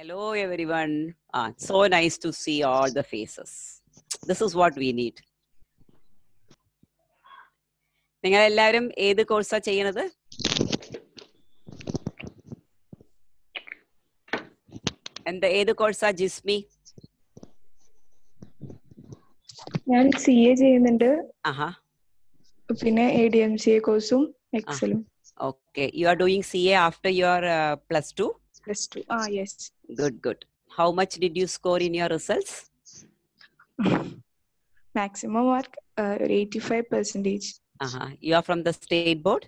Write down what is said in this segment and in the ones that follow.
Hello everyone. So nice to see all the faces. This is what we need. നിങ്ങൾ എല്ലാവരും ഏത് കോഴ്സാ ചെയ്യുന്നത്? ഏത് കോഴ്സാ ജിസ്മി? ഞാൻ CA ചെയ്യുന്നുണ്ട്. പിന്നെ ADMCA കോഴ്സും എക്സലും. Okay, you are doing CA after your +2? +2. Yes. Good. How much did you score in your results? Maximum mark 85%. You are from the state board?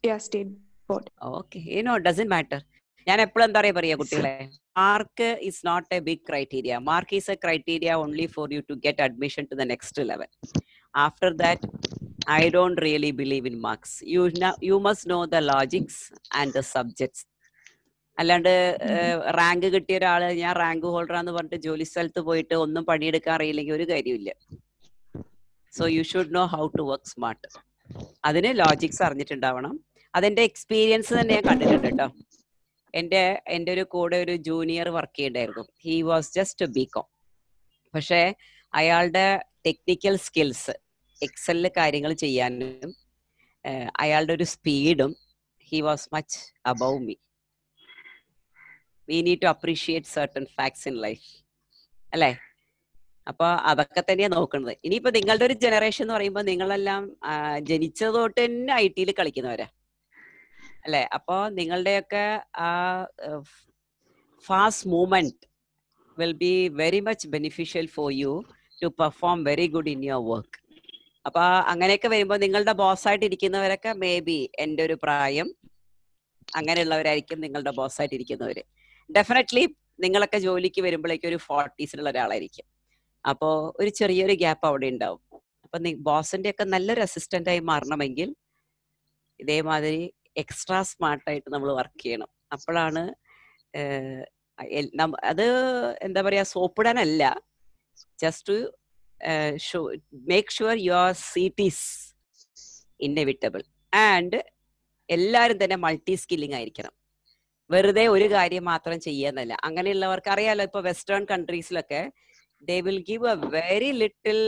Yeah, state board. Okay, doesn't matter. ഞാൻ എപ്പോഴും എന്താ പറയാ കുട്ടികളെ, mark is not a big criteria. Mark is a criteria only for you to get admission to the next level. After that, I don't really believe in marks. You must know the logics and the subjects. അല്ലാണ്ട് rank കിട്ടിയ ഒരാള് ഞാൻ rank holder ആന്ന് പറഞ്ഞിട്ട് ജോലി സ്ഥലത്ത് പോയിട്ട് ഒന്നും പണിയെടുക്കാൻ അറിയില്ലെങ്കിൽ ഒരു കാര്യമില്ല. So you should know how to work smart. അതിന് ലോജിക്സ് അറിഞ്ഞിട്ടുണ്ടാവണം. അതെന്റെ എക്സ്പീരിയൻസ് തന്നെ ഞാൻ കണ്ടിട്ടുണ്ട് കേട്ടോ. എൻ്റെ ഒരു കൂടെ ഒരു ജൂനിയർ വർക്ക് ചെയ്യണ്ടായിരുന്നു. He was just BCom. പക്ഷേ അയാളുടെ ടെക്നിക്കൽ സ്കിൽസ്, എക്സലില് കാര്യങ്ങൾ ചെയ്യാനും അയാളുടെ ഒരു സ്പീഡും, he was much above me. We need to appreciate certain facts in life. അല്ലേ? അപ്പൊ അതൊക്കെ തന്നെയാണ് നോക്കുന്നത്. ഇനിയിപ്പോ നിങ്ങളുടെ ഒരു ജനറേഷൻ എന്ന് പറയുമ്പോൾ നിങ്ങളെല്ലാം ജനിച്ചത് തൊട്ട് തന്നെ IT കളിക്കുന്നവരാ അല്ലെ? അപ്പൊ നിങ്ങളുടെയൊക്കെ ആ fast movement will be very much beneficial for you to perform very good in your work. അപ്പൊ അങ്ങനെയൊക്കെ വരുമ്പോൾ നിങ്ങളുടെ ബോസായിട്ട് ഇരിക്കുന്നവരൊക്കെ മേ ബി എൻ്റെ ഒരു പ്രായം അങ്ങനെയുള്ളവരായിരിക്കും നിങ്ങളുടെ ബോസായിട്ട് ഇരിക്കുന്നവര്. ഡെഫിനറ്റ്ലി നിങ്ങളൊക്കെ ജോലിക്ക് വരുമ്പോഴേക്കും ഒരു 40s ഒരാളായിരിക്കും. അപ്പോൾ ഒരു ചെറിയൊരു ഗ്യാപ്പ് അവിടെ ഉണ്ടാവും. അപ്പൊ ബോസിന്റെ ഒക്കെ നല്ലൊരു അസിസ്റ്റന്റ് ആയി മാറണമെങ്കിൽ ഇതേമാതിരി എക്സ്ട്രാ സ്മാർട്ടായിട്ട് നമ്മൾ വർക്ക് ചെയ്യണം. അപ്പോഴാണ് അത് എന്താ പറയാ, സോപ്പിടാനല്ല, just to make sure your seat is inevitable. And എല്ലാവരും തന്നെ മൾട്ടി സ്കില്ലിംഗ് ആയിരിക്കണം. വെറുതെ ഒരു കാര്യം മാത്രം ചെയ്യാന്നല്ല. അങ്ങനെയുള്ളവർക്ക് അറിയാലോ, ഇപ്പൊ western കൺട്രീസിലൊക്കെ they will give a very little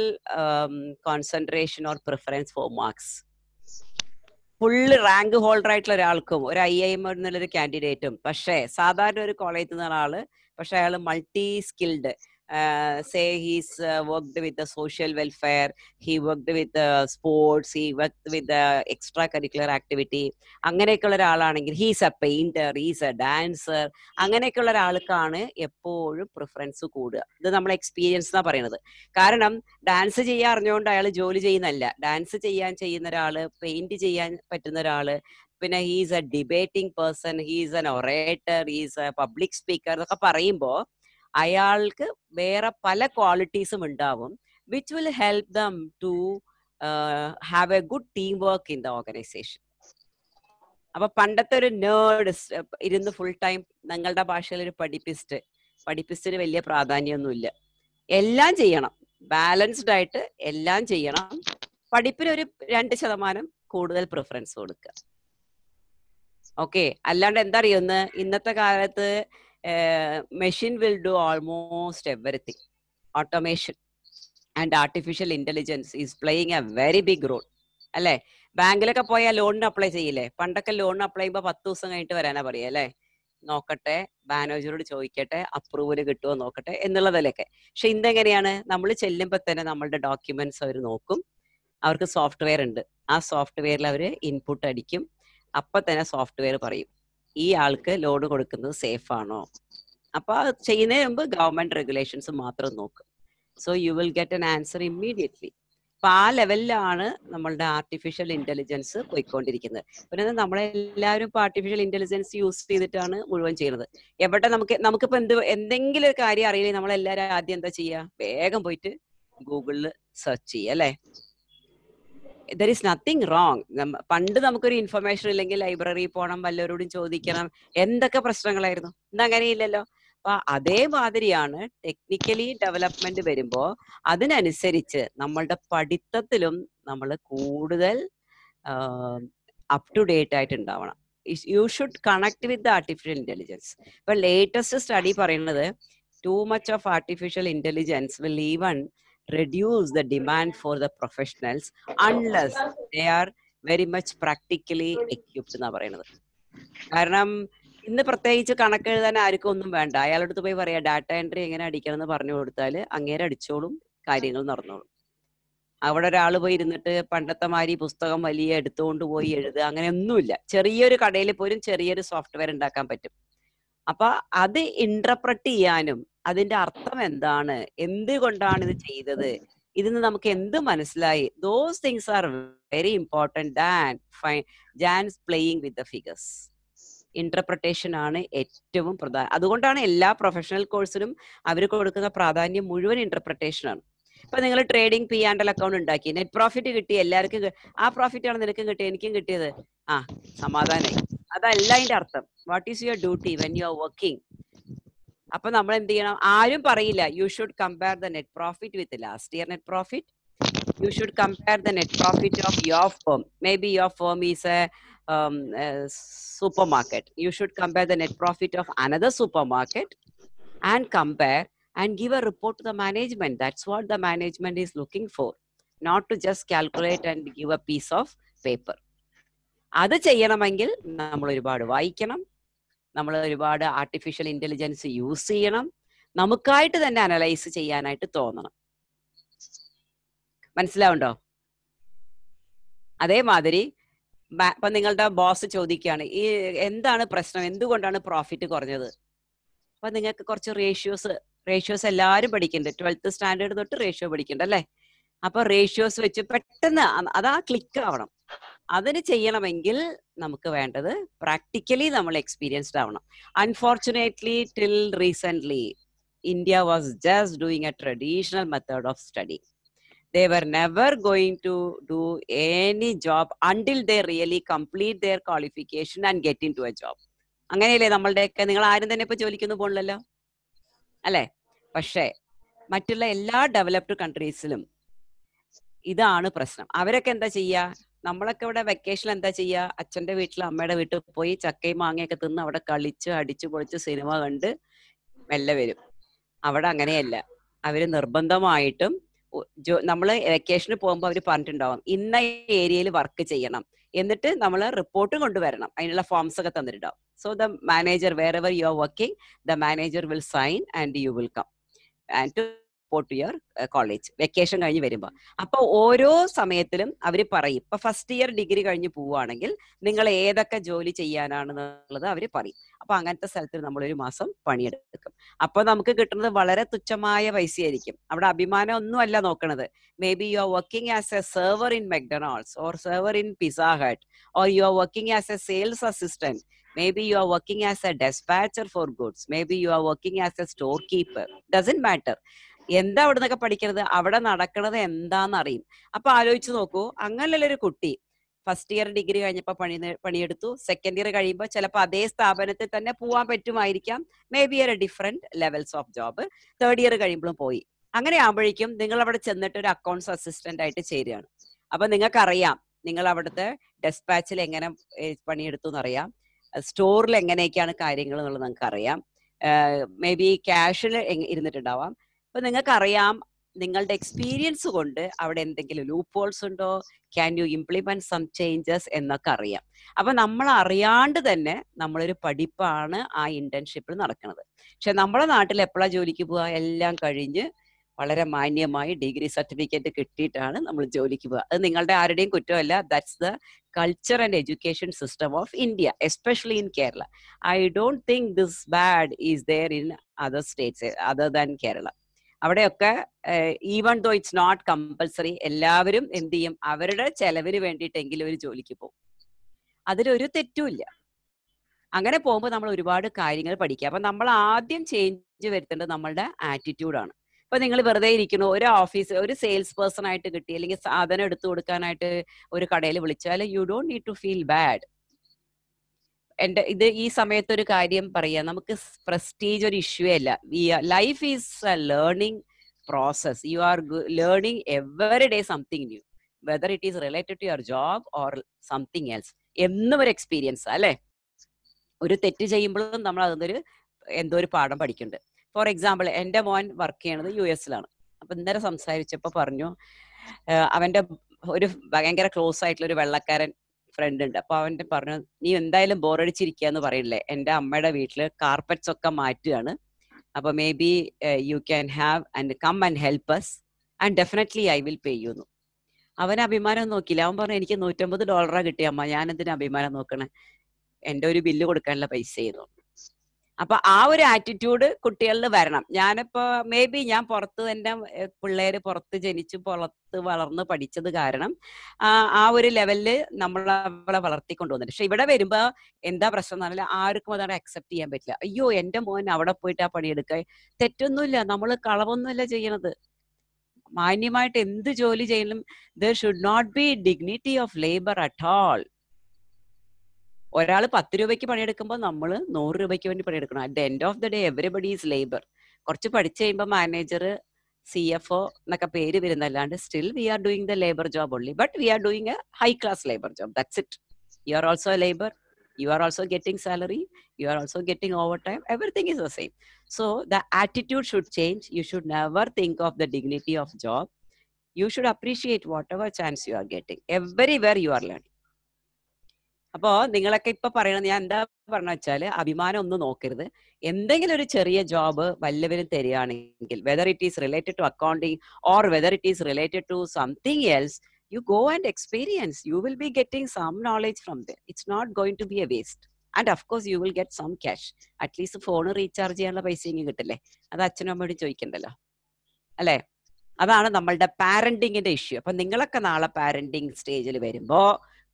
concentration or preference for marks. Full rank holder ആയിട്ടുള്ള ഒരാൾക്കും ഒരു IIM എന്നുള്ളൊരു കാൻഡിഡേറ്റും, പക്ഷേ സാധാരണ ഒരു കോളേജിൽ നിന്ന് ഒരാള്, പക്ഷെ അയാൾ multi skilled, say he's worked with the social welfare, he worked with the sports, he worked with the extracurricular activity, അങ്ങനെയൊക്കെയുള്ള ഒരാളാണെങ്കിൽ he's a painter, he's a dancer, അങ്ങനെയൊക്കെയുള്ള ഒരാൾക്കാണ് എപ്പോഴും പ്രിഫറൻസ് കൂടുക. ഇത് നമ്മളെ എക്സ്പീരിയൻസ് എന്നാ പറയുന്നത്. കാരണം ഡാൻസ് ചെയ്യാൻ അറിഞ്ഞുകൊണ്ട് അയാൾ ജോലി ചെയ്യുന്നല്ല. ഡാൻസ് ചെയ്യുന്ന ഒരാള്, പെയിന്റ് ചെയ്യാൻ പറ്റുന്ന ഒരാള്, പിന്നെ he's a debating person, he's an orator, he's a public speaker എന്നൊക്കെ പറയുമ്പോൾ അയാൾക്ക് വേറെ പല ക്വാളിറ്റീസും ഉണ്ടാവും, which will help them to have a good team work in the organisation. അപ്പൊ പണ്ടത്തെ ഒരു നേർഡ് ഇരുന്ന് ഫുൾ ടൈം നിങ്ങളുടെ ഭാഷയിൽ ഒരു പഠിപ്പിസ്റ്റിന് വലിയ പ്രാധാന്യമൊന്നുമില്ല. എല്ലാം ചെയ്യണം, ബാലൻസ്ഡ് ആയിട്ട് എല്ലാം ചെയ്യണം. പഠിപ്പിന് ഒരു 2% കൂടുതൽ പ്രിഫറൻസ് കൊടുക്കുക. ഓക്കെ, അല്ലാണ്ട് എന്താ അറിയോ, ഇന്നത്തെ കാലത്ത് machine will do almost everything. Automation and artificial intelligence is playing a very big role. അല്ലേ? ബാങ്കിലൊക്കെ പോയാൽ ലോണിന് അപ്ലൈ ചെയ്യില്ലേ? പണ്ടൊക്കെ ലോണിന് അപ്ലൈ ചെയ്യുമ്പോൾ 10 ദിവസം കഴിഞ്ഞിട്ട് വരാനാ പറയാ അല്ലേ? നോക്കട്ടെ, മാനേജറോട് ചോദിക്കട്ടെ, അപ്രൂവൽ കിട്ടുമോ നോക്കട്ടെ എന്നുള്ളതിലൊക്കെ. പക്ഷെ ഇന്നെങ്ങനെയാണ്, നമ്മൾ ചെല്ലുമ്പോൾ തന്നെ നമ്മളുടെ ഡോക്യുമെന്റ്സ് അവർ നോക്കും. അവർക്ക് സോഫ്റ്റ്വെയർ ഉണ്ട്. ആ സോഫ്റ്റ്വെയറിൽ അവർ ഇൻപുട്ട് അടിക്കും. അപ്പൊ തന്നെ സോഫ്റ്റ്വെയർ പറയും ഈ ആൾക്ക് ലോൺ കൊടുക്കുന്നത് സേഫ് ആണോ. അപ്പൊ അത് ചെയ്യുന്നതിന് മുമ്പ് ഗവൺമെന്റ് റെഗുലേഷൻസ് മാത്രം നോക്കും. So you will get an answer immediately. അപ്പൊ ആ ലെവലിലാണ് നമ്മളുടെ ആർട്ടിഫിഷ്യൽ ഇന്റലിജൻസ് പോയിക്കൊണ്ടിരിക്കുന്നത്. പിന്നെ നമ്മളെല്ലാവരും ഇപ്പൊ ആർട്ടിഫിഷ്യൽ ഇന്റലിജൻസ് യൂസ് ചെയ്തിട്ടാണ് മുഴുവൻ ചെയ്യുന്നത്. എവിടെ നമുക്കിപ്പോ എന്തെങ്കിലും ഒരു കാര്യം അറിയില്ലേ, നമ്മളെല്ലാവരും ആദ്യം എന്താ ചെയ്യുക, വേഗം പോയിട്ട് ഗൂഗിളിൽ സെർച്ച് ചെയ്യുക അല്ലേ? there is nothing wrong. പണ്ട് നമുക്കൊരു ഇൻഫർമേഷൻ ഇല്ലെങ്കിൽ ലൈബ്രറി പോകണം, വല്ലവരോടും ചോദിക്കണം, എന്തൊക്കെ പ്രശ്നങ്ങളായിരുന്നു. ഇന്ന് അങ്ങനെയില്ലല്ലോ. അപ്പൊ അതേമാതിരിയാണ് ടെക്നിക്കലി ഡെവലപ്മെന്റ് വരുമ്പോ അതിനനുസരിച്ച് നമ്മളുടെ പഠിത്തത്തിലും നമ്മൾ കൂടുതൽ അപ് ടു ഡേറ്റ് ആയിട്ട് ഉണ്ടാവണം. you should connect with the artificial intelligence. But latest study പറയുന്നത് too much of artificial intelligence will even reduce the demand for the professionals unless they are very much practically equipped എന്നാ പറയുന്നത്. കാരണം ഇന്ന് പ്രത്യേകിച്ച് കണക്ക് എഴുതാൻ ആർക്കും ഒന്നും വേണ്ട. അയാളടുത്ത് പോയി പറയാം ഡാറ്റ എൻട്രി എങ്ങനെ അടിക്കണം എന്ന് പറഞ്ഞു കൊടുത്താൽ അങ്ങേരെ അടിച്ചോളും, കാര്യങ്ങൾ നടന്നോളും. അവിടെ ഒരാൾ പോയി ഇരുന്നിട്ട് പണ്ടത്തെ മാതിരി പുസ്തകം വലിയ എടുത്തുകൊണ്ട് പോയി എഴുതുക അങ്ങനെയൊന്നുമില്ല. ചെറിയൊരു കടയിൽ പോലും ചെറിയൊരു സോഫ്റ്റ്വെയർ ഉണ്ടാക്കാൻ പറ്റും. അപ്പൊ അത് ഇന്റർപ്രറ്റ് ചെയ്യാനും അതിന്റെ അർത്ഥം എന്താണ്, എന്തുകൊണ്ടാണ് ഇത് ചെയ്തത്, ഇതിന് നമുക്ക് എന്ത് മനസ്സിലായി, those things are very important than playing with the figures. Interpretation ആണ് ഏറ്റവും പ്രധാനം. അതുകൊണ്ടാണ് എല്ലാ പ്രൊഫഷണൽ കോഴ്സിനും അവർ കൊടുക്കുന്ന പ്രാധാന്യം മുഴുവൻ ഇന്റർപ്രിട്ടേഷൻ ആണ്. ഇപ്പൊ നിങ്ങൾ ട്രേഡിംഗ് P&L അക്കൗണ്ട് ഉണ്ടാക്കി, നെറ്റ് പ്രോഫിറ്റ് കിട്ടി, എല്ലാവർക്കും ആ പ്രോഫിറ്റ് ആണ് നിനക്കും കിട്ടിയത് എനിക്കും കിട്ടിയത്, ആ സമാധാനായി. അതല്ല അതിന്റെ അർത്ഥം. What is your duty when you are working? അപ്പൊ നമ്മൾ എന്ത് ചെയ്യണം? ആരും പറയില്ല you should compare the net profit with last year net profit. You should compare the net profit of your firm. Maybe your firm is a supermarket. You should compare the net profit of another supermarket and compare and give a report to the management. That's what the management is looking for, not to just calculate and give a piece of paper. അത് ചെയ്യണമെങ്കിൽ നമ്മൾ ഒരുപാട് വായിക്കണം, നമ്മൾ ഒരുപാട് artificial intelligence use ചെയ്യണം, നമുക്കായിട്ട് തന്നെ analyse ചെയ്യാനായിട്ട് തോന്നണം. മനസ്സിലാവുണ്ടോ? അതേമാതിരി ഇപ്പൊ നിങ്ങളുടെ ബോസ് ചോദിക്കുകയാണ് ഈ എന്താണ് പ്രശ്നം, എന്തുകൊണ്ടാണ് പ്രോഫിറ്റ് കുറഞ്ഞത്? അപ്പൊ നിങ്ങൾക്ക് കുറച്ച് റേഷ്യോസ് എല്ലാവരും പഠിക്കുന്നുണ്ട്. 12th സ്റ്റാൻഡേർഡ് തൊട്ട് റേഷ്യോ പഠിക്കുന്നുണ്ട് അല്ലേ? അപ്പൊ റേഷ്യോസ് വെച്ച് പെട്ടെന്ന് അതാ ക്ലിക്ക് ആവണം. അതിന് ചെയ്യണമെങ്കിൽ നമുക്ക് വേണ്ടത് പ്രാക്ടിക്കലി നമ്മൾ എക്സ്പീരിയൻസ്ഡ് ആവണം. Unfortunately till recently India was just doing A traditional method of study. They were never going to do any job until they really complete their qualification and get into a job. അങ്ങനെയല്ലേ നമ്മളുടെയൊക്കെ? നിങ്ങൾ ആരും തന്നെ ഇപ്പൊ ജോലിക്കൊന്നും പോകണല്ലോ അല്ലെ? പക്ഷേ മറ്റുള്ള എല്ലാ ഡെവലപ്ഡ് കൺട്രീസിലും ഇതാണ് പ്രശ്നം. അവരൊക്കെ എന്താ ചെയ്യുക? നമ്മളൊക്കെ ഇവിടെ വെക്കേഷനിൽ എന്താ ചെയ്യുക? അച്ഛന്റെ വീട്ടിൽ അമ്മയുടെ വീട്ടിൽ പോയി ചക്കയും മാങ്ങയൊക്കെ തിന്ന് അവിടെ കളിച്ച് അടിച്ചു പൊളിച്ച് സിനിമ കണ്ട് മെല്ലെ വരും. അവിടെ അങ്ങനെയല്ല. അവര് നിർബന്ധമായിട്ടും നമ്മൾ വെക്കേഷന് പോകുമ്പോൾ അവർ പറഞ്ഞിട്ടുണ്ടാവും ഇന്ന ഏരിയയിൽ വർക്ക് ചെയ്യണം, എന്നിട്ട് നമ്മൾ റിപ്പോർട്ട് കൊണ്ടുവരണം, അതിനുള്ള ഫോംസ് ഒക്കെ തന്നിട്ടുണ്ടാവും. So the manager wherever you are working, the manager will sign and you will come and to report to your college vacation കഴിഞ്ഞ് വരുമ്പോൾ. അപ്പൊ ഓരോ സമയത്തിലും അവർ പറയും. ഇപ്പൊ ഫസ്റ്റ് ഇയർ ഡിഗ്രി കഴിഞ്ഞ് പോവുകയാണെങ്കിൽ നിങ്ങൾ ഏതൊക്കെ ജോലി ചെയ്യാനാണെന്നുള്ളത് അവർ പറയും. അപ്പൊ അങ്ങനത്തെ സ്ഥലത്തിൽ നമ്മൾ ഒരു മാസം പണിയെടുക്കും. അപ്പൊ നമുക്ക് കിട്ടുന്നത് വളരെ തുച്ഛമായ പൈസയായിരിക്കും. അവിടെ അഭിമാനം ഒന്നും അല്ല നോക്കണത്. May be you are working as A server in McDonald's or server in pizza hut, or you are working as A sales assistant, maybe you are working as a dispatcher for goods, maybe you are working as a storekeeper, doesn't matter. എന്താ അവിടെ നിന്നൊക്കെ പഠിക്കുന്നത്? അവിടെ നടക്കുന്നത് എന്താന്ന് അറിയും. അപ്പൊ ആലോചിച്ച് നോക്കൂ, അങ്ങനെയുള്ളൊരു കുട്ടി ഫസ്റ്റ് ഇയർ ഡിഗ്രി കഴിഞ്ഞപ്പോൾ പണിയെടുത്തു. സെക്കൻഡ് ഇയർ കഴിയുമ്പോൾ ചിലപ്പോൾ അതേ സ്ഥാപനത്തിൽ തന്നെ പോവാൻ പറ്റുമായിരിക്കാം, മേ ബി ഒരു different levels of job. Third year കഴിയുമ്പോഴും പോയി. അങ്ങനെ ആകുമ്പോഴേക്കും നിങ്ങൾ അവിടെ ചെന്നിട്ട് ഒരു അക്കൗണ്ട്സ് അസിസ്റ്റന്റ് ആയിട്ട് ചേരുകയാണ്. അപ്പൊ നിങ്ങൾക്കറിയാം നിങ്ങൾ അവിടുത്തെ ഡെസ്പാച്ചിൽ എങ്ങനെ പണിയെടുത്തു എന്നറിയാം, സ്റ്റോറിൽ എങ്ങനെയൊക്കെയാണ് കാര്യങ്ങൾ എന്നുള്ളത് നിങ്ങൾക്ക് അറിയാം, മേ ബി ക്യാഷിൽ ഇരുന്നിട്ടുണ്ടാവാം. അപ്പൊ നിങ്ങൾക്കറിയാം നിങ്ങളുടെ എക്സ്പീരിയൻസ് കൊണ്ട് അവിടെ എന്തെങ്കിലും ലൂപ്പ് ഹോൾസ് ഉണ്ടോ, can you implement some changes എന്നൊക്കെ അറിയാം. അപ്പൊ നമ്മൾ അറിയാണ്ട് തന്നെ നമ്മളൊരു പഠിപ്പാണ് ആ ഇന്റേൺഷിപ്പിൽ നടക്കുന്നത്. പക്ഷെ നമ്മുടെ നാട്ടിൽ എപ്പോഴാണ് ജോലിക്ക് പോവുക? എല്ലാം കഴിഞ്ഞ് വളരെ മാന്യമായി ഡിഗ്രി സർട്ടിഫിക്കറ്റ് കിട്ടിയിട്ടാണ് നമ്മൾ ജോലിക്ക് പോവുക. അത് നിങ്ങളുടെ ആരുടെയും കുറ്റമല്ല. That's the culture and education system of India, especially in Kerala. I don't think this bad is there in other states other than Kerala. അവിടെയൊക്കെ even though it's not compulsory, എല്ലാവരും എന്ത് ചെയ്യും? അവരുടെ ചെലവിന് വേണ്ടിയിട്ടെങ്കിലും ഒരു ജോലിക്ക് പോകും. അതിലൊരു തെറ്റുമില്ല. അങ്ങനെ പോകുമ്പോൾ നമ്മൾ ഒരുപാട് കാര്യങ്ങൾ പഠിക്കുക. അപ്പൊ നമ്മൾ ആദ്യം ചേഞ്ച് വരുത്തേണ്ടത് നമ്മളുടെ ആറ്റിറ്റ്യൂഡാണ്. ഇപ്പൊ നിങ്ങൾ വെറുതെ ഇരിക്കുന്നു, ഒരു ഓഫീസ് ഒരു സെയിൽസ് പേഴ്സൺ ആയിട്ട് കിട്ടി, അല്ലെങ്കിൽ സാധനം എടുത്തു കൊടുക്കാനായിട്ട് ഒരു കടയിൽ വിളിച്ചാൽ you don't need to feel bad. ഈ സമയത്ത് ഒരു കാര്യം പറയാം, നമുക്ക് പ്രസ്റ്റീജ് ഒരു ഇഷ്യൂ അല്ല. Life is a learning process. You are learning every day something new, whether it is related to your job or something else. എന്നും ഒരു എക്സ്പീരിയൻസ് അല്ലേ? ഒരു തെറ്റ് ചെയ്യുമ്പോഴും നമ്മൾ അതിന്നൊരു എന്തോ ഒരു പാഠം പഠിക്കുന്നുണ്ട്. ഫോർ എക്സാമ്പിൾ, എൻ്റെ മോൻ വർക്ക് ചെയ്യണത് US-ലാണ്. അപ്പൊ ഇന്നലെ സംസാരിച്ചപ്പോൾ പറഞ്ഞു, അവന്റെ ഒരു ഭയങ്കര ക്ലോസ് ആയിട്ടുള്ള ഒരു വെള്ളക്കാരൻ ഫ്രണ്ട് ഉണ്ട്. അപ്പൊ അവന്റെ പറഞ്ഞു, നീ എന്തായാലും ബോറടിച്ചിരിക്കുക എന്ന് പറയില്ലേ, എൻ്റെ അമ്മയുടെ വീട്ടില് കാർപ്പറ്റ്സ് ഒക്കെ മാറ്റുകയാണ്, അപ്പൊ may be you can have and come and help us and definitely I will pay you. അവന് അഭിമാനം നോക്കില്ല. അവൻ പറഞ്ഞു, എനിക്ക് $150 കിട്ടിയ അമ്മ, ഞാൻ എന്തിനാ അഭിമാനം നോക്കണേ, എൻ്റെ ഒരു ബില്ല് കൊടുക്കാനുള്ള പൈസ ചെയ്തു. അപ്പൊ ആ ഒരു ആറ്റിറ്റ്യൂഡ് കുട്ടികളിൽ വരണം. ഞാനിപ്പോ മേ ബി ഞാൻ പുറത്ത്, എൻ്റെ പിള്ളേര് പുറത്ത് ജനിച്ചു പുറത്ത് വളർന്ന് പഠിച്ചത് കാരണം ആ ഒരു ലെവലില് നമ്മൾ അവളെ വളർത്തിക്കൊണ്ടുവന്നിട്ട്. പക്ഷെ ഇവിടെ വരുമ്പോ എന്താ പ്രശ്നം എന്ന് പറഞ്ഞാൽ ആർക്കും അതാണ് അക്സെപ്റ്റ് ചെയ്യാൻ പറ്റില്ല. അയ്യോ, എൻ്റെ മോൻ അവിടെ പോയിട്ട് ആ പണിയെടുക്കുക, തെറ്റൊന്നുമില്ല, നമ്മൾ കളവൊന്നുമല്ല ചെയ്യണത്. മാന്യമായിട്ട് എന്ത് ജോലി ചെയ്യണം. there should not be dignity of labor at all. ഒരാൾ 10 രൂപയ്ക്ക് പണിയെടുക്കുമ്പോൾ നമ്മൾ 100 രൂപയ്ക്ക് വേണ്ടി പണിയെടുക്കണം. At the end of the day everybody is labour. കുറച്ച് പഠിച്ചു കഴിയുമ്പോൾ മാനേജർ, CFO എന്നൊക്കെ പേര് വരുന്നല്ലാണ്ട് still we are doing the labour job only, but we are doing a high class labour job. That's it. You are also a labour, you are also getting salary, you are also getting overtime, everything is the same. So the attitude should change. You should never think of the dignity of job. You should appreciate whatever chance you are getting, everywhere you are learning. അപ്പോ നിങ്ങളൊക്കെ ഇപ്പൊ പറയണത് ഞാൻ എന്താ പറഞ്ഞ വെച്ചാല്, അഭിമാനം ഒന്നും നോക്കരുത്. എന്തെങ്കിലും ഒരു ചെറിയ ജോബ് വല്ലവരും തരികയാണെങ്കിൽ, whether it is related to accounting or whether it is related to something else, you go and experience. You will be getting some knowledge from there. It's not going to be a waste. And of course you will get some cash. At least phone recharge ചെയ്യാനുള്ള പൈസയെങ്കിലും കിട്ടില്ലേ. അത് അച്ഛനും അമ്മയോടും ചോദിക്കണ്ടല്ലോ, അല്ലെ? അതാണ് നമ്മളുടെ പാരന്റിങ്ങിന്റെ issue. അപ്പൊ നിങ്ങളൊക്കെ നാളെ പാരന്റിങ് സ്റ്റേജിൽ വരുമ്പോ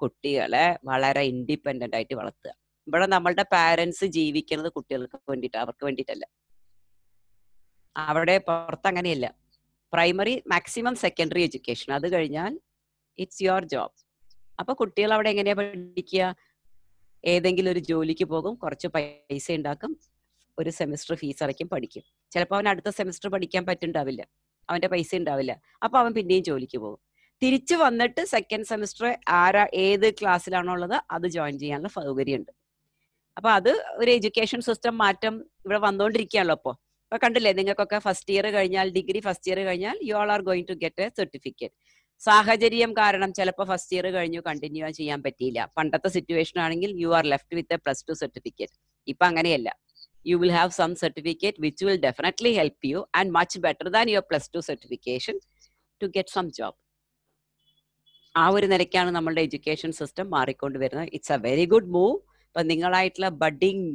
കുട്ടികളെ വളരെ ഇൻഡിപെൻഡന്റ് ആയിട്ട് വളർത്തുക. ഇവിടെ നമ്മളുടെ പാരന്റ്സ് ജീവിക്കുന്നത് കുട്ടികൾക്ക് വേണ്ടിയിട്ട്, അവർക്ക് വേണ്ടിയിട്ടല്ല. അവിടെ പുറത്ത് അങ്ങനെയല്ല. പ്രൈമറി, മാക്സിമം സെക്കൻഡറി എഡ്യൂക്കേഷൻ, അത് കഴിഞ്ഞാൽ ഇറ്റ്സ് യുവർ ജോബ്. അപ്പൊ കുട്ടികൾ അവിടെ എങ്ങനെയാ പഠിക്കുക? ഏതെങ്കിലും ഒരു ജോലിക്ക് പോകും, കുറച്ച് പൈസ ഉണ്ടാക്കും, ഒരു സെമിസ്റ്റർ ഫീസ് അടയ്ക്കും, പഠിക്കും. ചിലപ്പോൾ അവൻ അടുത്ത സെമിസ്റ്റർ പഠിക്കാൻ പറ്റുന്നുണ്ടാവില്ല, അവന്റെ പൈസ ഉണ്ടാവില്ല. അപ്പൊ അവൻ പിന്നെയും ജോലിക്ക് പോകും. തിരിച്ചു വന്നിട്ട് സെക്കൻഡ് സെമിസ്റ്റർ ഏത് ക്ലാസ്സിലാണോ ഉള്ളത് അത് ജോയിൻ ചെയ്യാനുള്ള സൗകര്യമുണ്ട്. അപ്പൊ അത് ഒരു എഡ്യൂക്കേഷൻ സിസ്റ്റം മാറ്റം ഇവിടെ വന്നുകൊണ്ടിരിക്കുകയാണല്ലോ. ഇപ്പൊ കണ്ടില്ലേ, നിങ്ങൾക്കൊക്കെ ഫസ്റ്റ് ഇയർ കഴിഞ്ഞാൽ, ഡിഗ്രി ഫസ്റ്റ് ഇയർ കഴിഞ്ഞാൽ you all are going to get a certificate. സാഹചര്യം കാരണം ചിലപ്പോൾ ഫസ്റ്റ് ഇയർ കഴിഞ്ഞു കണ്ടിന്യൂ ചെയ്യാൻ പറ്റിയില്ല. പണ്ടത്തെ സിറ്റുവേഷൻ ആണെങ്കിൽ you are left with a +2 certificate. ഇപ്പൊ അങ്ങനെയല്ല. You will have some certificate which will definitely help you and much better than your +2 certification to get some job. ആ ഒരു നിലയ്ക്കാണ് നമ്മളുടെ എഡ്യൂക്കേഷൻ സിസ്റ്റം മാറിക്കൊണ്ടുവരുന്നത്. It's a very good move. ഇപ്പൊ നിങ്ങളായിട്ടുള്ള budding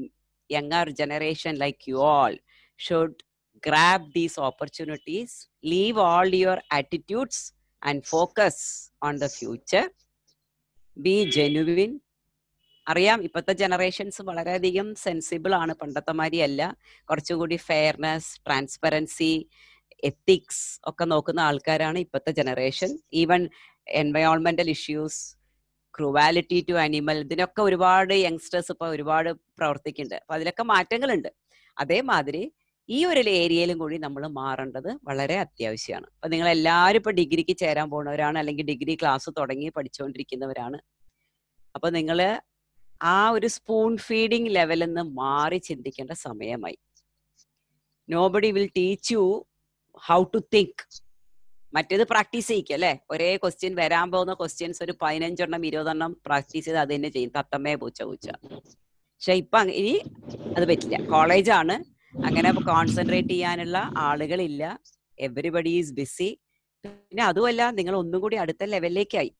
younger generation like you all should grab these opportunities, leave all your attitudes and focus on the future. Be genuine. അറിയാം, ഇപ്പോഴത്തെ generations വളരെയധികം സെൻസിബിൾ ആണ്, പണ്ടത്തെ മാതിരി അല്ല. കുറച്ചുകൂടി ഫെയർനെസ്, ട്രാൻസ്പെറൻസി, എത്തിക്സ് ഒക്കെ നോക്കുന്ന ആൾക്കാരാണ് ഇപ്പോഴത്തെ ജനറേഷൻ. ഈവൻ എൻവയോൺമെന്റൽ ഇഷ്യൂസ്, ക്രൂവാലിറ്റി ടു അനിമൽ, ഇതിനൊക്കെ ഒരുപാട് യങ്സ്റ്റേഴ്സ് ഇപ്പൊ ഒരുപാട് പ്രവർത്തിക്കുന്നുണ്ട്. അപ്പൊ അതിലൊക്കെ മാറ്റങ്ങളുണ്ട്. അതേമാതിരി ഈ ഒരു ഏരിയയിലും കൂടി നമ്മൾ മാറേണ്ടത് വളരെ അത്യാവശ്യമാണ്. അപ്പൊ നിങ്ങൾ എല്ലാവരും ഇപ്പൊ ഡിഗ്രിക്ക് ചേരാൻ പോകുന്നവരാണ്, അല്ലെങ്കിൽ ഡിഗ്രി ക്ലാസ് തുടങ്ങി പഠിച്ചുകൊണ്ടിരിക്കുന്നവരാണ്. അപ്പൊ നിങ്ങൾ ആ ഒരു സ്പൂൺ ഫീഡിങ് ലെവലിൽ നിന്ന് മാറി ചിന്തിക്കേണ്ട സമയമായി. Nobody will teach you how to think. മറ്റേത് പ്രാക്ടീസ് ചെയ്യിക്കുക അല്ലെ, ഒരേ ക്വസ്റ്റ്യൻ, വരാൻ പോകുന്ന ക്വസ്റ്റ്യൻസ് ഒരു 15 എണ്ണം 20 എണ്ണം പ്രാക്ടീസ് ചെയ്ത് അത് തന്നെ ചെയ്യും, തത്തമ്മയെ പൂച്ച പൂച്ച. പക്ഷെ ഇപ്പൊ ഇനി അത് പറ്റില്ല. കോളേജാണ്, അങ്ങനെ കോൺസെൻട്രേറ്റ് ചെയ്യാനുള്ള ആളുകളില്ല, എവറിബഡി ഈസ് ബിസി. പിന്നെ അതുമല്ല, നിങ്ങൾ ഒന്നും കൂടി അടുത്ത ലെവലിലേക്കായി.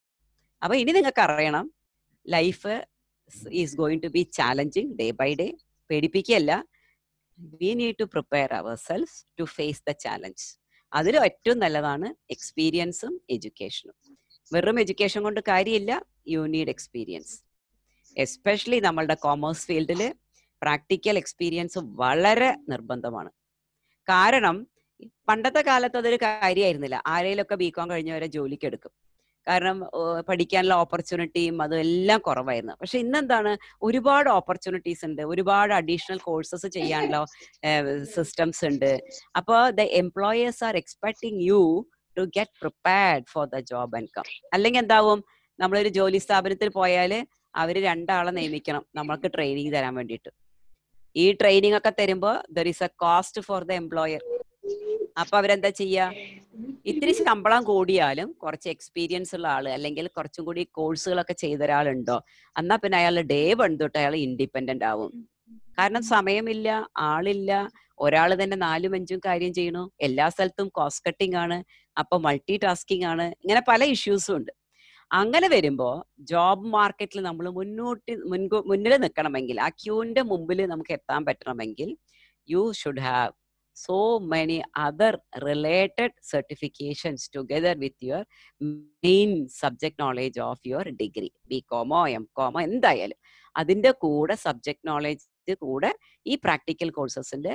അപ്പൊ ഇനി നിങ്ങൾക്ക് അറിയണം, life is going to be challenging day by day. പേടിപ്പിക്കുകയല്ല, we need to prepare our self to face the challenge. അതിൽ ഏറ്റവും നല്ലതാണ് എക്സ്പീരിയൻസും എഡ്യൂക്കേഷനും. വെറും എഡ്യൂക്കേഷൻ കൊണ്ട് കാര്യമില്ല, യു നീഡ് എക്സ്പീരിയൻസ്. എസ്പെഷ്യലി നമ്മളുടെ കോമേഴ്സ് ഫീൽഡിൽ പ്രാക്ടിക്കൽ എക്സ്പീരിയൻസ് വളരെ നിർബന്ധമാണ്. കാരണം പണ്ടത്തെ കാലത്ത് അതൊരു കാര്യമായിരുന്നില്ല. ആരെയിലൊക്കെ BCom കഴിഞ്ഞവരെ ജോലിക്ക് എടുക്കും. കാരണം പഠിക്കാനുള്ള ഓപ്പർച്യൂണിറ്റിയും അതെല്ലാം കുറവായിരുന്നു. പക്ഷെ ഇന്നെന്താണ്, ഒരുപാട് ഓപ്പർച്യൂണിറ്റീസ് ഉണ്ട്, ഒരുപാട് അഡീഷണൽ കോഴ്സസ് ചെയ്യാനുള്ള സിസ്റ്റംസ് ഉണ്ട്. അപ്പോൾ the employers are expecting you to get prepared for the job and come. അല്ലെങ്കിൽ എന്താവും, നമ്മളൊരു ജോലി സ്ഥാപനത്തിൽ പോയാൽ അവർ 2 ആളെ നിയമിക്കണം നമ്മൾക്ക് ട്രെയിനിങ് തരാൻ വേണ്ടിയിട്ട്. ഈ ട്രെയിനിങ് ഒക്കെ തരുമ്പോൾ there is A cost for the employer. അപ്പൊ അവരെന്താ ചെയ്യാ, ഇത്തിരി ശമ്പളം കൂടിയാലും കുറച്ച് എക്സ്പീരിയൻസ് ഉള്ള ആള് അല്ലെങ്കിൽ കുറച്ചും കൂടി കോഴ്സുകളൊക്കെ ചെയ്ത ഒരാളുണ്ടോ, എന്നാ പിന്നെ അയാൾ ഡേ 1 തൊട്ട് അയാൾ ഇൻഡിപെൻഡന്റ് ആവും. കാരണം സമയമില്ല, ആളില്ല, ഒരാൾ തന്നെ 4ഉം 5ഉം കാര്യം ചെയ്യണു, എല്ലാ സ്ഥലത്തും കോസ്റ്റ് കട്ടിങ് ആണ്, അപ്പൊ മൾട്ടി ടാസ്കിങ് ആണ്, ഇങ്ങനെ പല ഇഷ്യൂസും ഉണ്ട്. അങ്ങനെ വരുമ്പോ ജോബ് മാർക്കറ്റിൽ നമ്മൾ മുന്നിൽ നിൽക്കണമെങ്കിൽ, ആ ക്യൂവിന്റെ മുമ്പിൽ നമുക്ക് എത്താൻ പറ്റണമെങ്കിൽ, you should have so many other related certifications together with your main subject knowledge of your degree. BCom MCom എന്തായാലും അതിന്റെ കൂടെ സബ്ജക്ട് നോളേജ് കൂടെ ഈ പ്രാക്ടിക്കൽ കോഴ്സസിന്റെ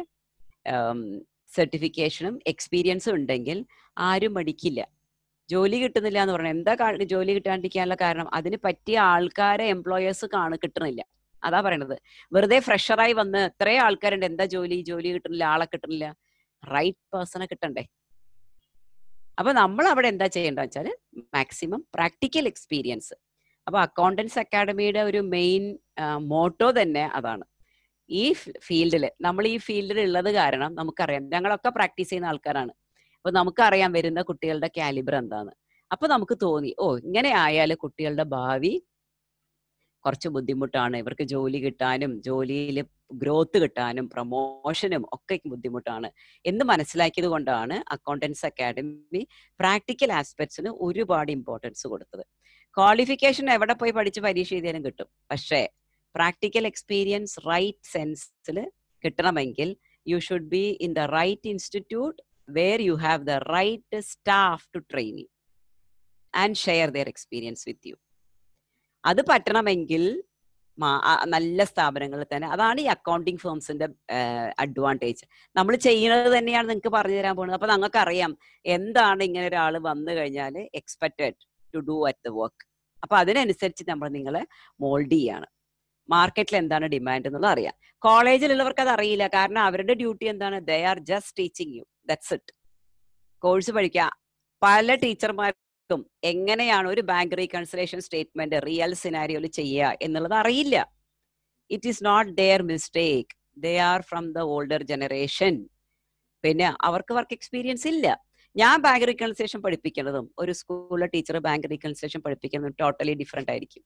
സർട്ടിഫിക്കേഷനും എക്സ്പീരിയൻസും ഉണ്ടെങ്കിൽ ആരും മടിക്കില്ല. ജോലി കിട്ടുന്നില്ല എന്ന് പറഞ്ഞാൽ എന്താ ജോലി കിട്ടാണ്ടിരിക്കാനുള്ള കാരണം, അതിന് പറ്റിയ ആൾക്കാരെ എംപ്ലോയേഴ്സ് കിട്ടണില്ല. അതാ പറയണത്. വെറുതെ ഫ്രഷറായി വന്ന് എത്രയോ ആൾക്കാരുണ്ട്, എന്താ ജോലി കിട്ടുന്നില്ല, ആളെ കിട്ടുന്നില്ല. റൈറ്റ് പേഴ്സണെ കിട്ടണ്ടേ? അപ്പൊ നമ്മൾ അവിടെ എന്താ ചെയ്യേണ്ടത് വെച്ചാൽ മാക്സിമം പ്രാക്ടിക്കൽ എക്സ്പീരിയൻസ്. അപ്പൊ അക്കൗണ്ടൻസ് അക്കാഡമിയുടെ ഒരു മെയിൻ മോട്ടോ തന്നെ അതാണ്. ഈ ഫീൽഡിൽ നമ്മൾ ഈ ഫീൽഡിൽ ഉള്ളത് കാരണം നമുക്കറിയാം, ഞങ്ങളൊക്കെ പ്രാക്ടീസ് ചെയ്യുന്ന ആൾക്കാരാണ്. അപ്പൊ നമുക്കറിയാം വരുന്ന കുട്ടികളുടെ കാലിബർ എന്താന്ന്. അപ്പൊ നമുക്ക് തോന്നി, ഓ ഇങ്ങനെ ആയാൽ കുട്ടികളുടെ ഭാവി കുറച്ച് ബുദ്ധിമുട്ടാണ്, ഇവർക്ക് ജോലി കിട്ടാനും ജോലിയിൽ ഗ്രോത്ത് കിട്ടാനും പ്രൊമോഷനും ഒക്കെ ബുദ്ധിമുട്ടാണ് എന്ന് മനസ്സിലാക്കിയത് കൊണ്ടാണ് അക്കൗണ്ടൻസ് അക്കാഡമി പ്രാക്ടിക്കൽ ആസ്പെക്ട്സിന് ഒരുപാട് ഇമ്പോർട്ടൻസ് കൊടുത്തത്. ക്വാളിഫിക്കേഷൻ എവിടെ പോയി പഠിച്ച് പരീക്ഷ എഴുതിയാലും കിട്ടും, പക്ഷേ പ്രാക്ടിക്കൽ എക്സ്പീരിയൻസ് റൈറ്റ് സെൻസിൽ കിട്ടണമെങ്കിൽ you should be in the right institute where you have the right staff to train you and share their experience with you. അത് പറ്റണമെങ്കിൽ നല്ല സ്ഥാപനങ്ങളിൽ തന്നെ. അതാണ് ഈ അക്കൗണ്ടിങ് ഫേംസിന്റെ അഡ്വാൻറ്റേജ്. നമ്മൾ ചെയ്യുന്നത് തന്നെയാണ് നിങ്ങൾക്ക് പറഞ്ഞു തരാൻ പോകുന്നത്. അപ്പൊ നിങ്ങൾക്ക് അറിയാം എന്താണ് ഇങ്ങനെ ഒരാൾ വന്നു കഴിഞ്ഞാൽ expected to do at the work. അപ്പൊ അതിനനുസരിച്ച് നമ്മൾ നിങ്ങളെ മോൾഡ് ചെയ്യാണ്. മാർക്കറ്റിൽ എന്താണ് ഡിമാൻഡ് എന്നുള്ളത് അറിയാം. കോളേജിലുള്ളവർക്ക് അത് അറിയില്ല, കാരണം അവരുടെ ഡ്യൂട്ടി എന്താണ്, they are just teaching you, that's it. Course പഠിക്കുക. പല ടീച്ചർമാർക്കും എങ്ങനെയാണ് ഒരു ബാങ്ക് റീകൺസിലേഷൻ സ്റ്റേറ്റ്മെന്റ് റിയൽ സിനാരിയോയിൽ ചെയ്യുക എന്നുള്ളത് അറിയില്ല. It is not their mistake, they are from the older generation. പിന്നെ അവർക്ക് വർക്ക് എക്സ്പീരിയൻസ് ഇല്ല. ഞാൻ ബാങ്ക് റീകൺസിലേഷൻ പഠിപ്പിക്കുന്നതും ഒരു സ്കൂളിലെ ടീച്ചർ ബാങ്ക് റീകൺസിലേഷൻ പഠിപ്പിക്കുന്നതും ടോട്ടലി ഡിഫറെന്റ് ആയിരിക്കും.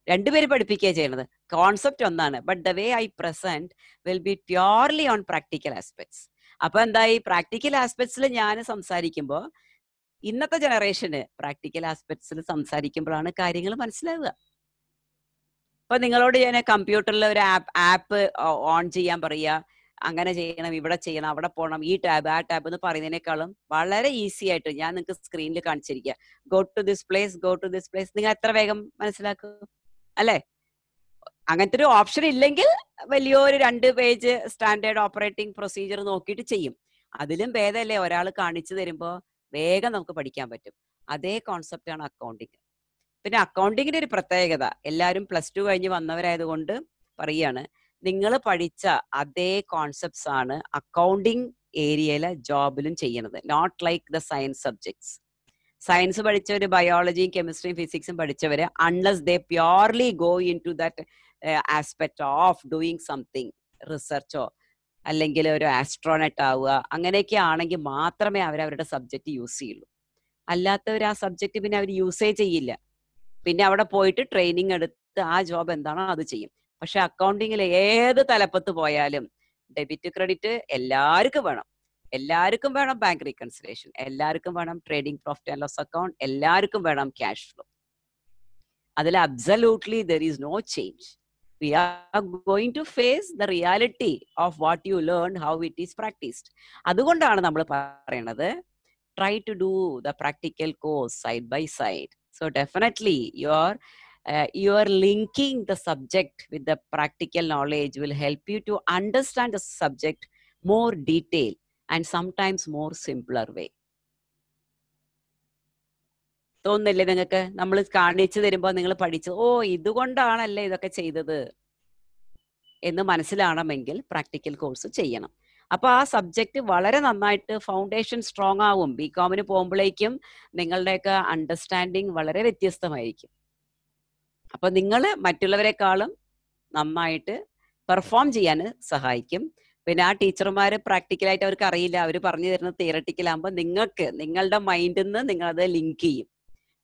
രണ്ടുപേരും പഠിപ്പിക്കുക ചെയ്യുന്നത്, കോൺസെപ്റ്റ് ഒന്നാണ്, but the way I present will be purely on practical aspects. അപ്പൊ എന്തായി, പ്രാക്ടിക്കൽ ആസ്പെക്ട്സിൽ ഞാൻ സംസാരിക്കുമ്പോൾ ഇന്നത്തെ ജനറേഷന് പ്രാക്ടിക്കൽ ആസ്പെക്ട്സിൽ സംസാരിക്കുമ്പോഴാണ് കാര്യങ്ങൾ മനസ്സിലാവുക. ഇപ്പൊ നിങ്ങളോട് ഞാൻ കമ്പ്യൂട്ടറിൽ ഒരു ആപ്പ് ഓൺ ചെയ്യാൻ പറയുക, അങ്ങനെ ചെയ്യണം, ഇവിടെ ചെയ്യണം, അവിടെ പോകണം, ഈ ടാബ് ആ ടാബ് എന്ന് പറയുന്നതിനേക്കാളും വളരെ ഈസി ആയിട്ട് ഞാൻ നിങ്ങൾക്ക് സ്ക്രീനിൽ കാണിച്ചിരിക്കുക, go to this place, go to this place. നിങ്ങൾ എത്ര വേഗം മനസ്സിലാക്കും അല്ലേ? അങ്ങനത്തെ ഒരു ഓപ്ഷൻ ഇല്ലെങ്കിൽ വലിയൊരു 2 പേജ് സ്റ്റാൻഡേർഡ് ഓപ്പറേറ്റിംഗ് പ്രൊസീജിയർ നോക്കിയിട്ട് ചെയ്യും. അതിലും ഭേദമല്ലേ ഒരാൾ കാണിച്ചു തരുമ്പോൾ വേഗം നമുക്ക് പഠിക്കാൻ പറ്റും. അതേ കോൺസെപ്റ്റ് ആണ് അക്കൗണ്ടിങ്. പിന്നെ അക്കൗണ്ടിങ്ങിന്റെ ഒരു പ്രത്യേകത, എല്ലാവരും +2 കഴിഞ്ഞ് വന്നവരായതുകൊണ്ട് പറയാണ്, നിങ്ങൾ പഠിച്ച അതേ കോൺസെപ്റ്റ്സ് ആണ് അക്കൗണ്ടിങ് ഏരിയയിലെ ജോബിലും ചെയ്യുന്നത്. Not like the science subjects. Science പഠിച്ചവര് ബയോളജിയും കെമിസ്ട്രിയും ഫിസിക്സും പഠിച്ചവര് unless they purely go into that aspect of doing something, റിസർച്ചോ അല്ലെങ്കിൽ ഒരു ആസ്ട്രോണറ്റ് ആവുക, അങ്ങനെയൊക്കെ ആണെങ്കിൽ മാത്രമേ അവരവരുടെ സബ്ജക്റ്റ് യൂസ് ചെയ്യുള്ളൂ. അല്ലാത്തവർ ആ സബ്ജക്റ്റ് പിന്നെ അവർ യൂസേ ചെയ്യില്ല. പിന്നെ അവിടെ പോയിട്ട് ട്രെയിനിങ് എടുത്ത് ആ ജോബ് എന്താണോ അത് ചെയ്യും. പക്ഷെ അക്കൗണ്ടിങ്ങിൽ ഏത് തലപ്പത്ത് പോയാലും ഡെബിറ്റ് ക്രെഡിറ്റ് എല്ലാവർക്കും വേണം. എല്ലാവർക്കും വേണം ബാങ്ക് റീകൺസിലേഷൻ, എല്ലാവർക്കും വേണം trading profit and loss account, എല്ലാവർക്കും വേണം ക്യാഷ് ഫ്ലോ. അതിൽ absolutely there is no change. We are going to face the reality of what you learned, how it is practiced. അതുകൊണ്ടാണ് നമ്മൾ പറയുന്നത് try to do the practical course side by side. So definitely you are linking the subject with the practical knowledge will help you to understand the subject more detail and sometimes more simpler way. തോന്നുന്നില്ലേ നിങ്ങൾക്ക്? നമ്മൾ കാണിച്ചു തരുമ്പോൾ നിങ്ങൾ പഠിച്ചു, ഓ ഇതുകൊണ്ടാണല്ലേ ഇതൊക്കെ ചെയ്തത് എന്ന് മനസ്സിലാവണമെങ്കിൽ പ്രാക്ടിക്കൽ കോഴ്സ് ചെയ്യണം. അപ്പൊ ആ സബ്ജക്റ്റ് വളരെ നന്നായിട്ട് ഫൗണ്ടേഷൻ സ്ട്രോങ് ആവും. ബികോമിന് പോകുമ്പോഴേക്കും നിങ്ങളുടെയൊക്കെ അണ്ടർസ്റ്റാൻഡിങ് വളരെ വ്യത്യസ്തമായിരിക്കും. അപ്പൊ നിങ്ങൾ മറ്റുള്ളവരെക്കാളും നന്നായിട്ട് പെർഫോം ചെയ്യാൻ സഹായിക്കും. പിന്നെ ആ ടീച്ചർമാർ പ്രാക്ടിക്കലായിട്ട് അവർക്ക് അറിയില്ല, അവർ പറഞ്ഞു തരുന്നത് തിയറട്ടിക്കൽ ആകുമ്പോൾ നിങ്ങൾക്ക് നിങ്ങളുടെ മൈൻഡിൽ നിന്ന് നിങ്ങളത് ലിങ്ക് ചെയ്യും.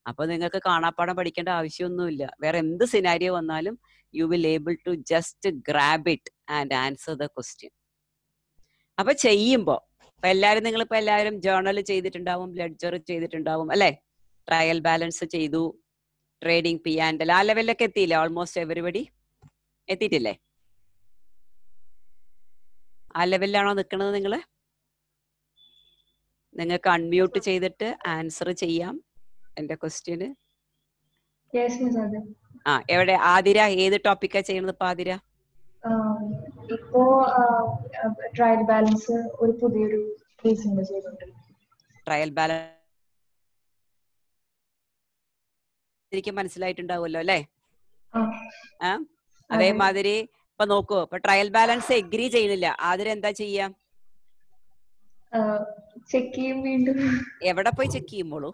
അപ്പൊ നിങ്ങൾക്ക് കാണാപ്പാടം പഠിക്കേണ്ട ആവശ്യമൊന്നുമില്ല. വേറെ എന്ത് സിനാരിയോ വന്നാലും you will able to just grab it and answer the question. അപ്പൊ ചെയ്യുമ്പോ നിങ്ങളിപ്പോ എല്ലാവരും ജേർണൽ ചെയ്തിട്ടുണ്ടാവും, ലെഡ്ജർ ചെയ്തിട്ടുണ്ടാവും അല്ലെ, ട്രയൽ ബാലൻസ് ചെയ്തു, ട്രേഡിംഗ് പി ആൻഡ് എൽ ആ ലെവലിലൊക്കെ എത്തിയില്ലേ? Almost everybody എത്തിയിട്ടില്ലേ? ആ ലെവലിലാണോ നിൽക്കുന്നത് നിങ്ങൾ? നിങ്ങൾക്ക് അൺമ്യൂട്ട് ചെയ്തിട്ട് ആൻസർ ചെയ്യാം എന്റെ ക്വസ്റ്റ്യന്. ആ എവിടെ ആതിര, ഏത് ടോപ്പിക്കാ ചെയ്യുന്നത് ഇപ്പൊ ആതിര? ഇപ്പോ ട്രയൽ ബാലൻസ് ഒരു പുതിയൊരു കേസിന്റെ ചെയ്തിട്ടുണ്ട്. ട്രയൽ ബാലൻസ് എനിക്ക് മനസ്സിലായിട്ടുണ്ടാവുമല്ലോ അല്ലെ? അതേമാതിരി ഇപ്പൊ നോക്കൂ, ഇപ്പൊ ട്രയൽ ബാലൻസ് എഗ്രി ചെയ്യുന്നില്ല, ആതിര എന്താ ചെയ്യാ? ചെക്ക് ചെയ്യും വീണ്ടും. എവിടെ പോയി ചെക്ക് ചെയ്യുമ്പോളൂ?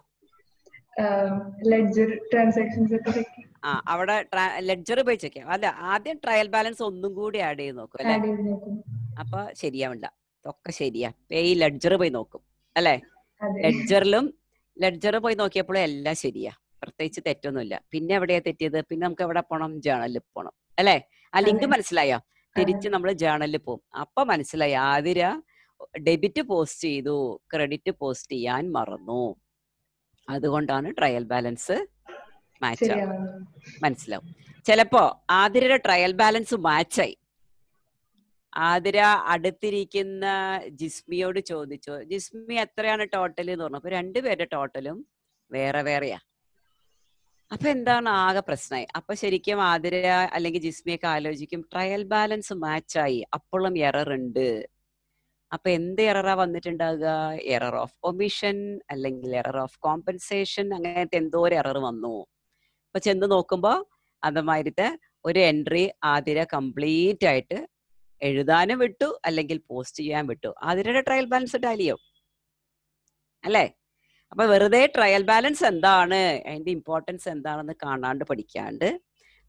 ലെഡ്ജർ ട്രാൻസാക്ഷൻസ് ഒക്കെ ചെക്ക് ചെയ്യും. അവിടെ ലെഡ്ജർ പോയി ചെക്ക് ചെയ്യാം. അല്ല, ആദ്യം ട്രയൽ ബാലൻസ് ഒന്നും കൂടി ആഡ് ചെയ്ത് നോക്കും അല്ലെ? അപ്പൊ ശരിയാവില്ല, ഒക്കെ ശരിയാ. ഈ ലെഡ്ജർ പോയി നോക്കും അല്ലെ? ലെഡ്ജർ പോയി നോക്കിയപ്പോഴും എല്ലാം ശരിയാ, പ്രത്യേകിച്ച് തെറ്റൊന്നുമില്ല. പിന്നെ എവിടെയാ തെറ്റിയത്? പിന്നെ നമുക്ക് എവിടെ പോണം? ജേണലിൽ പോണം അല്ലെ? ആ ലിങ്ക് മനസ്സിലായോ? തിരിച്ച് നമ്മൾ ജേണലിൽ പോകും. അപ്പൊ മനസ്സിലായി ആതിര ഡെബിറ്റ് പോസ്റ്റ് ചെയ്തു, ക്രെഡിറ്റ് പോസ്റ്റ് ചെയ്യാൻ മറന്നു, അതുകൊണ്ടാണ് ട്രയൽ ബാലൻസ് മാച്ച് ആവും. മനസ്സിലാവും. ചിലപ്പോ ആതിരയുടെ ട്രയൽ ബാലൻസ് മാച്ചായി. ആതിര അടുത്തിരിക്കുന്ന ജിസ്മിയോട് ചോദിച്ചു, ജിസ്മി എത്രയാണ് ടോട്ടൽ എന്ന് പറഞ്ഞു. അപ്പൊ രണ്ടുപേരുടെ ടോട്ടലും വേറെ വേറെയാ. അപ്പൊ എന്താണ്? ആകെ പ്രശ്നമായി. അപ്പൊ ശരിക്കും ആതിര അല്ലെങ്കിൽ ജിസ്മിയൊക്കെ ആലോചിക്കും, ട്രയൽ ബാലൻസ് മാച്ചായി, അപ്പോഴും എറർ ഉണ്ട്. അപ്പൊ എന്ത് എററാ വന്നിട്ടുണ്ടാകുക? എറർ ഓഫ് ഒമിഷൻ അല്ലെങ്കിൽ എറർ ഓഫ് കോമ്പൻസേഷൻ, അങ്ങനത്തെ എന്തോ ഒരു എറർ വന്നു. അപ്പൊ ചെന്ന് നോക്കുമ്പോ അതുമാതിരത്തെ ഒരു എൻട്രി ആതിര കംപ്ലീറ്റ് ആയിട്ട് എഴുതാനും വിട്ടു അല്ലെങ്കിൽ പോസ്റ്റ് ചെയ്യാൻ വിട്ടു. ആതിരയുടെ ട്രയൽ ബാലൻസ് ടാലിയോ അല്ലേ? അപ്പൊ വെറുതെ ട്രയൽ ബാലൻസ് എന്താണ്, അതിന്റെ ഇമ്പോർട്ടൻസ് എന്താണെന്ന് കാണാണ്ട് പഠിക്കാണ്ട്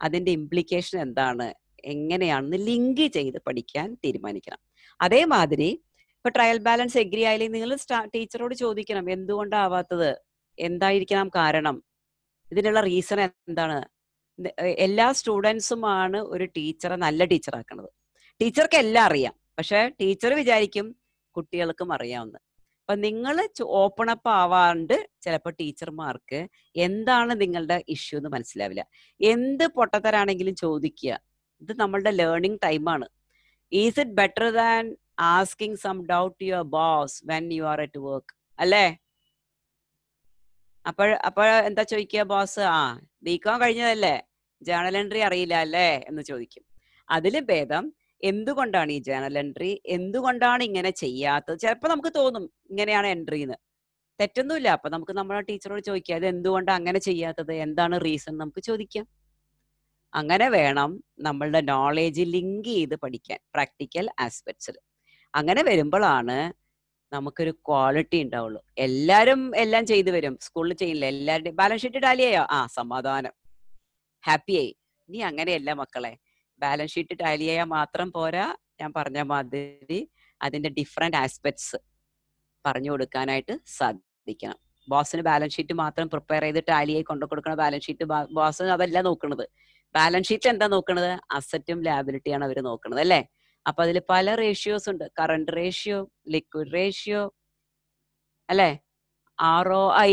അതിന്റെ ഇംപ്ലിക്കേഷൻ എന്താണ്, എങ്ങനെയാണെന്ന് ലിങ്ക് ചെയ്ത് പഠിക്കാൻ തീരുമാനിക്കണം. അതേമാതിരി ഇപ്പൊ ട്രയൽ ബാലൻസ് എഗ്രി ആയാലും നിങ്ങൾ ടീച്ചറോട് ചോദിക്കണം, എന്തുകൊണ്ടാവാത്തത്, എന്തായിരിക്കണം കാരണം, ഇതിനുള്ള റീസൺ എന്താണ്. എല്ലാ സ്റ്റുഡൻസുമാണ് ഒരു ടീച്ചറെ നല്ല ടീച്ചറാക്കുന്നത്. ടീച്ചർക്ക് എല്ലാം അറിയാം, പക്ഷെ ടീച്ചർ വിചാരിക്കും കുട്ടികൾക്കും അറിയാവുന്ന. അപ്പൊ നിങ്ങൾ ഓപ്പൺ അപ്പ് ആവാണ്ട് ചിലപ്പോൾ ടീച്ചർമാർക്ക് എന്താണ് നിങ്ങളുടെ ഇഷ്യൂ എന്ന് മനസ്സിലാവില്ല. എന്ത് പൊട്ടത്തരാണെങ്കിലും ചോദിക്കുക. ഇത് നമ്മളുടെ ലേണിംഗ് ടൈമാണ്. Is it better than asking some doubt to your boss when you are at work അല്ലേ? അപ്പോൾ എന്താ ചോദിക്കുക ബോസ്? ബികോം കഴിഞ്ഞതല്ലേ, ജേണൽ എൻട്രി അറിയില്ല അല്ലേ എന്ന് ചോദിക്കും. അതിലും ഭേദം എന്തുകൊണ്ടാണ് ഈ ജേണൽ എൻട്രി, എന്തുകൊണ്ടാണ് ഇങ്ങനെ ചെയ്യാത്തത്. ചിലപ്പോൾ നമുക്ക് തോന്നും ഇങ്ങനെയാണ് എൻട്രി എന്ന്, തെറ്റൊന്നുമില്ല. അപ്പൊ നമുക്ക് നമ്മളെ ടീച്ചറോട് ചോദിക്കാം, അത് എന്തുകൊണ്ടാണ് അങ്ങനെ ചെയ്യാത്തത്, എന്താണ് റീസൺ നമുക്ക് ചോദിക്കാം. അങ്ങനെ വേണം നമ്മളുടെ നോളേജ് ലിങ്ക് ചെയ്ത് പഠിക്കാൻ പ്രാക്ടിക്കൽ ആസ്പെക്ട്സിൽ. അങ്ങനെ വരുമ്പോഴാണ് നമുക്കൊരു ക്വാളിറ്റി ഉണ്ടാവുള്ളൂ. എല്ലാരും എല്ലാം ചെയ്തു വരും, സ്കൂളിൽ ചെയ്യില്ല. എല്ലാവരുടെയും ബാലൻസ് ഷീറ്റ് ടാലി ചെയ്യോ? സമാധാനം, ഹാപ്പിയായി. ഇനി അങ്ങനെയല്ല മക്കളെ, ബാലൻസ് ഷീറ്റ് ടാലി ചെയ്യാൻ മാത്രം പോരാ. ഞാൻ പറഞ്ഞ മാതിരി അതിന്റെ ഡിഫറെന്റ് ആസ്പെക്ട്സ് പറഞ്ഞു കൊടുക്കാനായിട്ട് സാധിക്കണം. ബോസിന് ബാലൻസ് ഷീറ്റ് മാത്രം പ്രിപ്പയർ ചെയ്ത് ടാലിയായി കൊണ്ടു കൊടുക്കണ ബാലൻസ് ഷീറ്റ് ബോസ് അതല്ല നോക്കുന്നത്. ബാലൻസ് ഷീറ്റ് എന്താ നോക്കുന്നത്? അസറ്റും ലാബിലിറ്റിയാണ് അവർ നോക്കുന്നത് അല്ലേ? അപ്പൊ അതിൽ പല റേഷ്യോസ് ഉണ്ട്. കറണ്ട് റേഷ്യോ, ലിക്വിഡ് റേഷ്യോ അല്ലെ, ROI.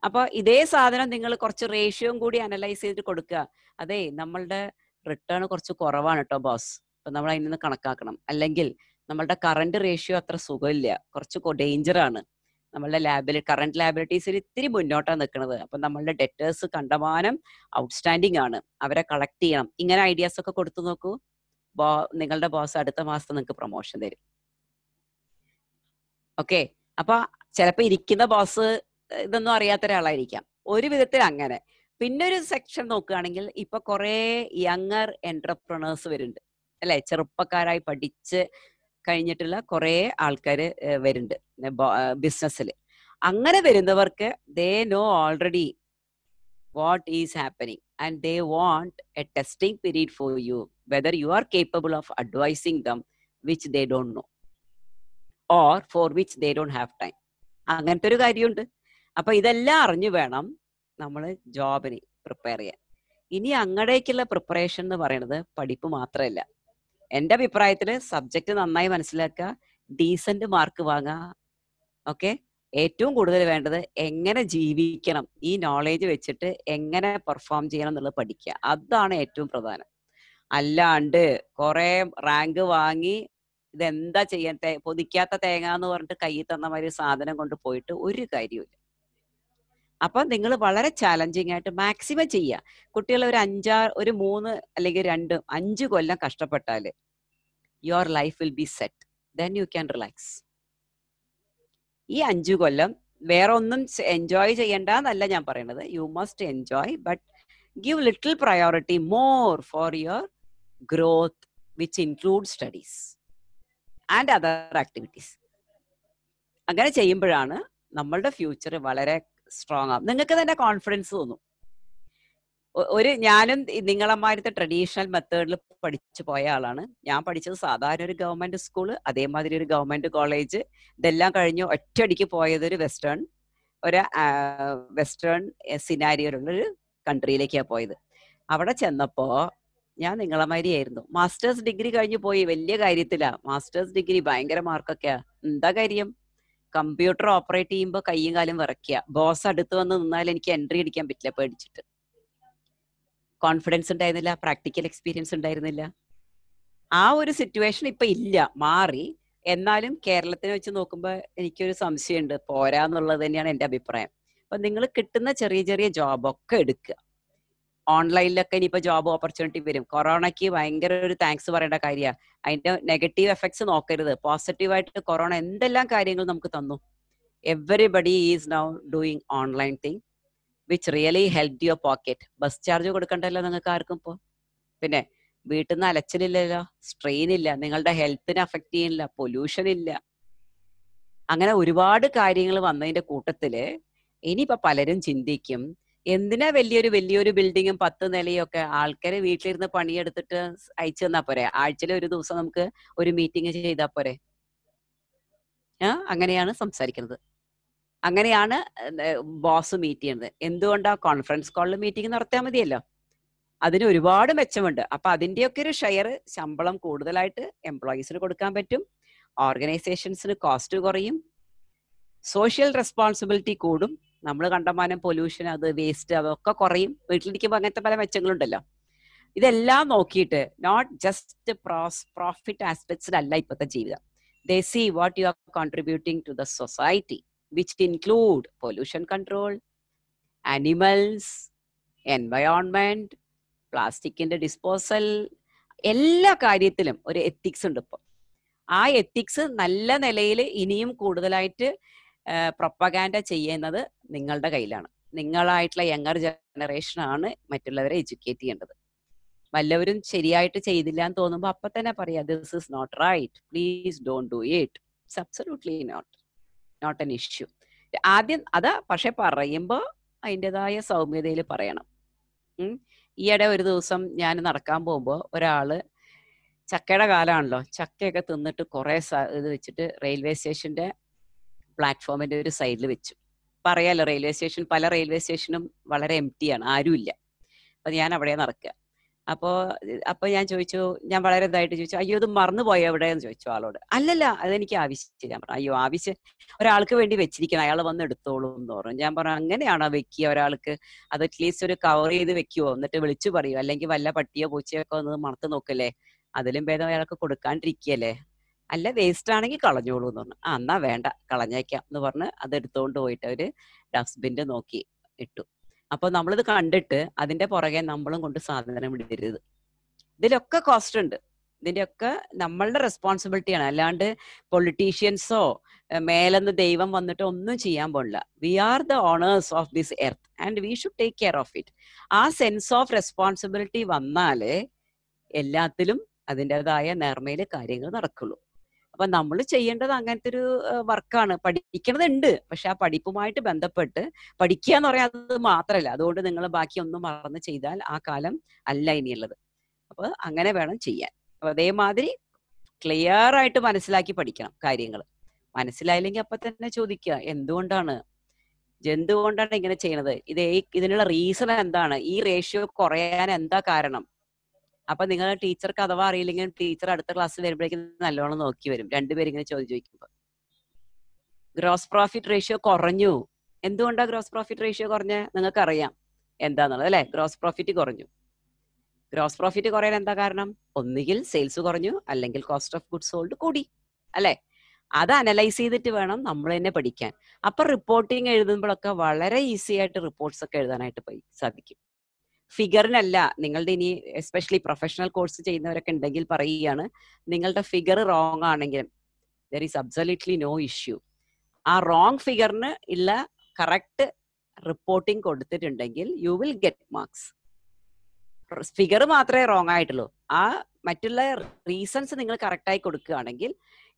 അപ്പൊ ഇതേ സാധനം നിങ്ങൾ കുറച്ച് റേഷ്യോയും കൂടി അനലൈസ് ചെയ്തിട്ട് കൊടുക്കുക. അതെ, നമ്മളുടെ റിട്ടേൺ കുറച്ച് കുറവാണ് കേട്ടോ ബോസ്, അപ്പൊ നമ്മൾ അതിൽ നിന്ന് കണക്കാക്കണം. അല്ലെങ്കിൽ നമ്മളുടെ കറണ്ട് റേഷ്യോ അത്ര സുഖമില്ല, കുറച്ച് ഡേഞ്ചർ ആണ്, നമ്മളുടെ കറണ്ട് ലാബിലിറ്റീസിൽ ഇത്തിരി മുന്നോട്ടാണ് നിൽക്കുന്നത്. അപ്പൊ നമ്മളുടെ ഡെറ്റേഴ്സ് കണ്ടമാനം ഔട്ട്സ്റ്റാൻഡിങ് ആണ്, അവരെ കളക്ട് ചെയ്യണം. ഇങ്ങനെ ഐഡിയാസ് ഒക്കെ കൊടുത്തു നോക്കൂ. നിങ്ങളുടെ ബോസ് അടുത്ത മാസത്തെ നിങ്ങൾക്ക് പ്രൊമോഷൻ തരും. ഓക്കെ. അപ്പൊ ചിലപ്പോ ഇരിക്കുന്ന ബോസ് ഇതൊന്നും അറിയാത്ത ഒരാളായിരിക്കാം. ഒരു വിധത്തിൽ അങ്ങനെ. പിന്നെ ഒരു സെക്ഷൻ നോക്കുകയാണെങ്കിൽ ഇപ്പൊ കുറെ യങ്ങർ എന്റർപ്രണേഴ്സ് വരുന്നുണ്ട് അല്ലെ, ചെറുപ്പക്കാരായി പഠിച്ച് കഴിഞ്ഞിട്ടുള്ള കുറെ ആൾക്കാർ വരുന്നുണ്ട് ബിസിനസ്സിൽ. അങ്ങനെ വരുന്നവർക്ക് they know already what is happening, and they want a testing period for you, whether you are capable of advising them, which they don't know, or for which they don't have time. അങ്ങനത്തെ ഒരു കാര്യമുണ്ട്. അപ്പൊ ഇതെല്ലാം അറിഞ്ഞു വേണം നമ്മൾ ജോബിന് prepare ചെയ്യാൻ. ഇനി അങ്ങടേക്കുള്ള പ്രിപ്പറേഷൻ എന്ന് പറയുന്നത് പഠിപ്പ് മാത്രമല്ല. എൻ്റെ അഭിപ്രായത്തിൽ സബ്ജക്റ്റ് നന്നായി മനസ്സിലാക്കുക, ഡീസന്റ് മാർക്ക് വാങ്ങുക. ഓക്കെ, ഏറ്റവും കൂടുതൽ വേണ്ടത് എങ്ങനെ ജീവിക്കണം, ഈ നോളേജ് വെച്ചിട്ട് എങ്ങനെ പെർഫോം ചെയ്യണം എന്നുള്ളത് പഠിക്കുക. അതാണ് ഏറ്റവും പ്രധാനം. അല്ലാണ്ട് കുറെ റാങ്ക് വാങ്ങി ഇതെന്താ ചെയ്യാൻ, പൊതിക്കാത്ത തേങ്ങ എന്ന് പറഞ്ഞിട്ട് കയ്യിൽ തന്ന മാതിരി സാധനം കൊണ്ട് പോയിട്ട് ഒരു കാര്യമില്ല. അപ്പൊ നിങ്ങൾ വളരെ ചാലഞ്ചിങ് ആയിട്ട് മാക്സിമം ചെയ്യുക. കുട്ടികൾ ഒരു 3 അല്ലെങ്കിൽ 2, 5 കൊല്ലം കഷ്ടപ്പെട്ടാല് your life will be set, then you can relax. ഈ 5 കൊല്ലം വേറെ ഒന്നും എൻജോയ് ചെയ്യണ്ടെന്നല്ല ഞാൻ പറയണത്. You must enjoy, but give little priority more for your growth, which include studies and other activities. അങ്ങനെ ചെയ്യുമ്പോഴാണ് നമ്മളുടെ ഫ്യൂച്ചർ വളരെ സ്ട്രോങ് ആവും. നിങ്ങൾക്ക് തന്നെ കോൺഫിഡൻസ് തോന്നും. ഞാനും നിങ്ങളമാരത്തെ ട്രഡീഷണൽ മെത്തേഡിൽ പഠിച്ചു പോയ ആളാണ്. ഞാൻ പഠിച്ചത് സാധാരണ ഒരു ഗവൺമെന്റ് സ്കൂള്, അതേമാതിരി ഒരു ഗവൺമെന്റ് കോളേജ്. ഇതെല്ലാം കഴിഞ്ഞ് ഒറ്റയടിക്ക് പോയത് ഒരു വെസ്റ്റേൺ സിനാരിയോയിലുള്ളൊരു കൺട്രിയിലേക്കാണ് പോയത്. അവിടെ ചെന്നപ്പോ ഞാൻ നിങ്ങളമാതിരി ആയിരുന്നു. മാസ്റ്റേഴ്സ് ഡിഗ്രി കഴിഞ്ഞ് പോയി, വലിയ കാര്യത്തിലാ. മാസ്റ്റേഴ്സ് ഡിഗ്രി ഭയങ്കര മാർക്കൊക്കെയാ. എന്താ കാര്യം? കമ്പ്യൂട്ടർ ഓപ്പറേറ്റ് ചെയ്യുമ്പോൾ കയ്യും കാലും വിറയ്ക്കുക. ബോസ് അടുത്ത് വന്ന് നിന്നാൽ എനിക്ക് എൻട്രി അടിക്കാൻ പറ്റില്ല പേടിച്ചിട്ട്. കോൺഫിഡൻസ് ഉണ്ടായിരുന്നില്ല, പ്രാക്ടിക്കൽ എക്സ്പീരിയൻസ് ഉണ്ടായിരുന്നില്ല. ആ ഒരു സിറ്റുവേഷൻ ഇപ്പൊ ഇല്ല, മാറി. എന്നാലും കേരളത്തിനെ വെച്ച് നോക്കുമ്പോൾ എനിക്കൊരു സംശയമുണ്ട്, പോരാന്നുള്ളത് തന്നെയാണ് എൻ്റെ അഭിപ്രായം. അപ്പൊ നിങ്ങൾ കിട്ടുന്ന ചെറിയ ചെറിയ ജോബൊക്കെ എടുക്കുക. ഓൺലൈനിലൊക്കെ ഇനിയിപ്പോൾ ജോബ് ഓപ്പർച്യൂണിറ്റി വരും. കൊറോണയ്ക്ക് ഭയങ്കര ഒരു താങ്ക്സ് പറയേണ്ട കാര്യമാണ്. അതിന്റെ നെഗറ്റീവ് എഫക്ട്സ് നോക്കരുത്. പോസിറ്റീവായിട്ട് കൊറോണ എന്തെല്ലാം കാര്യങ്ങൾ നമുക്ക് തന്നു. Everybody is now doing online thing which really help your pocket. Bus charge കൊടുക്കണ്ടല്ലോ നിങ്ങൾക്ക് ആർക്കും ഇപ്പോൾ. പിന്നെ വീട്ടിൽ നിന്ന് അലച്ചിലില്ലല്ലോ, സ്ട്രെയിൻ ഇല്ല, നിങ്ങളുടെ ഹെൽത്തിനെ അഫക്റ്റ് ചെയ്യുന്നില്ല, പൊല്യൂഷൻ ഇല്ല. അങ്ങനെ ഒരുപാട് കാര്യങ്ങൾ വന്നതിന്റെ കൂട്ടത്തില് ഇനിയിപ്പോ പലരും ചിന്തിക്കും, എന്തിനാ വലിയൊരു ബിൽഡിങ്ങും 10 നിലയും ഒക്കെ ആൾക്കാരെ വീട്ടിലിരുന്ന് പണിയെടുത്തിട്ട് അയച്ചു തന്നാ പോരെ? ആഴ്ചയിൽ ഒരു ദിവസം നമുക്ക് ഒരു മീറ്റിംഗ് ചെയ്താൽ പോരെ? അങ്ങനെയാണ് സംസാരിക്കുന്നത്. അങ്ങനെയാണ് ബോസ് മീറ്റ് ചെയ്യുന്നത്. എന്തുകൊണ്ടാ? കോൺഫറൻസ് കോളിൽ മീറ്റിംഗ് നടത്തിയാൽ മതിയല്ലോ. അതിന് ഒരുപാട് മെച്ചമുണ്ട്. അപ്പൊ അതിന്റെയൊക്കെ ഒരു ഷെയർ ശമ്പളം കൂടുതലായിട്ട് എംപ്ലോയീസിന് കൊടുക്കാൻ പറ്റും. ഓർഗനൈസേഷൻസിന് കോസ്റ്റ് കുറയും, സോഷ്യൽ റെസ്പോൺസിബിലിറ്റി കൂടും, നമ്മൾ കണ്ടമാനം പൊല്യൂഷൻ, അത് വേസ്റ്റ്, അതൊക്കെ കുറയും. വീട്ടിലിരിക്കുമ്പോൾ അങ്ങനത്തെ പല മെച്ചങ്ങളുണ്ടല്ലോ. ഇതെല്ലാം നോക്കിയിട്ട് നോട്ട് ജസ്റ്റ് പ്രോഫിറ്റ് ആസ്പെക്ട്സിലല്ല ഇപ്പോഴത്തെ ജീവിതം. They see what you are contributing to the society, which include pollution control, animals, environment, പ്ലാസ്റ്റിക്കിന്റെ ഡിസ്പോസൽ, എല്ലാ കാര്യത്തിലും ഒരു എത്തിക്സ് ഉണ്ട് ഇപ്പോൾ. ആ എത്തിക്സ് നല്ല നിലയിൽ ഇനിയും കൂടുതലായിട്ട് പ്രൊപ്പഗാൻഡ ചെയ്യുന്നത് നിങ്ങളുടെ കയ്യിലാണ്. നിങ്ങളായിട്ടുള്ള യങ്ങർ ജനറേഷനാണ് മറ്റുള്ളവരെ എഡ്യൂക്കേറ്റ് ചെയ്യേണ്ടത്. വല്ലവരും ശരിയായിട്ട് ചെയ്തില്ല എന്ന് തോന്നുമ്പോൾ അപ്പൊ തന്നെ പറയാം, this is not right, please don't do it. It's absolutely not an issue. ആദ്യം അതാ, പക്ഷെ പറയുമ്പോൾ അതിൻ്റെതായ സൗമ്യതയിൽ പറയണം. ഈയിടെ ഒരു ദിവസം ഞാൻ നടക്കാൻ പോകുമ്പോൾ ഒരാള്, ചക്കയുടെ കാലമാണല്ലോ, ചക്കയൊക്കെ തിന്നിട്ട് കുറെ ഇത് വെച്ചിട്ട് റെയിൽവേ സ്റ്റേഷന്റെ പ്ലാറ്റ്ഫോമിന്റെ ഒരു സൈഡിൽ വെച്ചു. പറയാലോ, റെയിൽവേ സ്റ്റേഷൻ, പല റെയിൽവേ സ്റ്റേഷനും വളരെ എംപ്റ്റിയാണ്, ആരുമില്ല. അപ്പൊ ഞാൻ അവിടെ നടക്കുക. അപ്പൊ ഞാൻ ചോദിച്ചു, ഞാൻ വളരെ ഇതായിട്ട് ചോദിച്ചു, അയ്യോ ഇത് മറന്നുപോയോ എവിടെയെന്ന് ചോദിച്ചു ആളോട്. അല്ലല്ല, അതെനിക്ക് ആവശ്യമില്ല. ഞാൻ പറഞ്ഞു, അയ്യോ ആവശ്യം ഒരാൾക്ക് വേണ്ടി വെച്ചിരിക്കണം, അയാൾ വന്ന് എടുത്തോളൂ എന്ന് പറഞ്ഞു. ഞാൻ പറഞ്ഞു, അങ്ങനെയാണോ വെക്കുക ഒരാൾക്ക്? അത് അറ്റ്ലീസ്റ്റ് ഒരു കവർ ചെയ്ത് വെക്കുവോ, എന്നിട്ട് വിളിച്ചു പറയൂ, അല്ലെങ്കിൽ വല്ല പട്ടിയോ പൂച്ചയോ ഒക്കെ ഒന്ന് മണത്ത് നോക്കല്ലേ, അതിലും ഭേദം അയാൾക്ക് കൊടുക്കാണ്ടിരിക്കുകയല്ലേ. അല്ല വേസ്റ്റ് ആണെങ്കിൽ കളഞ്ഞോളൂ എന്ന് പറഞ്ഞു. എന്നാ വേണ്ട, കളഞ്ഞേക്കാം എന്ന് പറഞ്ഞ് അത് എടുത്തോണ്ട് പോയിട്ട് അവര് ഡസ്റ്റ്ബിന്റെ നോക്കി ഇട്ടു. അപ്പൊ നമ്മളിത് കണ്ടിട്ട് അതിന്റെ പുറകെ നമ്മളും കൊണ്ട് സാധനം ഇടരുത്. ഇതിലൊക്കെ കോസ്റ്റ് ഉണ്ട്. ഇതിന്റെയൊക്കെ നമ്മളുടെ റെസ്പോൺസിബിലിറ്റിയാണ്. അല്ലാണ്ട് പൊളിറ്റീഷ്യൻസോ മേലെന്ന് ദൈവം വന്നിട്ട് ഒന്നും ചെയ്യാൻ പാടില്ല. We are the owners of this earth and we should take care of it. ആ സെൻസ് ഓഫ് റെസ്പോൺസിബിലിറ്റി വന്നാലേ എല്ലാത്തിലും അതിൻ്റെതായ നേർമയിലെ കാര്യങ്ങൾ നടക്കുള്ളൂ. അപ്പൊ നമ്മൾ ചെയ്യേണ്ടത് അങ്ങനത്തെ ഒരു വർക്കാണ്. പഠിക്കണതുണ്ട്, പക്ഷെ ആ പഠിപ്പുമായിട്ട് ബന്ധപ്പെട്ട് പഠിക്കുക എന്ന് പറയാൻ അത് മാത്രമല്ല. അതുകൊണ്ട് നിങ്ങൾ ബാക്കി ഒന്നും മറന്ന് ചെയ്താൽ ആ കാലം അല്ല ഇനിയുള്ളത്. അപ്പൊ അങ്ങനെ വേണം ചെയ്യാൻ. അപ്പൊ അതേമാതിരി ക്ലിയർ ആയിട്ട് മനസ്സിലാക്കി പഠിക്കണം കാര്യങ്ങൾ. മനസ്സിലായില്ലെങ്കിൽ അപ്പൊ തന്നെ ചോദിക്കുക, എന്തുകൊണ്ടാണ് ഇങ്ങനെ ചെയ്യണത്, ഇതിനുള്ള റീസൺ എന്താണ്, ഈ റേഷ്യോ കുറയാൻ എന്താ കാരണം. അപ്പൊ നിങ്ങൾ ടീച്ചർക്ക് അഥവാ അറിയില്ലെങ്കിൽ ടീച്ചർ അടുത്ത ക്ലാസ്സിൽ വരുമ്പോഴേക്കും നല്ലോണം നോക്കി വരും. രണ്ടുപേരും ഇങ്ങനെ ചോദിക്കുമ്പോ ഗ്രോസ് പ്രോഫിറ്റ് റേഷ്യോ കുറഞ്ഞു, എന്തുകൊണ്ടാ ഗ്രോസ് പ്രോഫിറ്റ് റേഷ്യോ കുറഞ്ഞ നിങ്ങൾക്ക് അറിയാം എന്താന്നുള്ളത് അല്ലെ. ഗ്രോസ് പ്രോഫിറ്റ് കുറഞ്ഞു. ഗ്രോസ് പ്രോഫിറ്റ് കുറയാൻ എന്താ കാരണം? ഒന്നുകിൽ സെയിൽസ് കുറഞ്ഞു, അല്ലെങ്കിൽ കോസ്റ്റ് ഓഫ് ഗുഡ്സ് സോൾഡ് കൂടി അല്ലെ. അത് അനലൈസ് ചെയ്തിട്ട് വേണം നമ്മൾ തന്നെ പഠിക്കാൻ. അപ്പൊ റിപ്പോർട്ടിങ് എഴുതുമ്പോഴൊക്കെ വളരെ ഈസി ആയിട്ട് റിപ്പോർട്ട്സ് ഒക്കെ എഴുതാനായിട്ട് സാധിക്കും. ഫിഗറിനല്ല നിങ്ങളുടെ ഇനി എസ്പെഷ്യലി പ്രൊഫഷണൽ കോഴ്സ് ചെയ്യുന്നവരൊക്കെ ഉണ്ടെങ്കിൽ പറയുകയാണ്, നിങ്ങളുടെ ഫിഗർ റോങ് ആണെങ്കിലും there is absolutely no issue. ആ റോങ് ഫിഗറിന് ഉള്ള കറക്റ്റ് റിപ്പോർട്ടിംഗ് കൊടുത്തിട്ടുണ്ടെങ്കിൽ you will get marks. Figure മാത്രമേ റോങ് ആയിട്ടുള്ളൂ, ആ മറ്റുള്ള റീസൺസ് നിങ്ങൾ കറക്റ്റായി കൊടുക്കുകയാണെങ്കിൽ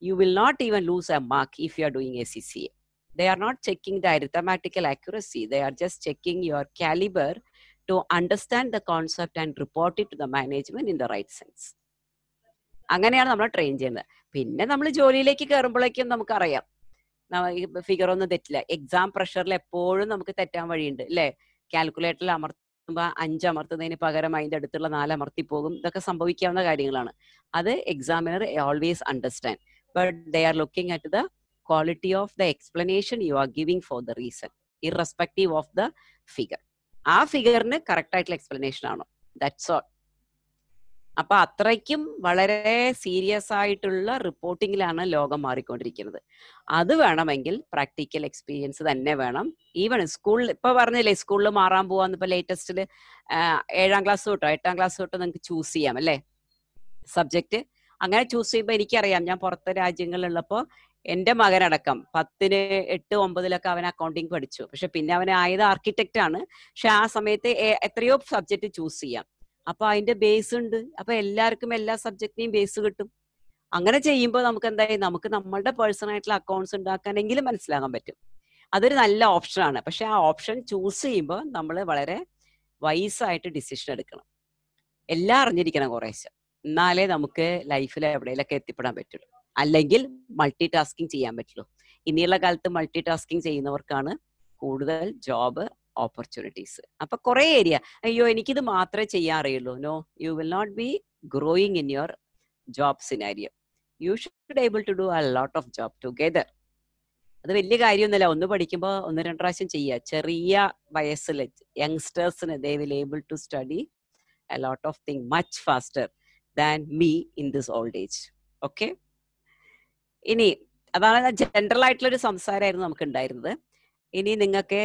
you will not even lose a mark if you are doing ACCA. They are not checking the arithmetical accuracy. They are just checking your caliber to understand the concept and report it to the management in the right sense. അങ്ങനെയാണ് നമ്മൾ train ചെയ്യുന്നത്. പിന്നെ നമ്മൾ ജോലിയിലേക്ക് കയറുമ്പോഴേക്കും നമുക്കറിയാം figure ഒന്നും തെറ്റില്ല. Exam പ്രഷറിൽ എപ്പോഴും നമുക്ക് തെറ്റാൻ വഴിയുണ്ട് അല്ലെ. കാൽക്കുലേറ്ററിൽ അമർത്തുമ്പോൾ 5 അമർത്തുന്നതിന് പകരം അതിൻ്റെ അടുത്തുള്ള 4 അമർത്തി പോകും. ഇതൊക്കെ സംഭവിക്കാവുന്ന കാര്യങ്ങളാണ്. അത് examiner always understand. But they are looking at the quality of the explanation you are giving for the reason, irrespective of the figure. ആ ഫിഗറിന് കറക്റ്റ് ആയിട്ടുള്ള എക്സ്പ്ലനേഷൻ ആണോ, ദാറ്റ്സ് ഓൾ. അപ്പൊ അത്രയ്ക്കും വളരെ സീരിയസ് ആയിട്ടുള്ള റിപ്പോർട്ടിങ്ങിലാണ് ലോകം മാറിക്കൊണ്ടിരിക്കുന്നത്. അത് വേണമെങ്കിൽ പ്രാക്ടിക്കൽ എക്സ്പീരിയൻസ് തന്നെ വേണം. ഈവൻ സ്കൂളിൽ ഇപ്പൊ പറഞ്ഞില്ലേ, സ്കൂളിൽ മാറാൻ പോവാന്ന്. ഇപ്പൊ ലേറ്റസ്റ്റില് 7ാം ക്ലാസ് തൊട്ടോ 8ാം ക്ലാസ് തൊട്ടോ നിങ്ങൾക്ക് ചൂസ് ചെയ്യാം അല്ലെ സബ്ജക്ട്. അങ്ങനെ ചൂസ് ചെയ്യുമ്പോൾ എനിക്കറിയാം, ഞാൻ പുറത്തെ രാജ്യങ്ങളിലുള്ളപ്പോൾ എൻ്റെ മകനടക്കം 10, 8, 9 അവൻ അക്കൗണ്ടിങ് പഠിച്ചു. പക്ഷെ പിന്നെ അവൻ ആയത് ആർക്കിടെക്റ്റ് ആണ്. പക്ഷെ ആ സമയത്ത് എത്രയോ സബ്ജക്ട് ചൂസ് ചെയ്യാം. അപ്പൊ അതിന്റെ ബേസ് ഉണ്ട്. അപ്പൊ എല്ലാവർക്കും എല്ലാ സബ്ജക്റ്റിനെയും ബേസ് കിട്ടും. അങ്ങനെ ചെയ്യുമ്പോൾ നമുക്ക് എന്തായി, നമുക്ക് നമ്മളുടെ പേഴ്സണൽ ആയിട്ടുള്ള അക്കൗണ്ട്സ് ഉണ്ടാക്കാനെങ്കിലും മനസ്സിലാക്കാൻ പറ്റും. അതൊരു നല്ല ഓപ്ഷനാണ്. പക്ഷെ ആ ഓപ്ഷൻ ചൂസ് ചെയ്യുമ്പോൾ നമ്മൾ വളരെ വൈസായിട്ട് ഡിസിഷൻ എടുക്കണം. എല്ലാം അറിഞ്ഞിരിക്കണം കുറേശ്ശെ, എന്നാലേ നമുക്ക് ലൈഫിൽ എവിടെയെങ്കിലൊക്കെ എത്തിപ്പെടാൻ പറ്റുള്ളൂ. അല്ലെങ്കിൽ മൾട്ടി ടാസ്കിങ് ചെയ്യാൻ പറ്റുള്ളൂ. ഇനിയുള്ള കാലത്ത് മൾട്ടി ടാസ്കിങ് ചെയ്യുന്നവർക്കാണ് കൂടുതൽ ജോബ് ഓപ്പർച്യൂണിറ്റീസ്. അപ്പൊ കുറെ ഏരിയ, അയ്യോ എനിക്കിത് മാത്രമേ ചെയ്യാൻ അറിയുള്ളൂ. No, you will not be growing in your job scenario. You should able to do a lot of job together. അത് വലിയ കാര്യമൊന്നുമില്ല. ഒന്ന് പഠിക്കുമ്പോൾ 1-2 പ്രാവശ്യം ചെയ്യുക. ചെറിയ വയസ്സിൽ യങ്സ്റ്റേഴ്സിന് they will able to study a lot of thing much faster than me in this old age. Okay, ഇനി അതാണ് ജനറൽ ആയിട്ടുള്ള ഒരു സംസാരമായിരുന്നു നമുക്ക് ഉണ്ടായിരുന്നത്. ഇനി നിങ്ങൾക്ക്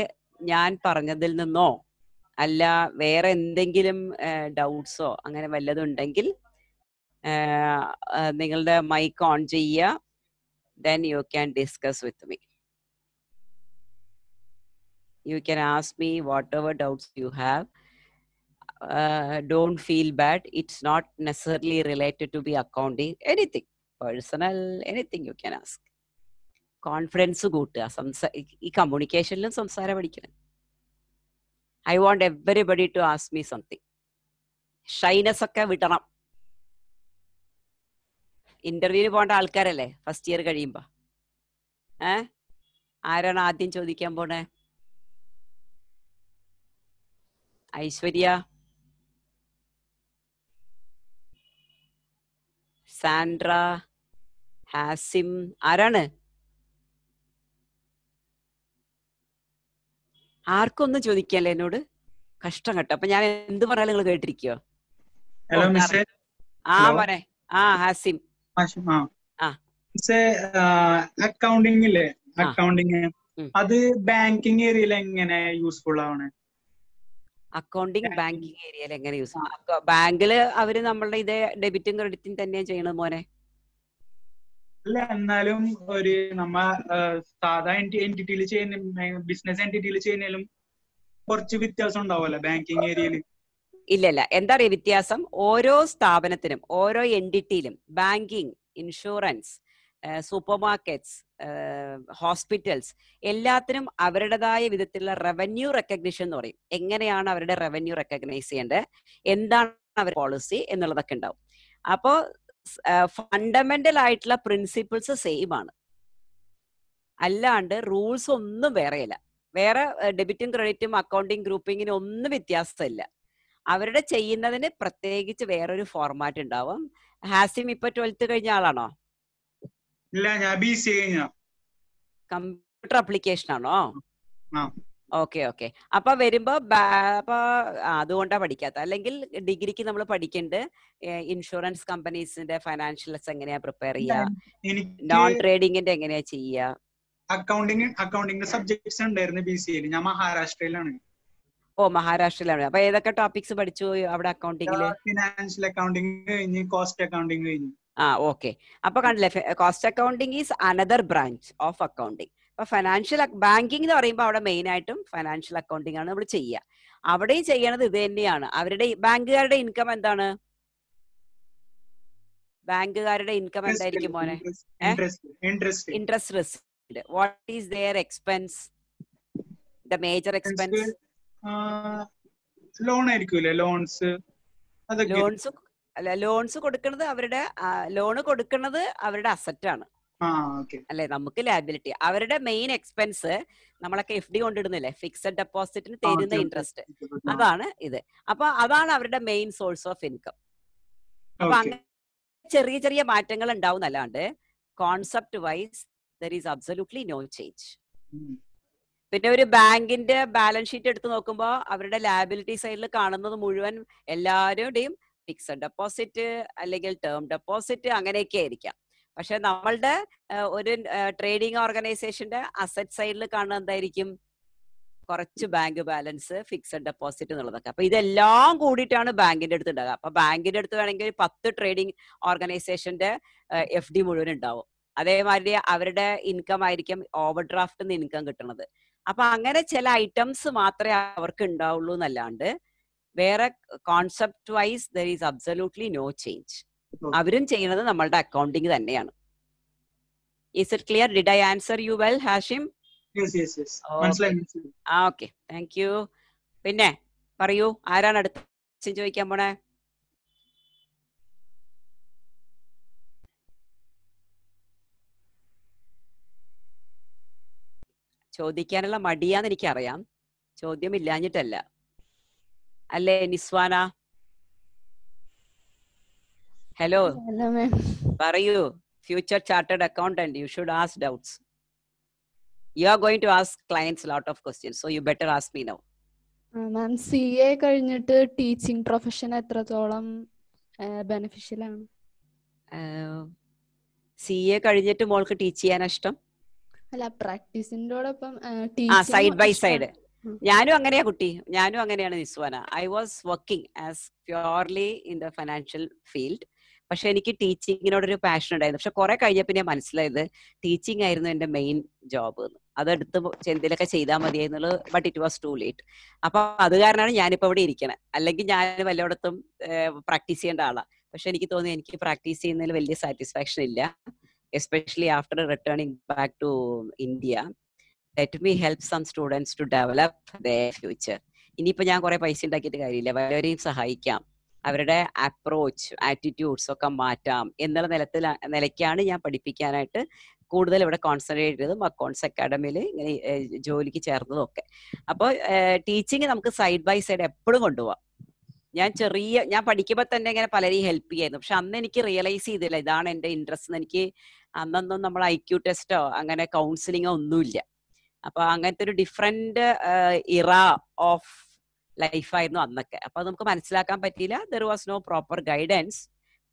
ഞാൻ പറഞ്ഞതിൽ നിന്നോ അല്ല വേറെ എന്തെങ്കിലും ഡൗട്ട്സോ അങ്ങനെ വല്ലതും ഉണ്ടെങ്കിൽ നിങ്ങളുടെ മൈക്ക് ഓൺ ചെയ്യുക. then you can discuss with me. You can ask me whatever doubts you have. Don't feel bad. It's not necessarily related to be accounting. Anything personal, anything you can ask. Confidence കൂട്ടുക. ഈ കമ്മ്യൂണിക്കേഷനിലും സംസാരം പഠിക്കണം. I want everybody to ask me something. Shyness ഒക്കെ വിടണം. ഇന്റർവ്യൂവിന് പോകേണ്ട ആൾക്കാരല്ലേ first year കഴിയുമ്പോ. ആരാണ് ആദ്യം ചോദിക്കാൻ പോണേ? ഐശ്വര്യ, സാൻഡ്ര, ഹാസിം, ആരാണ്? ആർക്കൊന്നും ചോദിക്കാല്ലേ എന്നോട്? കഷ്ടം കേട്ടോ. അപ്പൊ ഞാൻ എന്ത് പറഞ്ഞാലും നിങ്ങൾ കേട്ടിരിക്കോ? മോനെ. ഹാസിം. അക്കൗണ്ടിംഗ് അക്കൗണ്ടിങ് അത് ബാങ്കിങ് ഏരിയയിൽ എങ്ങനെ യൂസ്ഫുൾ ആണ്? അക്കൗണ്ടിങ് ബാങ്കിങ് ഏരിയയിൽ എങ്ങനെ യൂസ്? ബാങ്കില് അവര് നമ്മളുടെ ഇതേ ഡെബിറ്റും ക്രെഡിറ്റും തന്നെയാണ് ചെയ്യണത് മോനെ. അല്ല, എന്നാലും ഒരു നമ്മ സാധാ എൻറ്റിറ്റിയിൽ ചെയ്യുന്ന ബിസിനസ് എൻറ്റിറ്റിയിൽ ചെയ്യുന്നതിലും കുറച്ച് വ്യത്യാസം ഉണ്ടാവുമല്ലോ ബാങ്കിങ് ഏരിയയിൽ? ഇല്ല. എന്താ പറയുക വ്യത്യാസം? ഓരോ സ്ഥാപനത്തിനും ഓരോ എൻറ്റിറ്റിയിലും banking, insurance, supermarkets, hospitals, എല്ലാത്തിനും അവരുടേതായ വിധത്തിലുള്ള റവന്യൂ റെക്കഗ്നിഷൻ എന്ന് പറയും. എങ്ങനെയാണ് അവരുടെ റവന്യൂ റെക്കഗ്നൈസ് ചെയ്യേണ്ടത്, എന്താണ് അവരുടെ പോളിസി എന്നുള്ളതൊക്കെ ഉണ്ടാവും. അപ്പോൾ ഫണ്ടമെന്റൽ ആയിട്ടുള്ള പ്രിൻസിപ്പിൾസ് സെയിം ആണ്, അല്ലാണ്ട് റൂൾസ് ഒന്നും വേറെയല്ല. വേറെ ഡെബിറ്റും ക്രെഡിറ്റും അക്കൗണ്ടിങ് ഗ്രൂപ്പിങ്ങിനും ഒന്നും വ്യത്യാസമില്ല. അവരുടെ ചെയ്യുന്നതിന് പ്രത്യേകിച്ച് വേറൊരു ഫോർമാറ്റ് ഉണ്ടാവും. ഹാസിം ഇപ്പൊ 12th കഴിഞ്ഞ ആളാണോ? ഇല്ല, ഞാൻ BCA കഴിഞ്ഞ. കമ്പ്യൂട്ടർ ആപ്ലിക്കേഷൻ ആണോ? ആ. Okay okay. അപ്പൊ വരുമ്പോ അപ്പൊ അതുകൊണ്ടാ പഠിക്കാത്ത. അല്ലെങ്കിൽ ഡിഗ്രിക്ക് നമ്മൾ പഠിക്കേണ്ടത് ഇൻഷുറൻസ് കമ്പനീസിന്റെ ഫൈനാൻഷ്യൽസ് എങ്ങനെയാ പ്രിപ്പയർ ചെയ്യുക, നോൺ ട്രേഡിങ്ങിന്റെ എങ്ങനെയാ ചെയ്യുക. അക്കൗണ്ടിങ്ങിന്റെ സബ്ജക്ട്സ് ഉണ്ടായിരുന്നു BCA. ഞാൻ മഹാരാഷ്ട്രയിലാണ്. ഓ, മഹാരാഷ്ട്രയിലാണ്. അപ്പൊ ഏതൊക്കെ ടോപ്പിക്സ് പഠിച്ചു അവിടെ അക്കൗണ്ടിങ്ങില്? ഫിനാൻഷ്യൽ അക്കൗണ്ടിങ് കഴിഞ്ഞ് കോസ്റ്റ് അക്കൗണ്ടിങ് കഴിഞ്ഞു. ഓക്കെ. അപ്പൊ കണ്ടില്ലേ, cost accounting is another branch of accounting. അപ്പൊ ഫൈനാൻഷ്യൽ ബാങ്കിങ് എന്ന് പറയുമ്പോൾ അവിടെ മെയിൻ ആയിട്ടും ഫൈനാൻഷ്യൽ അക്കൗണ്ടിങ് ആണ് നമ്മൾ ചെയ്യുക. അവിടെയും ചെയ്യണത് ഇത് തന്നെയാണ്. അവരുടെ ബാങ്കുകാരുടെ ഇൻകം എന്താണ്? ബാങ്കുകാരുടെ ഇൻകം എന്തായിരിക്കും മോനെ? Interest received. What is their expense, the major expense? Loan ആയിരിക്കൂലേ? ലോൺസ് ലോൺസ് കൊടുക്കുന്നത് അവരുടെ ലോണ് കൊടുക്കുന്നത് അവരുടെ അസറ്റ് ആണ് അല്ലെ, നമുക്ക് ലയബിലിറ്റി. അവരുടെ മെയിൻ എക്സ്പെൻസ് നമ്മളൊക്കെ FD കൊണ്ടിടുന്നില്ലേ, ഫിക്സഡ് ഡെപ്പോസിറ്റിന് തരുന്ന ഇൻട്രസ്റ്റ്, അതാണ് ഇത്. അപ്പൊ അതാണ് അവരുടെ മെയിൻ സോഴ്സ് ഓഫ് ഇൻകം. അപ്പൊ അങ്ങനെ ചെറിയ ചെറിയ മാറ്റങ്ങൾ ഉണ്ടാവും അല്ലാണ്ട് concept wise there is absolutely no change. പിന്നെ ഒരു ബാങ്കിന്റെ ബാലൻസ് ഷീറ്റ് എടുത്ത് നോക്കുമ്പോൾ അവരുടെ ലയബിലിറ്റി സൈഡിൽ കാണുന്നത് മുഴുവൻ എല്ലാവരുടെയും ഫിക്സഡ് ഡെപ്പോസിറ്റ് അല്ലെങ്കിൽ ടേം ഡെപ്പോസിറ്റ് അങ്ങനെയൊക്കെ ആയിരിക്കാം. പക്ഷെ നമ്മളുടെ ഒരു ട്രേഡിംഗ് ഓർഗനൈസേഷന്റെ അസറ്റ് സൈഡിൽ കാണുന്നത് എന്തായിരിക്കും? കുറച്ച് ബാങ്ക് ബാലൻസ്, ഫിക്സഡ് ഡെപ്പോസിറ്റ് എന്നുള്ളതൊക്കെ. അപ്പൊ ഇതെല്ലാം കൂടിയിട്ടാണ് ബാങ്കിന്റെ അടുത്ത് ഉണ്ടാകുക. അപ്പൊ ബാങ്കിന്റെ അടുത്ത് വേണമെങ്കിൽ 10 ട്രേഡിംഗ് ഓർഗനൈസേഷന്റെ FD മുഴുവൻ ഉണ്ടാവും. അതേമാതിരി അവരുടെ ഇൻകം ആയിരിക്കും ഓവർ ഡ്രാഫ്റ്റ് ഇൻകം കിട്ടുന്നത്. അപ്പൊ അങ്ങനെ ചില ഐറ്റംസ് മാത്രമേ അവർക്ക് ഉണ്ടാവുള്ളൂ എന്നല്ലാണ്ട് വേറെ concept wise there is absolutely no change. അവരും ചെയ്യുന്നത് നമ്മളുടെ അക്കൗണ്ടിങ് തന്നെയാണ്. Is it clear? Did I answer you well, Hashim? Okay, thank you. പിന്നെ പറയൂ, ആരാണ് അടുത്ത ചോദിക്കാൻ പോണേ? ചോദിക്കാനുള്ള മടിയാന്ന് എനിക്കറിയാം, ചോദ്യം ഇല്ലാഞ്ഞിട്ടല്ല അല്ലേ നിസ്വാന? ഹലോ, പറയൂ. Future chartered accountant, you should ask doubts. You are going to ask clients a lot of questions, so you better ask me now. Ma'am, CA കഴിഞ്ഞിട്ട് ടീച്ചിങ് പ്രൊഫഷൻ എത്രത്തോളം ബെനിഫിഷ്യൽ ആണ്? CA കഴിഞ്ഞിട്ട് മോൾക്ക് ടീച്ച് ചെയ്യാനാ ഇഷ്ടം? അല്ല, പ്രാക്ടീസിനോടൊപ്പം side by side. ഞാനും അങ്ങനെയാ കുട്ടി, ഞാനും അങ്ങനെയാണ് Niswana. I was working as purely in the financial field. പക്ഷെ എനിക്ക് ടീച്ചിങ്ങിനോടൊരു പാഷൻ ഉണ്ടായിരുന്നു. പക്ഷെ കുറെ കഴിഞ്ഞപ്പോൾ ഞാൻ മനസ്സിലായത് ടീച്ചിങ് ആയിരുന്നു എന്റെ മെയിൻ ജോബ് എന്ന്. അതെടുത്ത് എന്തെങ്കിലുമൊക്കെ ചെയ്താൽ മതിയായിരുന്നുള്ളൂ. But it was too late. അപ്പൊ അത് കാരണമാണ് ഞാനിപ്പോ ഇവിടെ ഇരിക്കണേ. അല്ലെങ്കിൽ ഞാൻ വല്ലയിടത്തും പ്രാക്ടീസ് ചെയ്യേണ്ട ആളാണ്. പക്ഷെ എനിക്ക് തോന്നി എനിക്ക് പ്രാക്ടീസ് ചെയ്യുന്നതിൽ വലിയ സാറ്റിസ്ഫാക്ഷൻ ഇല്ല, especially after returning back to India. Let me help some students to develop their future. ഇനിയിപ്പോ ഞാൻ കുറെ പൈസ ഉണ്ടാക്കിയിട്ട് കാര്യമില്ല, വല്ലവരെയും സഹായിക്കാം, അവരുടെ അപ്രോച്ച് ആറ്റിറ്റ്യൂഡ്സ് ഒക്കെ മാറ്റാം എന്നുള്ള നിലയ്ക്കാണ് ഞാൻ പഠിപ്പിക്കാനായിട്ട് കൂടുതൽ ഇവിടെ കോൺസെൻട്രേറ്റ് ചെയ്തതും അക്കൗണ്ട്സ് അക്കാഡമിയിൽ ഇങ്ങനെ ജോലിക്ക് ചേർന്നതും ഒക്കെ. അപ്പോൾ ടീച്ചിങ് നമുക്ക് സൈഡ് ബൈ സൈഡ് എപ്പോഴും കൊണ്ടുപോകാം. ഞാൻ പഠിക്കുമ്പോൾ തന്നെ ഇങ്ങനെ പലരെയും ഹെൽപ്പ് ചെയ്യായിരുന്നു. പക്ഷെ അന്ന് എനിക്ക് റിയലൈസ് ചെയ്തില്ല ഇതാണ് എൻ്റെ ഇൻട്രസ്റ്റ്. എനിക്ക് അന്നൊന്നും നമ്മൾ IQ ടെസ്റ്റോ അങ്ങനെ കൗൺസിലിങ്ങോ ഒന്നുമില്ല. അപ്പൊ അങ്ങനത്തെ ഒരു ഡിഫറെന്റ് ഇറ ഓഫ് ലൈഫായിരുന്നു അന്നൊക്കെ. അപ്പൊ അത് നമുക്ക് മനസ്സിലാക്കാൻ പറ്റിയില്ല. There was no proper guidance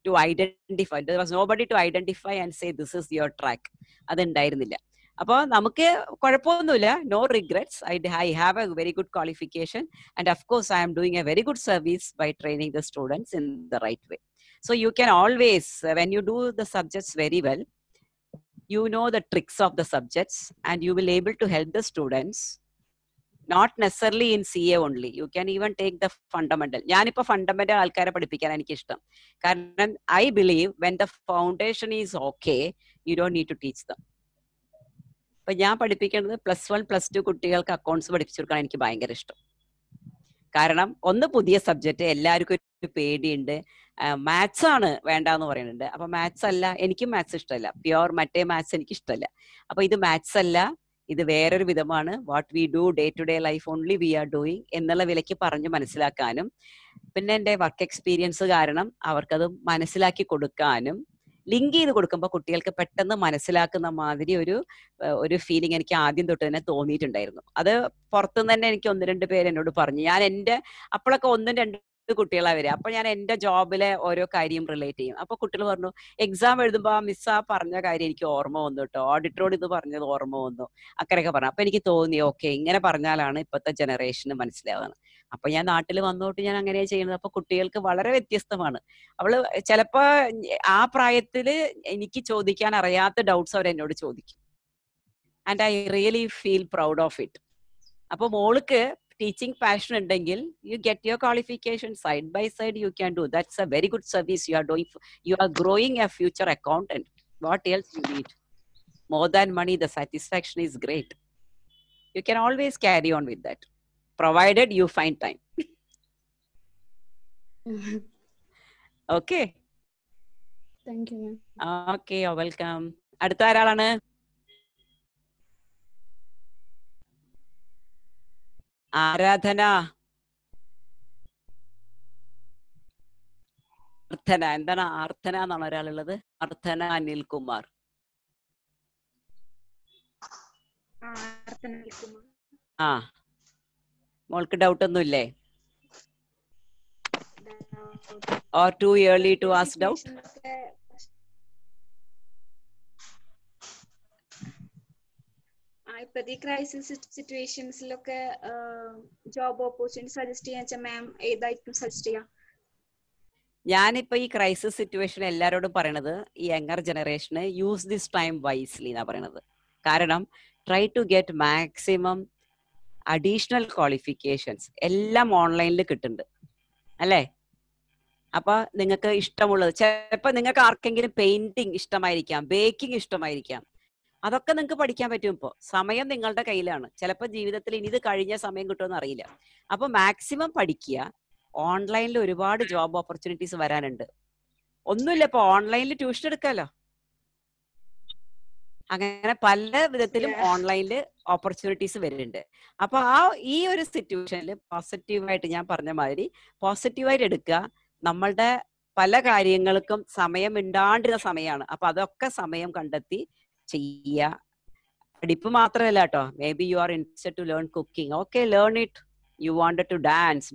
to identify, there was nobody to identify and say this is your track. അത് ഉണ്ടായിരുന്നില്ല. അപ്പോൾ നമുക്ക് കുഴപ്പമൊന്നുമില്ല, no regrets. I have a very good qualification and of course I am doing a very good service by training the students in the right way. So you can always, when you do the subjects very well, you know the tricks of the subjects and you will able to help the students not necessarily in CA only. You can even take the fundamental. ഞാനിപ്പോ fundamental ആൾക്കാരെ പഠിപ്പിക്കാൻ എനിക്ക് ഇഷ്ടം. കാരണം I believe when the foundation is okay, you don't need to teach them. ഇപ്പൊ ഞാൻ പഠിപ്പിക്കുന്നത് +1 +2 കുട്ടികൾക്ക് അക്കൗണ്ട്സ് പഠിപ്പിച്ചു കൊടുക്കാൻ എനിക്ക് ഭയങ്കര ഇഷ്ടം. കാരണം ഒന്ന് പുതിയ സബ്ജക്റ്റ്, എല്ലാവർക്കും ഒരു പേടിയുണ്ട്. മാത്സ് ആണ് വേണ്ടെന്ന് പറയുന്നുണ്ട്. അപ്പൊ മാത്സ് അല്ല, എനിക്കും മാത്സ് ഇഷ്ടമല്ല. പ്യുവർ മറ്റേ മാത്സ് എനിക്ക് ഇഷ്ടമല്ല. അപ്പൊ ഇത് മാത്സ് അല്ല, ഇത് വേറൊരു വിധമാണ്. What we do day to day life only we are doing എന്നുള്ള വിലയ്ക്ക് പറഞ്ഞ് മനസ്സിലാക്കാനും, പിന്നെ എൻ്റെ വർക്ക് എക്സ്പീരിയൻസ് കാരണം അവർക്കത് മനസ്സിലാക്കി കൊടുക്കാനും, ലിങ്ക് ചെയ്ത് കൊടുക്കുമ്പോൾ കുട്ടികൾക്ക് പെട്ടെന്ന് മനസ്സിലാക്കുന്ന മാതിരി ഒരു ഫീലിംഗ് എനിക്ക് ആദ്യം തൊട്ട് തന്നെ തോന്നിയിട്ടുണ്ടായിരുന്നു. അത് പുറത്തുനിന്ന് തന്നെ എനിക്ക് 1-2 പേര് എന്നോട് പറഞ്ഞു. ഞാൻ എൻ്റെ അപ്പോഴൊക്കെ 1-2 കുട്ടികളാ വരിക. അപ്പൊ ഞാൻ എൻ്റെ ജോബിലെ ഓരോ കാര്യം റിലേറ്റ് ചെയ്യും. അപ്പൊ കുട്ടികൾ പറഞ്ഞു, എക്സാം എഴുതുമ്പോ മിസ് ആ പറഞ്ഞ കാര്യം എനിക്ക് ഓർമ്മ വന്നു കേട്ടോ, ഓഡിറ്ററോട് ഇത് പറഞ്ഞത് ഓർമ്മ വന്നു, അങ്ങനെയൊക്കെ പറഞ്ഞു. അപ്പൊ എനിക്ക് തോന്നി, ഓക്കെ, ഇങ്ങനെ പറഞ്ഞാലാണ് ഇപ്പോഴത്തെ ജനറേഷന് മനസ്സിലാവുന്നത്. അപ്പൊ ഞാൻ നാട്ടിൽ വന്നോട്ട് ഞാൻ അങ്ങനെയാ ചെയ്യുന്നത്. അപ്പൊ കുട്ടികൾക്ക് വളരെ വ്യത്യസ്തമാണ്. അവള് ചിലപ്പോ ആ പ്രായത്തില് എനിക്ക് ചോദിക്കാൻ അറിയാത്ത ഡൗട്ട്സ് അവർ എന്നോട് ചോദിക്കും. And I really feel proud of it. അപ്പൊ മോൾക്ക് ടീച്ചിങ് പാഷൻ ഉണ്ടെങ്കിൽ you get your qualification side by side you can do. That's a very good service you are doing. You are growing a future accountant. What else you need? More than money, the satisfaction is great. You can always carry on with that, provided you find time. Okay. Thank you, ma'am. Okay, you're welcome. അടുത്ത ആരാളാണ്? ആരാധന. അർത്ഥന. എന്താണ് ആർത്ഥന എന്നാണ് ഒരാളുള്ളത്? അർത്ഥന അനിൽകുമാർ. ആ, മോൾക്ക് doubt ഒന്നുമില്ലേ? Or too early to ask doubt? ഇപ്പത്തെ crisis സിറ്റുവേഷൻസിലൊക്കെ job opportunity suggest ചെയ്യാൻ മാം ഏതായിരിക്കും സജസ്റ്റ് ചെയ്യാം? ഞാനിപ്പോ ഈ ക്രൈസിസ് സിറ്റുവേഷൻ എല്ലാരോടും പറയണത്, ഈ യങ്ങർ ജനറേഷന് യൂസ് ദിസ് ടൈം വൈസ്ലി എന്നാ പറയണത്. കാരണം try to get maximum additional qualifications. എല്ലാം ഓൺലൈനിൽ കിട്ടുന്നുണ്ട് അല്ലേ? അപ്പൊ നിങ്ങൾക്ക് ഇഷ്ടമുള്ളത്, ചിലപ്പോൾ നിങ്ങൾക്ക് ആർക്കെങ്കിലും പെയിന്റിങ് ഇഷ്ടമായിരിക്കാം, ബേക്കിംഗ് ഇഷ്ടമായിരിക്കാം, അതൊക്കെ നിങ്ങൾക്ക് പഠിക്കാൻ പറ്റും. ഇപ്പോൾ സമയം നിങ്ങളുടെ കയ്യിലാണ്. ചിലപ്പോൾ ജീവിതത്തിൽ ഇനി ഇത് കഴിഞ്ഞ സമയം കിട്ടുമെന്ന് അറിയില്ല. അപ്പൊ മാക്സിമം പഠിക്കുക. ഓൺലൈനിൽ ഒരുപാട് ജോബ് ഓപ്പർച്യൂണിറ്റീസ് വരാനുണ്ട്. ഒന്നുമില്ല, ഇപ്പൊ ഓൺലൈനിൽ ട്യൂഷൻ എടുക്കാമല്ലോ. അങ്ങനെ പല വിധത്തിലും ഓൺലൈനിൽ ഓപ്പർച്യൂണിറ്റീസ് വരുന്നുണ്ട്. അപ്പൊ ഈ ഒരു സിറ്റുവേഷനിൽ പോസിറ്റീവായിട്ട്, ഞാൻ പറഞ്ഞ മാതിരി പോസിറ്റീവായിട്ട് എടുക്കുക. നമ്മളുടെ പല കാര്യങ്ങൾക്കും സമയം ഉണ്ടാണ്ടിരുന്ന സമയമാണ്. അപ്പൊ അതൊക്കെ സമയം കണ്ടെത്തി ചെയ്യുക. പഠിപ്പ് മാത്രമല്ല കേട്ടോ. May be you are interested to learn cooking, okay, learn it. You wanted to dance,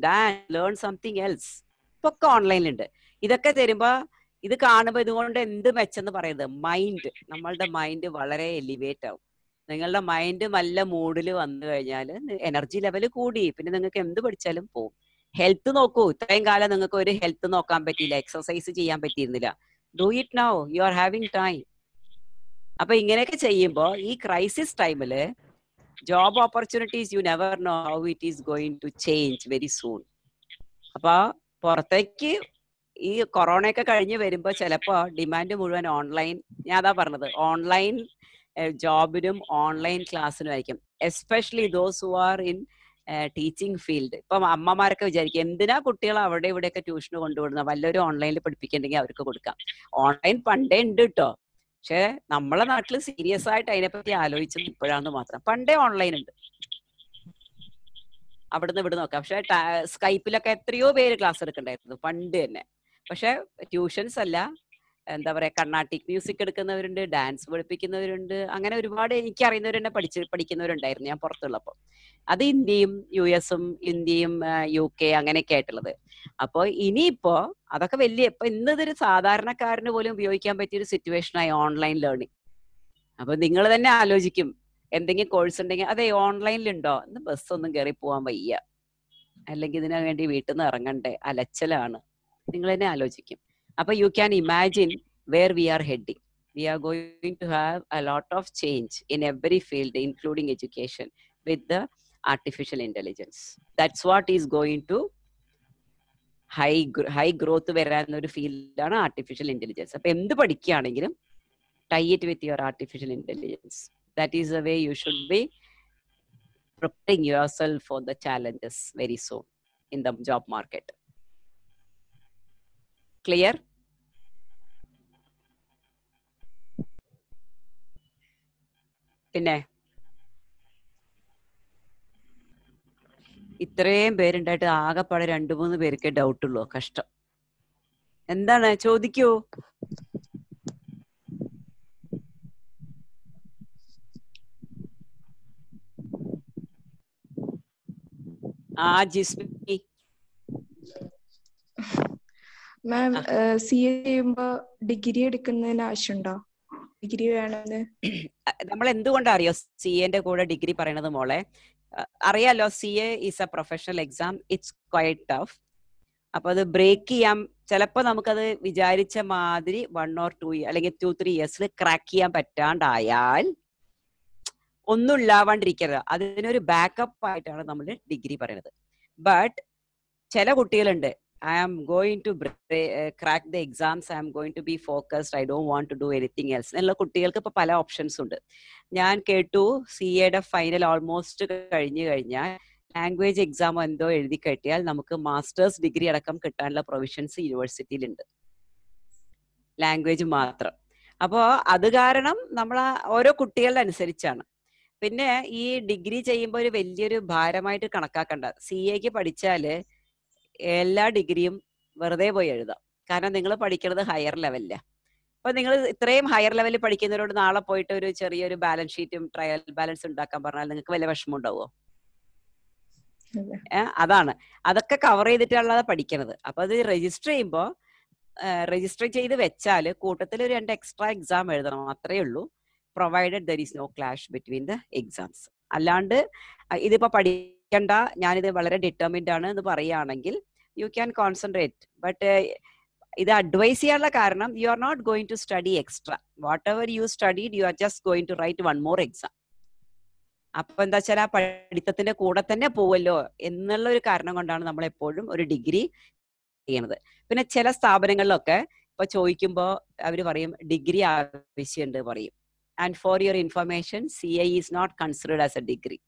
learn something else. ഇപ്പൊ ഒക്കെ ഓൺലൈനിലുണ്ട്. ഇതൊക്കെ തരുമ്പോ, ഇത് കാണുമ്പോൾ ഇതുകൊണ്ട് എന്ത് മെച്ചെന്ന് പറയുന്നത്, മൈൻഡ്, നമ്മളുടെ മൈൻഡ് വളരെ എലിവേറ്റ് ആവും. നിങ്ങളുടെ മൈൻഡ് നല്ല മൂഡിൽ വന്നു കഴിഞ്ഞാൽ എനർജി ലെവൽ കൂടി, പിന്നെ നിങ്ങൾക്ക് എന്ത് പഠിച്ചാലും പോകും. ഹെൽത്ത് നോക്കൂ. ഇത്രയും കാലം നിങ്ങൾക്ക് ഒരു ഹെൽത്ത് നോക്കാൻ പറ്റിയില്ല, എക്സസൈസ് ചെയ്യാൻ പറ്റിയിരുന്നില്ല. Do it now, you are having time. അപ്പൊ ഇങ്ങനെയൊക്കെ ചെയ്യുമ്പോൾ ഈ ക്രൈസിസ് ടൈമില് job opportunities, you never know how it is going to change very soon. അപ്പൊ പുറത്തേക്ക് ഈ കൊറോണയൊക്കെ കഴിഞ്ഞ് വരുമ്പോൾ ചിലപ്പോൾ ഡിമാൻഡ് മുഴുവൻ ഓൺലൈൻ, ഞാൻ അതാ പറഞ്ഞത്, ഓൺലൈൻ ജോബിനും ഓൺലൈൻ ക്ലാസ്സിനും ആയിരിക്കും. Especially those who are in teaching field. ഇപ്പം അമ്മമാരൊക്കെ വിചാരിക്കും, എന്തിനാ കുട്ടികൾ അവിടെ ഇവിടെയൊക്കെ ട്യൂഷന് കൊണ്ടുവിടുന്നത്, വല്ലവരും ഓൺലൈനിൽ പഠിപ്പിക്കണ്ടെങ്കിൽ അവർക്ക് കൊടുക്കാം. ഓൺലൈൻ പണ്ടേ ഉണ്ട് കേട്ടോ, പക്ഷെ നമ്മളെ നാട്ടിൽ സീരിയസ് ആയിട്ട് അതിനെപ്പറ്റി ആലോചിച്ചത് ഇപ്പോഴാണെന്ന് മാത്രം. പണ്ടേ ഓൺലൈൻ ഉണ്ട്, അവിടുന്ന് ഇവിടെ നോക്കാം. പക്ഷെ സ്കൈപ്പിലൊക്കെ എത്രയോ പേര് ക്ലാസ് എടുക്കണ്ടായിരുന്നു പണ്ട് തന്നെ. പക്ഷെ ട്യൂഷൻസ് അല്ല, എന്താ പറയാ, കർണാട്ടിക് മ്യൂസിക് എടുക്കുന്നവരുണ്ട്, ഡാൻസ് പഠിപ്പിക്കുന്നവരുണ്ട്, അങ്ങനെ ഒരുപാട് എനിക്കറിയുന്നവർ തന്നെ പഠിക്കുന്നവരുണ്ടായിരുന്നു ഞാൻ പുറത്തുള്ളപ്പോൾ. അത് ഇന്ത്യയും US-ഉം ഇന്ത്യയും UK അങ്ങനെയൊക്കെ ആയിട്ടുള്ളത്. അപ്പോൾ ഇനിയിപ്പോ അതൊക്കെ വലിയ, ഇപ്പൊ ഇന്നതൊരു സാധാരണക്കാരന് പോലും ഉപയോഗിക്കാൻ പറ്റിയൊരു സിറ്റുവേഷനായി ഓൺലൈൻ ലേണിംഗ്. അപ്പൊ നിങ്ങൾ തന്നെ ആലോചിക്കും, എന്തെങ്കിലും കോഴ്സ് ഉണ്ടെങ്കിൽ അതെ ഓൺലൈനിലുണ്ടോ, ഇന്ന് ബസ്സൊന്നും കയറി പോകാൻ വയ്യ, അല്ലെങ്കിൽ ഇതിനു വേണ്ടി വീട്ടിൽ നിന്ന് ഇറങ്ങണ്ടേ, അലച്ചലാണ്. നിങ്ങൾ തന്നെ ആലോചിക്കും. അപ്പൊ you can imagine where we are heading. We are going to have a lot of change in every field including education with the artificial intelligence. That's what is going to high growth വരാവുന്ന ഒരു ഫീൽഡാണ് artificial intelligence. അപ്പൊ എന്ത് പഠിക്കുകയാണെങ്കിലും tie it with your artificial intelligence. That is the way you should be preparing yourself for the challenges very soon in the job market. Clear? പിന്നെ ഇത്രയും പേരുണ്ടായിട്ട് ആകെപ്പാടെ 2-3 പേർക്ക് doubt ഉള്ളൂ. കഷ്ടം. എന്താണ് ചോദിക്കൂ. ജിസ്മി. മാം CA ചെയ്യുമ്പോ ഡിഗ്രി എടുക്കുന്നതിന് ആവശ്യമുണ്ടോ? ഡിഗ്രി വേണമെന്ന് നമ്മൾ എന്തുകൊണ്ടാ അറിയോ CA കൂടെ ഡിഗ്രി പറയണത് മോളെ? അറിയാലോ, CA is A professional exam. It's quite tough. അപ്പൊ അത് ബ്രേക്ക് ചെയ്യാൻ ചിലപ്പോ നമുക്കത് വിചാരിച്ച മാതിരി 1 or 2 അല്ലെങ്കിൽ 2-3 ഇയേഴ്സിൽ ക്രാക്ക് ചെയ്യാൻ പറ്റാണ്ടായാൽ ഒന്നും ഇല്ലാവാണ്ടിരിക്കരുത്. അതിനൊരു ബാക്കപ്പ് ആയിട്ടാണ് നമ്മൾ ഡിഗ്രി പറയുന്നത്. ബട്ട് ചില കുട്ടികളുണ്ട്, I am going to crack the exams, I am going to be focused, I don't want to do anything else എന്നുള്ള കുട്ടികൾക്ക് ഇപ്പൊ പല ഓപ്ഷൻസ് ഉണ്ട്. ഞാൻ കേട്ടു CA ഫൈനൽ ഓൾമോസ്റ്റ് കഴിഞ്ഞു കഴിഞ്ഞാൽ ലാംഗ്വേജ് എക്സാം എന്തോ എഴുതി കിട്ടിയാൽ നമുക്ക് മാസ്റ്റേഴ്സ് ഡിഗ്രി അടക്കം കിട്ടാനുള്ള പ്രൊവിഷൻസ് യൂണിവേഴ്സിറ്റിയിലുണ്ട്, ലാംഗ്വേജ് മാത്രം. അപ്പോൾ അത് കാരണം നമ്മൾ ഓരോ കുട്ടികളുടെ അനുസരിച്ചാണ്. പിന്നെ ഈ ഡിഗ്രി ചെയ്യുമ്പോൾ ഒരു വലിയൊരു ഭാരമായിട്ട് കണക്കാക്കണ്ട. CAക്ക് പഠിച്ചാല് എല്ലാ ഡിഗ്രിയും വെറുതെ പോയി എഴുതാം. കാരണം നിങ്ങൾ പഠിക്കുന്നത് ഹയർ ലെവലില്ല. അപ്പൊ നിങ്ങൾ ഇത്രയും ഹയർ ലെവലിൽ പഠിക്കുന്നവരോട് നാളെ പോയിട്ട് ഒരു ചെറിയൊരു ബാലൻസ് ഷീറ്റും ട്രയൽ ബാലൻസ് ഉണ്ടാക്കാൻ പറഞ്ഞാൽ നിങ്ങൾക്ക് വല്ല വിഷമം ഉണ്ടാവുമോ? അതാണ്, അതൊക്കെ കവർ ചെയ്തിട്ടുള്ളതാണ് പഠിക്കണത്. അപ്പൊ അത് രജിസ്റ്റർ ചെയ്യുമ്പോൾ രജിസ്റ്റർ ചെയ്ത് വെച്ചാല് കൂട്ടത്തിൽ ഒരു 2 എക്സ്ട്രാ എക്സാം എഴുതണം, അത്രേ ഉള്ളൂ. Provided there is no clash between the exams. അല്ലാണ്ട് ഇതിപ്പോ പഠിക്കണ്ട, ഞാനിത് വളരെ ഡിറ്റർമിൻഡ് ആണ് എന്ന് പറയുകയാണെങ്കിൽ യു ക്യാൻ കോൺസെൻട്രേറ്റ്. ബട്ട് ഇത് അഡ്വൈസ് ചെയ്യാനുള്ള കാരണം you are not going to study extra. Whatever you studied you are just going to write 1 more exam. അപ്പൊ എന്താ വെച്ചാൽ ആ പഠിത്തത്തിന്റെ കൂടെ തന്നെ പോവല്ലോ എന്നുള്ള ഒരു കാരണം കൊണ്ടാണ് നമ്മൾ എപ്പോഴും ഒരു ഡിഗ്രി ചെയ്യണത്. പിന്നെ ചില സ്ഥാപനങ്ങളിലൊക്കെ ഇപ്പൊ ചോദിക്കുമ്പോ അവര് പറയും ഡിഗ്രി ആവശ്യമുണ്ട് പറയും. And for your information, CA is not considered as a degree.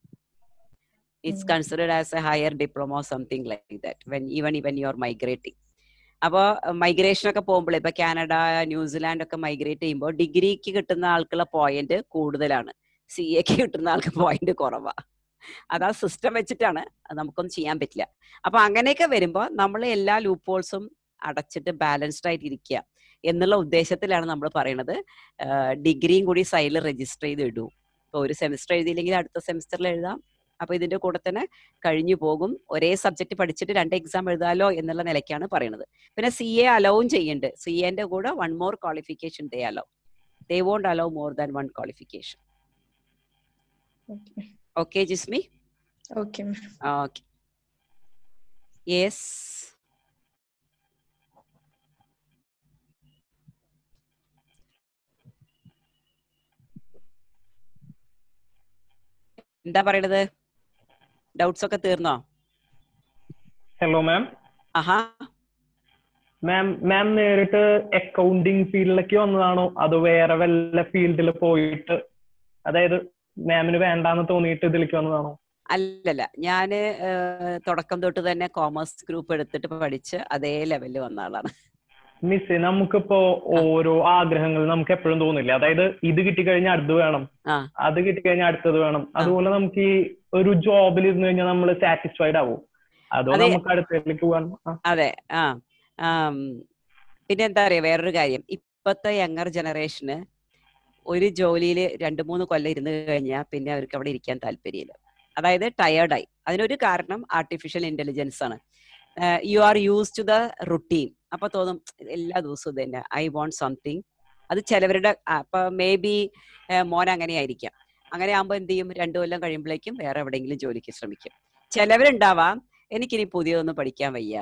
It's considered as a higher diploma or something like that even you are migrating. അപ്പോൾ മൈഗ്രേഷൻ ഒക്കെ പോകുമ്പോൾ ഇപ്പൊ കാനഡ, ന്യൂസിലാൻഡ് ഒക്കെ മൈഗ്രേറ്റ് ചെയ്യുമ്പോൾ ഡിഗ്രിക്ക് കിട്ടുന്ന ആൾക്കുള്ള പോയിന്റ് കൂടുതലാണ്, CAക്ക് കിട്ടുന്ന ആൾക്ക് പോയിന്റ് കുറവാ. അതാ സിസ്റ്റം വെച്ചിട്ടാണ്, അത് നമുക്കൊന്നും ചെയ്യാൻ പറ്റില്ല. അപ്പൊ അങ്ങനെയൊക്കെ വരുമ്പോൾ നമ്മൾ എല്ലാ ലൂപ്പ് ഹോൾസും അടച്ചിട്ട് ബാലൻസ്ഡ് ആയിട്ട് ഇരിക്കുക എന്നുള്ള ഉദ്ദേശത്തിലാണ് നമ്മൾ പറയണത് ഡിഗ്രിയും കൂടി സൈഡിൽ രജിസ്റ്റർ ചെയ്ത് ഇടൂ. ഇപ്പൊ ഒരു സെമിസ്റ്റർ എഴുതിയില്ലെങ്കിൽ അടുത്ത സെമിസ്റ്ററിൽ എഴുതാം. അപ്പൊ ഇതിന്റെ കൂടെ തന്നെ കഴിഞ്ഞു പോകും. ഒരേ സബ്ജക്ട് പഠിച്ചിട്ട് 2 എക്സാം എഴുതാലോ എന്നുള്ള നിലയ്ക്കാണ് പറയുന്നത്. പിന്നെ CA അലൗവും ചെയ്യുന്നുണ്ട്. CAന്റെ കൂടെ 1 more qualification they allow. They won't allow more than 1 qualification. Okay, Jismi? Okay. Okay. Yes. എന്താ പറയണത്? ഡൗട്ട്സ് ഒക്കെ തീർന്നോ? Hello ma'am. ആഹാ. മാം നേരിട്ട് അക്കൗണ്ടിങ് ഫീൽഡിലേക്ക് വന്നതാണോ അതോ വേറെ വല്ല ഫീൽഡിൽ പോയിട്ട്, അതായത് മാമിന് വേണ്ടാന്ന് തോന്നിയിട്ട് ഇതിലേക്ക് വന്നതാണോ? അല്ലല്ല, ഞാന് തുടക്കം തൊട്ട് തന്നെ കോമേഴ്സ് ഗ്രൂപ്പ് എടുത്തിട്ട് പഠിച്ച് അതേ ലെവലിൽ വന്ന ആളാണ്. മിസ്, നമുക്കിപ്പോ ഓരോ ആഗ്രഹങ്ങൾ നമുക്ക് എപ്പോഴും തോന്നില്ല. അതായത് ഇത് കിട്ടിക്കഴിഞ്ഞാൽ അടുത്ത് വേണം, അത് കിട്ടിക്കഴിഞ്ഞാൽ അടുത്തത് വേണം. അതുപോലെ നമുക്ക് ഈ ഒരു ജോബിൽ ഇരുന്ന് കഴിഞ്ഞാൽ നമ്മൾ സാറ്റിസ്ഫൈഡ് ആവും, അതോ നമുക്ക് അടുത്തേക്ക് പോകാൻ? അതെ. പിന്നെ എന്താ പറയാ, വേറൊരു കാര്യം, ഇപ്പത്തെ യങ്ങർ ജനറേഷന് ഒരു ജോലിയിൽ 2-3 കൊല്ലം ഇരുന്ന് കഴിഞ്ഞാൽ പിന്നെ അവർക്ക് അവിടെ ഇരിക്കാൻ താല്പര്യമില്ല. അതായത് ടയേർഡായി. അതിനൊരു കാരണം ആർട്ടിഫിഷ്യൽ ഇന്റലിജൻസ് ആണ്. You are use to the routine. അപ്പൊ തോന്നും എല്ലാ ദിവസവും തന്നെ ഐ വോണ്ട് സംതിങ്. അത് ചിലവരുടെ ഇപ്പൊ മേ ബി മോൻ അങ്ങനെ ആയിരിക്കാം. അങ്ങനെ ആകുമ്പോൾ എന്ത് ചെയ്യും, 2 കൊല്ലം കഴിയുമ്പോഴേക്കും വേറെ എവിടെയെങ്കിലും ജോലിക്ക് ശ്രമിക്കും. ചിലവരുണ്ടാവാം എനിക്കിനി പുതിയതൊന്നും പഠിക്കാൻ വയ്യ,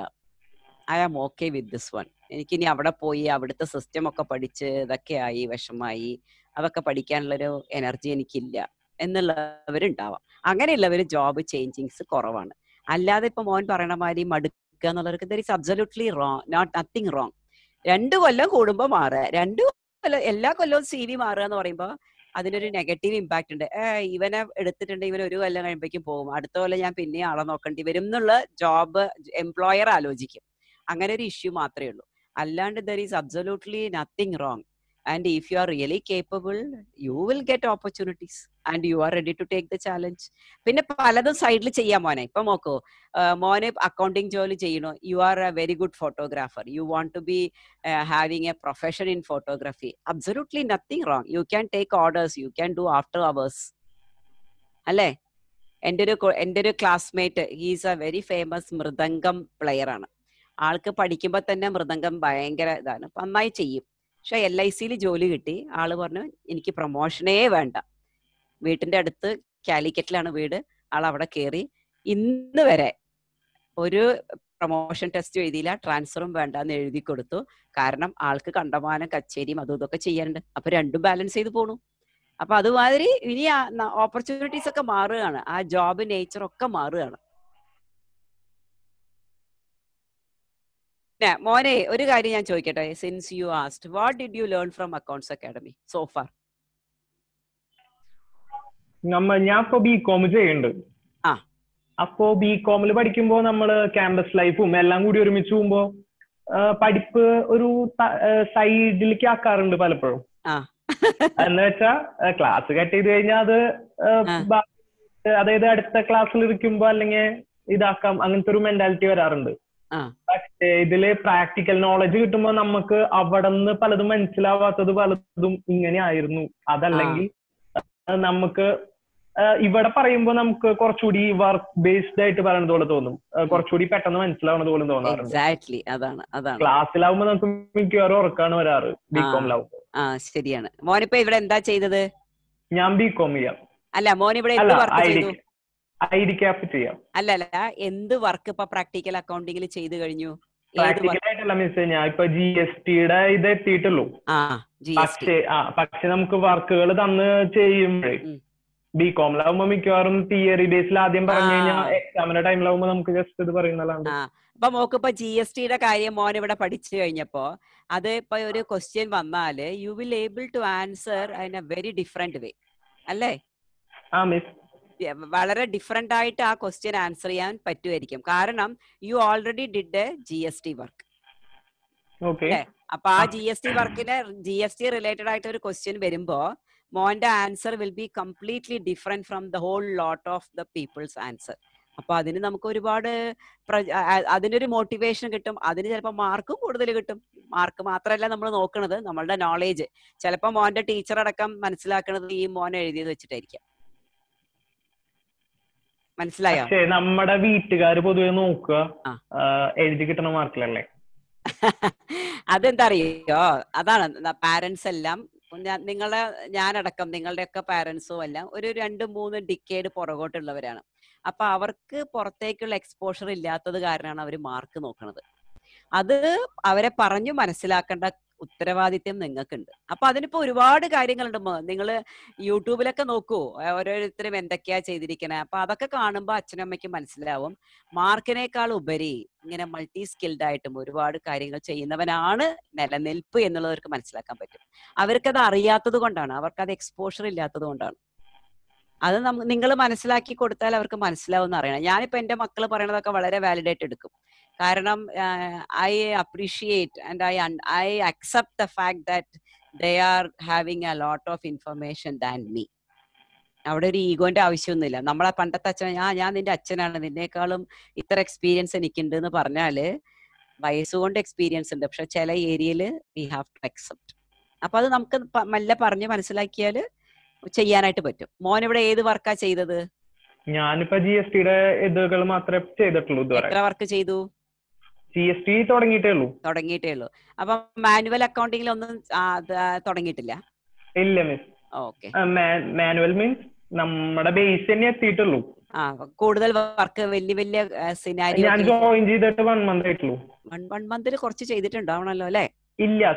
I am okay with this one, എനിക്കിനി അവിടെ പോയി അവിടുത്തെ സിസ്റ്റം ഒക്കെ പഠിച്ച് ഇതൊക്കെ ആയി വിഷമായി, അതൊക്കെ പഠിക്കാനുള്ളൊരു എനർജി എനിക്കില്ല എന്നുള്ളവരുണ്ടാവാം. അങ്ങനെയുള്ളവർ ജോബ് ചേഞ്ചിങ്സ് കുറവാണ്. അല്ലാതെ ഇപ്പൊ മോൻ പറയണ മാതിരി മടുക്കുക എന്നുള്ളവർക്ക് there is absolutely wrong, not nothing wrong. 2 കൊല്ലം കൂടുമ്പോൾ മാറുക, 2 കൊല്ലം എല്ലാ കൊല്ലവും CV മാറുക എന്ന് പറയുമ്പോൾ അതിനൊരു നെഗറ്റീവ് ഇമ്പാക്ട് ഉണ്ട്. ഇവനെ എടുത്തിട്ടുണ്ട്, ഇവൻ 1 കൊല്ലം കഴിയുമ്പോഴേക്കും പോകും, അടുത്ത കൊല്ലം ഞാൻ പിന്നെ ആളെ നോക്കേണ്ടി വരും എന്നുള്ള ജോബ് എംപ്ലോയർ ആലോചിക്കും. അങ്ങനെ ഒരു ഇഷ്യൂ മാത്രമേ ഉള്ളൂ. അല്ലാണ്ട് there is absolutely nothing wrong. And if you are really capable, you will get opportunities and you are ready to take the challenge. പിന്നെ പലതും സൈഡിൽ ചെയ്യാം മോനെ. ഇപ്പൊ നോക്കൂ, മോനെ അക്കൗണ്ടിങ് ജോലി ചെയ്യണോ, you are a very good photographer, you want to be having a profession in photography, absolutely nothing wrong. You can take orders, you can do after hours അല്ലേ? എൻ്റെ ഒരു classmate, he's a very famous mridangam player ആണ്. ആൾക്ക് പഠിക്കുമ്പോൾ തന്നെ മൃദംഗം ഭയങ്കര ഇതാണ്, നന്നായി ചെയ്യും. പക്ഷെ LIC ജോലി കിട്ടി. ആള് പറഞ്ഞു എനിക്ക് പ്രൊമോഷനേ വേണ്ട. വീട്ടിന്റെ അടുത്ത് കാലിക്കറ്റിലാണ് വീട്. ആൾ അവിടെ കയറി. ഇന്ന് വരെ ഒരു പ്രൊമോഷൻ ടെസ്റ്റ് എഴുതിയില്ല, ട്രാൻസ്ഫറും വേണ്ട എന്ന് എഴുതി കൊടുത്തു. കാരണം ആൾക്ക് കണ്ടമാനം കച്ചേരിയും അതും ഇതൊക്കെ ചെയ്യാനുണ്ട്. അപ്പൊ രണ്ടും ബാലൻസ് ചെയ്ത് പോണു. അപ്പൊ അതുമാതിരി ഇനി ഓപ്പർച്യൂണിറ്റീസ് ഒക്കെ മാറുകയാണ്, ആ ജോബ് നേച്ചർ ഒക്കെ മാറുകയാണ്. മോനെ ഒരു കാര്യം ഞാൻ ചോദിക്കട്ടെ, since you asked what did you learn from accounts academy so far? ഞാൻ ഇപ്പൊ BCom ചെയ്യുന്നുണ്ട്. അപ്പോ BComൽ പഠിക്കുമ്പോ നമ്മള് ക്യാമ്പസ് ലൈഫും എല്ലാം കൂടി ഒരുമിച്ച് പോകുമ്പോ പഠിപ്പ് ഒരു സൈഡിലേക്ക് ആക്കാറുണ്ട് പലപ്പോഴും. എന്ന് വെച്ചാ ക്ലാസ് കട്ട് ചെയ്ത് കഴിഞ്ഞാൽ അത് അതായത് അടുത്ത ക്ലാസ്സിൽ ഇരിക്കുമ്പോ അല്ലെങ്കിൽ ഇതാക്കാം, അങ്ങനത്തെ ഒരു മെന്റാലിറ്റി വരാറുണ്ട്. പക്ഷേ ഇതില് പ്രാക്ടിക്കൽ നോളജ് കിട്ടുമ്പോ നമുക്ക് അവിടെ നിന്ന് പലതും മനസ്സിലാവാത്തത് പലതും ഇങ്ങനെ ആയിരുന്നു, അതല്ലെങ്കിൽ നമുക്ക് ഇവിടെ പറയുമ്പോ നമുക്ക് കുറച്ചുകൂടി വർക്ക് ബേസ്ഡ് ആയിട്ട് പറയുന്നത് പോലെ തോന്നും, കുറച്ചുകൂടി പെട്ടെന്ന് മനസ്സിലാവുന്നത് പോലെ തോന്നാറുണ്ട്. ക്ലാസ്സിലാവുമ്പോ നമുക്ക് മിക്കവാറും ഉറക്കാണ് വരാറ് BComലാവുമ്പോ. ശരിയാണ്. മോനിപ്പോ ഇവിടെ എന്താ ചെയ്തത്? ഞാൻ BCom ചെയ്യാം. അല്ല മോനിവിടെ IDCAP ചെയ്യാം. അല്ല എന്ത് വർക്ക് ഇപ്പൊ പ്രാക്ടിക്കൽ അക്കൗണ്ടിങ്ങിൽ ചെയ്തു കഴിഞ്ഞു? പ്രാക്ടിക്കലായിട്ടല്ല മിസ്, ഞാൻ ഇപ്പൊ GSTയുടെ ഇത് എത്തിയിട്ടുള്ളൂ. പക്ഷെ നമുക്ക് വർക്കുകൾ തന്ന് ചെയ്യുമ്പോഴേ BComലാവുമ്പോ മിക്കവാറും തിയറി ബേസിൽ ആദ്യം പറഞ്ഞു കഴിഞ്ഞാൽ എക്സാമിന്റെ ടൈമിലാവുമ്പോ നമുക്ക് ജസ്റ്റ് ഇത് പറയുന്നതാണ്. അപ്പൊ മോക്കിപ്പോ GSTയുടെ കാര്യം മോൻ ഇവിടെ പഠിച്ചു കഴിഞ്ഞപ്പോ അത് ഇപ്പൊ ഒരു ക്വസ്റ്റ്യൻ വന്നാല് you will able to answer in a very different way അല്ലേ? മിസ് വളരെ ഡിഫറെന്റ് ആയിട്ട് ആ ക്വസ്റ്റ്യൻ ആൻസർ ചെയ്യാൻ പറ്റുമായിരിക്കും. കാരണം you already did A GST work. അപ്പൊ ആ GST വർക്കിന് GST റിലേറ്റഡ് ആയിട്ട് ഒരു ക്വസ്റ്റ്യൻ വരുമ്പോ മോന്റെ answer will be completely different from the whole lot of the people's answer. അപ്പൊ അതിന് നമുക്ക് ഒരുപാട് അതിനൊരു മോട്ടിവേഷൻ കിട്ടും, അതിന് ചിലപ്പോൾ മാർക്കും കൂടുതൽ കിട്ടും. മാർക്ക് മാത്രമല്ല നമ്മൾ നോക്കുന്നത്, നമ്മളുടെ നോളേജ്. ചിലപ്പോൾ മോന്റെ ടീച്ചർ അടക്കം മനസ്സിലാക്കുന്നത് ഈ മോൻ എഴുതിയത് വെച്ചിട്ടായിരിക്കാം. മനസ്സിലായോ? നമ്മുടെ വീട്ടുകാർ പൊതുവെ നോക്കുക എഴുതി കിട്ടുന്ന മാർക്കിലല്ലേ. അതെന്താ അറിയോ, അതാണ് പാരന്റ്സ് എല്ലാം ഞാനടക്കം നിങ്ങളുടെയൊക്കെ പാരന്റ്സും എല്ലാം ഒരു 2-3 ഡിക്കേഡ് പുറകോട്ടുള്ളവരാണ്. അപ്പൊ അവർക്ക് പുറത്തേക്കുള്ള എക്സ്പോഷർ ഇല്ലാത്തത് കാരണമാണ് അവർ മാർക്ക് നോക്കുന്നത്. അത് അവരെ പറഞ്ഞു മനസ്സിലാക്കേണ്ട ഉത്തരവാദിത്യം നിങ്ങൾക്കുണ്ട്. അപ്പൊ അതിനിപ്പോ ഒരുപാട് കാര്യങ്ങളുണ്ട്. നിങ്ങൾ യൂട്യൂബിലൊക്കെ നോക്കൂ, ഓരോരുത്തരും എന്തൊക്കെയാ ചെയ്തിരിക്കണേ. അപ്പൊ അതൊക്കെ കാണുമ്പോൾ അച്ഛനും അമ്മയ്ക്കും മനസ്സിലാവും മാർക്കിനേക്കാൾ ഉപരി ഇങ്ങനെ മൾട്ടി സ്കിൽഡ് ആയിട്ടും ഒരുപാട് കാര്യങ്ങൾ ചെയ്യുന്നവനാണ് നിലനിൽപ്പ് എന്നുള്ളവർക്ക് മനസ്സിലാക്കാൻ പറ്റും. അവർക്കത് അറിയാത്തത് കൊണ്ടാണ്, അവർക്കത് എക്സ്പോഷർ ഇല്ലാത്തത് കൊണ്ടാണ്. അത് നിങ്ങൾ മനസ്സിലാക്കി കൊടുത്താൽ അവർക്ക് മനസ്സിലാവും അറിയണം. ഞാനിപ്പോ എന്റെ മക്കൾ പറയണതൊക്കെ വളരെ വാലിഡേറ്റ് എടുക്കും. കാരണം I appreciate and I accept the fact that they are having A lot of information than me. അവിടെ ഒരു ഈഗോന്റെ ആവശ്യമൊന്നുമില്ല. നമ്മളെ പണ്ടത്തെ അച്ഛൻ ഞാൻ നിന്റെ അച്ഛനാണ്, നിന്നേക്കാളും ഇത്ര എക്സ്പീരിയൻസ് എനിക്കുണ്ട് എന്ന് പറഞ്ഞാല് വയസ്സുകൊണ്ട് എക്സ്പീരിയൻസ് ഉണ്ട്, പക്ഷെ ചില ഏരിയയിൽ വി ഹാവ് ടു അക്സെപ്റ്റ്. അപ്പൊ അത് നമുക്ക് മെല്ലെ പറഞ്ഞ് മനസ്സിലാക്കിയാല് ചെയ്യാനായിട്ട് പറ്റും. മോൻ ഇവിടെ ഏത് വർക്കാ ചെയ്തത്? ഞാനിപ്പോ GSTയുടെ ഇതുകൾ മാത്രമേ ചെയ്തിട്ടുള്ളൂ. എത്ര വർക്ക് ചെയ്തു? GST തുടങ്ങിയിട്ടേ ഉള്ളൂ. അപ്പൊ മാനുവൽ അക്കൗണ്ടിങ്ങിൽ ഒന്നും തുടങ്ങിയിട്ടില്ല? ഇല്ല മിസ്. ഓക്കെ. മാനുവൽ മീൻസ് നമ്മുടെ ബേസ് തന്നെ എത്തിയിട്ടുള്ളൂ. കൂടുതൽ വർക്ക് വലിയ സിനാരിയോ ഞാൻ ജോയിൻ ചെയ്തിട്ട് 1 month ആയിട്ടുള്ളൂ. 1 month കുറച്ച് ചെയ്തിട്ടുണ്ടാവണല്ലോ അല്ലേ? ഇല്ല,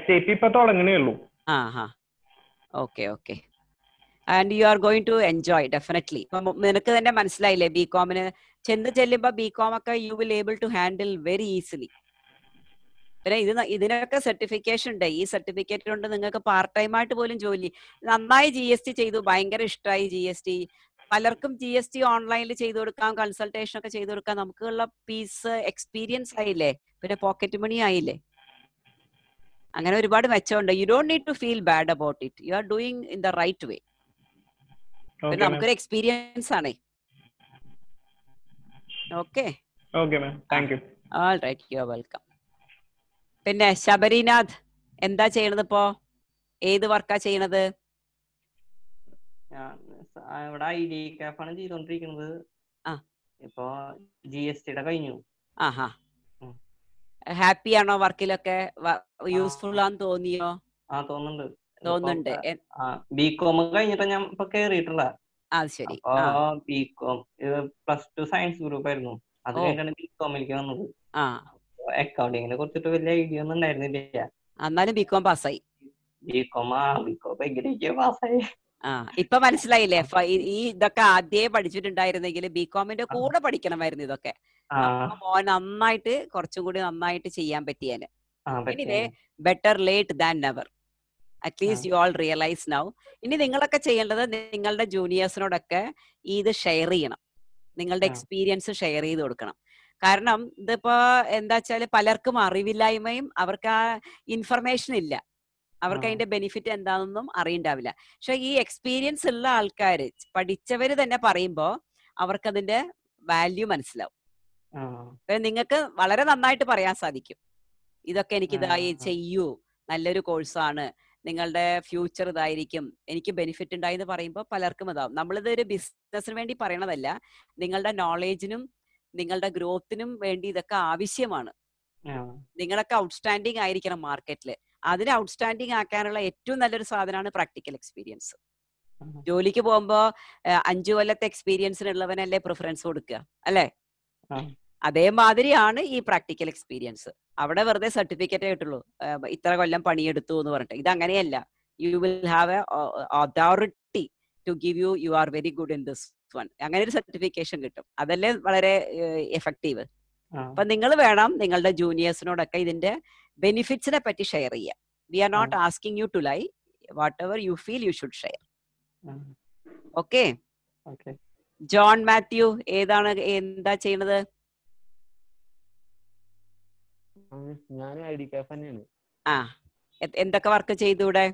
SAP ഇപ്പൊ തുടങ്ങണേ ഉള്ളൂ. Okay. And you are going to enjoy definitely. ഇപ്പം നിനക്ക് തന്നെ മനസ്സിലായില്ലേ ബികോമിന് ചെന്ന് ചെല്ലുമ്പോൾ ബികോം ഒക്കെ you will able to handle very easily. പിന്നെ ഇതിനൊക്കെ സർട്ടിഫിക്കേഷൻ ഉണ്ട്. ഈ സർട്ടിഫിക്കറ്റ് കൊണ്ട് നിങ്ങൾക്ക് പാർട്ട് ടൈം ആയിട്ട് പോലും ജോലി. നന്നായി GST ചെയ്തു, ഭയങ്കര ഇഷ്ടമായി GST. പലർക്കും GST ഓൺലൈനിൽ ചെയ്തു കൊടുക്കാം, കൺസൾട്ടേഷൻ ഒക്കെ ചെയ്തു കൊടുക്കാം. നമുക്കുള്ള പീസ് എക്സ്പീരിയൻസ് ആയില്ലേ, പിന്നെ പോക്കറ്റ് മണി ആയില്ലേ. അങ്ങനെ ഒരുപാട് മെച്ചമുണ്ട്. You don't need to feel bad about it. You are doing in the right way. പിന്നെ നമുക്കൊരു എക്സ്പീരിയൻസ് ആണേ. Okay thank you. All right, you are welcome. പിന്നെ ശബരിനാഥ് എന്താ ചെയ്യണത് ഇപ്പോ? ഏത് വർക്കാ ചെയ്യണത്? ഇവിടെ ID കാഫാണ് ചെയ്തോണ്ടിരിക്കുന്നത്. ഇപ്പൊ GSTയുടെ കഴിഞ്ഞു. ആഹാ, ഹാപ്പി ആണോ വർക്കിലൊക്കെ? യൂസ്ഫുൾ ആണെന്ന് തോന്നിയോ? തോന്നുന്നുണ്ട്. ബികോം കഴിഞ്ഞിട്ട് ഞാൻ ഇപ്പൊ കേറിയിട്ടുള്ള. അത് ശരി. ബികോം +2 സയൻസ് ഗ്രൂപ്പ് ആയിരുന്നു. അത് കഴിഞ്ഞാണ് ബികോമിലേക്ക് വന്നത്. അക്കൗണ്ടിങ്ങിനെ കുറിച്ചിട്ട് വലിയ ഐഡിയ ഒന്നും ഉണ്ടായിരുന്നില്ല. എന്നാലും ബികോം പാസ്സായി. ബികോം പാസ്സായി. ഇപ്പൊ മനസ്സിലായില്ലേ? ഈ ഇതൊക്കെ ആദ്യമേ പഠിച്ചിട്ടുണ്ടായിരുന്നെങ്കിൽ ബികോമിന്റെ കൂടെ പഠിക്കണമായിരുന്നു ഇതൊക്കെ. മോൻ നന്നായിട്ട് കുറച്ചും കൂടി നന്നായിട്ട് ചെയ്യാൻ പറ്റിയേനെ. Anyway, better late than never. At least you all realise now. ഇനി നിങ്ങളൊക്കെ ചെയ്യേണ്ടത് നിങ്ങളുടെ ജൂനിയേഴ്സിനോടൊക്കെ ഇത് ഷെയർ ചെയ്യണം. നിങ്ങളുടെ എക്സ്പീരിയൻസ് ഷെയർ ചെയ്ത് കൊടുക്കണം. കാരണം ഇതിപ്പോ എന്താ വെച്ചാല് പലർക്കും അറിവില്ലായ്മയും അവർക്ക് ആ ഇൻഫർമേഷൻ ഇല്ല. അവർക്ക് അതിന്റെ ബെനിഫിറ്റ് എന്താണെന്നും അറിയണ്ടാവില്ല. പക്ഷെ ഈ എക്സ്പീരിയൻസ് ഉള്ള ആൾക്കാര്, പഠിച്ചവര് തന്നെ പറയുമ്പോ അവർക്കതിന്റെ വാല്യൂ മനസ്സിലാവും. നിങ്ങൾക്ക് വളരെ നന്നായിട്ട് പറയാൻ സാധിക്കും, ഇതൊക്കെ എനിക്ക് ഇതായി ചെയ്യൂ, നല്ലൊരു കോഴ്സാണ്, നിങ്ങളുടെ ഫ്യൂച്ചർ ഇതായിരിക്കും, എനിക്ക് ബെനിഫിറ്റ് ഉണ്ടായി എന്ന് പറയുമ്പോൾ പലർക്കും ഇതാവും. നമ്മളിത് ഒരു ബിസിനസിന് വേണ്ടി പറയണതല്ല, നിങ്ങളുടെ നോളേജിനും നിങ്ങളുടെ ഗ്രോത്തിനും വേണ്ടി ഇതൊക്കെ ആവശ്യമാണ്. നിങ്ങളൊക്കെ ഔട്ട്സ്റ്റാൻഡിങ് ആയിരിക്കണം മാർക്കറ്റില്. അതിന് ഔട്ട്സ്റ്റാൻഡിങ് ആക്കാനുള്ള ഏറ്റവും നല്ലൊരു സാധനമാണ് പ്രാക്ടിക്കൽ എക്സ്പീരിയൻസ്. ജോലിക്ക് പോകുമ്പോ 5 കൊല്ലത്തെ എക്സ്പീരിയൻസിനുള്ളവനല്ലേ പ്രിഫറൻസ് കൊടുക്കുക, അല്ലെ? അതേമാതിരിയാണ് ഈ പ്രാക്ടിക്കൽ എക്സ്പീരിയൻസ്. അവിടെ വെറുതെ സർട്ടിഫിക്കറ്റേ കിട്ടുള്ളൂ, ഇത്ര കൊല്ലം പണിയെടുത്തു എന്ന് പറഞ്ഞിട്ട്. ഇത് അങ്ങനെയല്ല. You will have a authority to give you, you are very good in this one. അങ്ങനെ ഒരു സർട്ടിഫിക്കേഷൻ കിട്ടും. അതല്ലേ വളരെ എഫക്റ്റീവ്. അപ്പൊ നിങ്ങൾ വേണം നിങ്ങളുടെ ജൂനിയേഴ്സിനോടൊക്കെ ഇതിന്റെ ബെനിഫിറ്റ്സിനെ പറ്റി ഷെയർ ചെയ്യാം. We are not asking you to lie. Whatever you feel you should share. Okay. John Mathew ഏതാണ്, എന്താ ചെയ്യണത്? ഞാൻ ID കാഫ് തന്നെയാണ്. എന്തൊക്കെ വർക്ക് ചെയ്തൂടെ?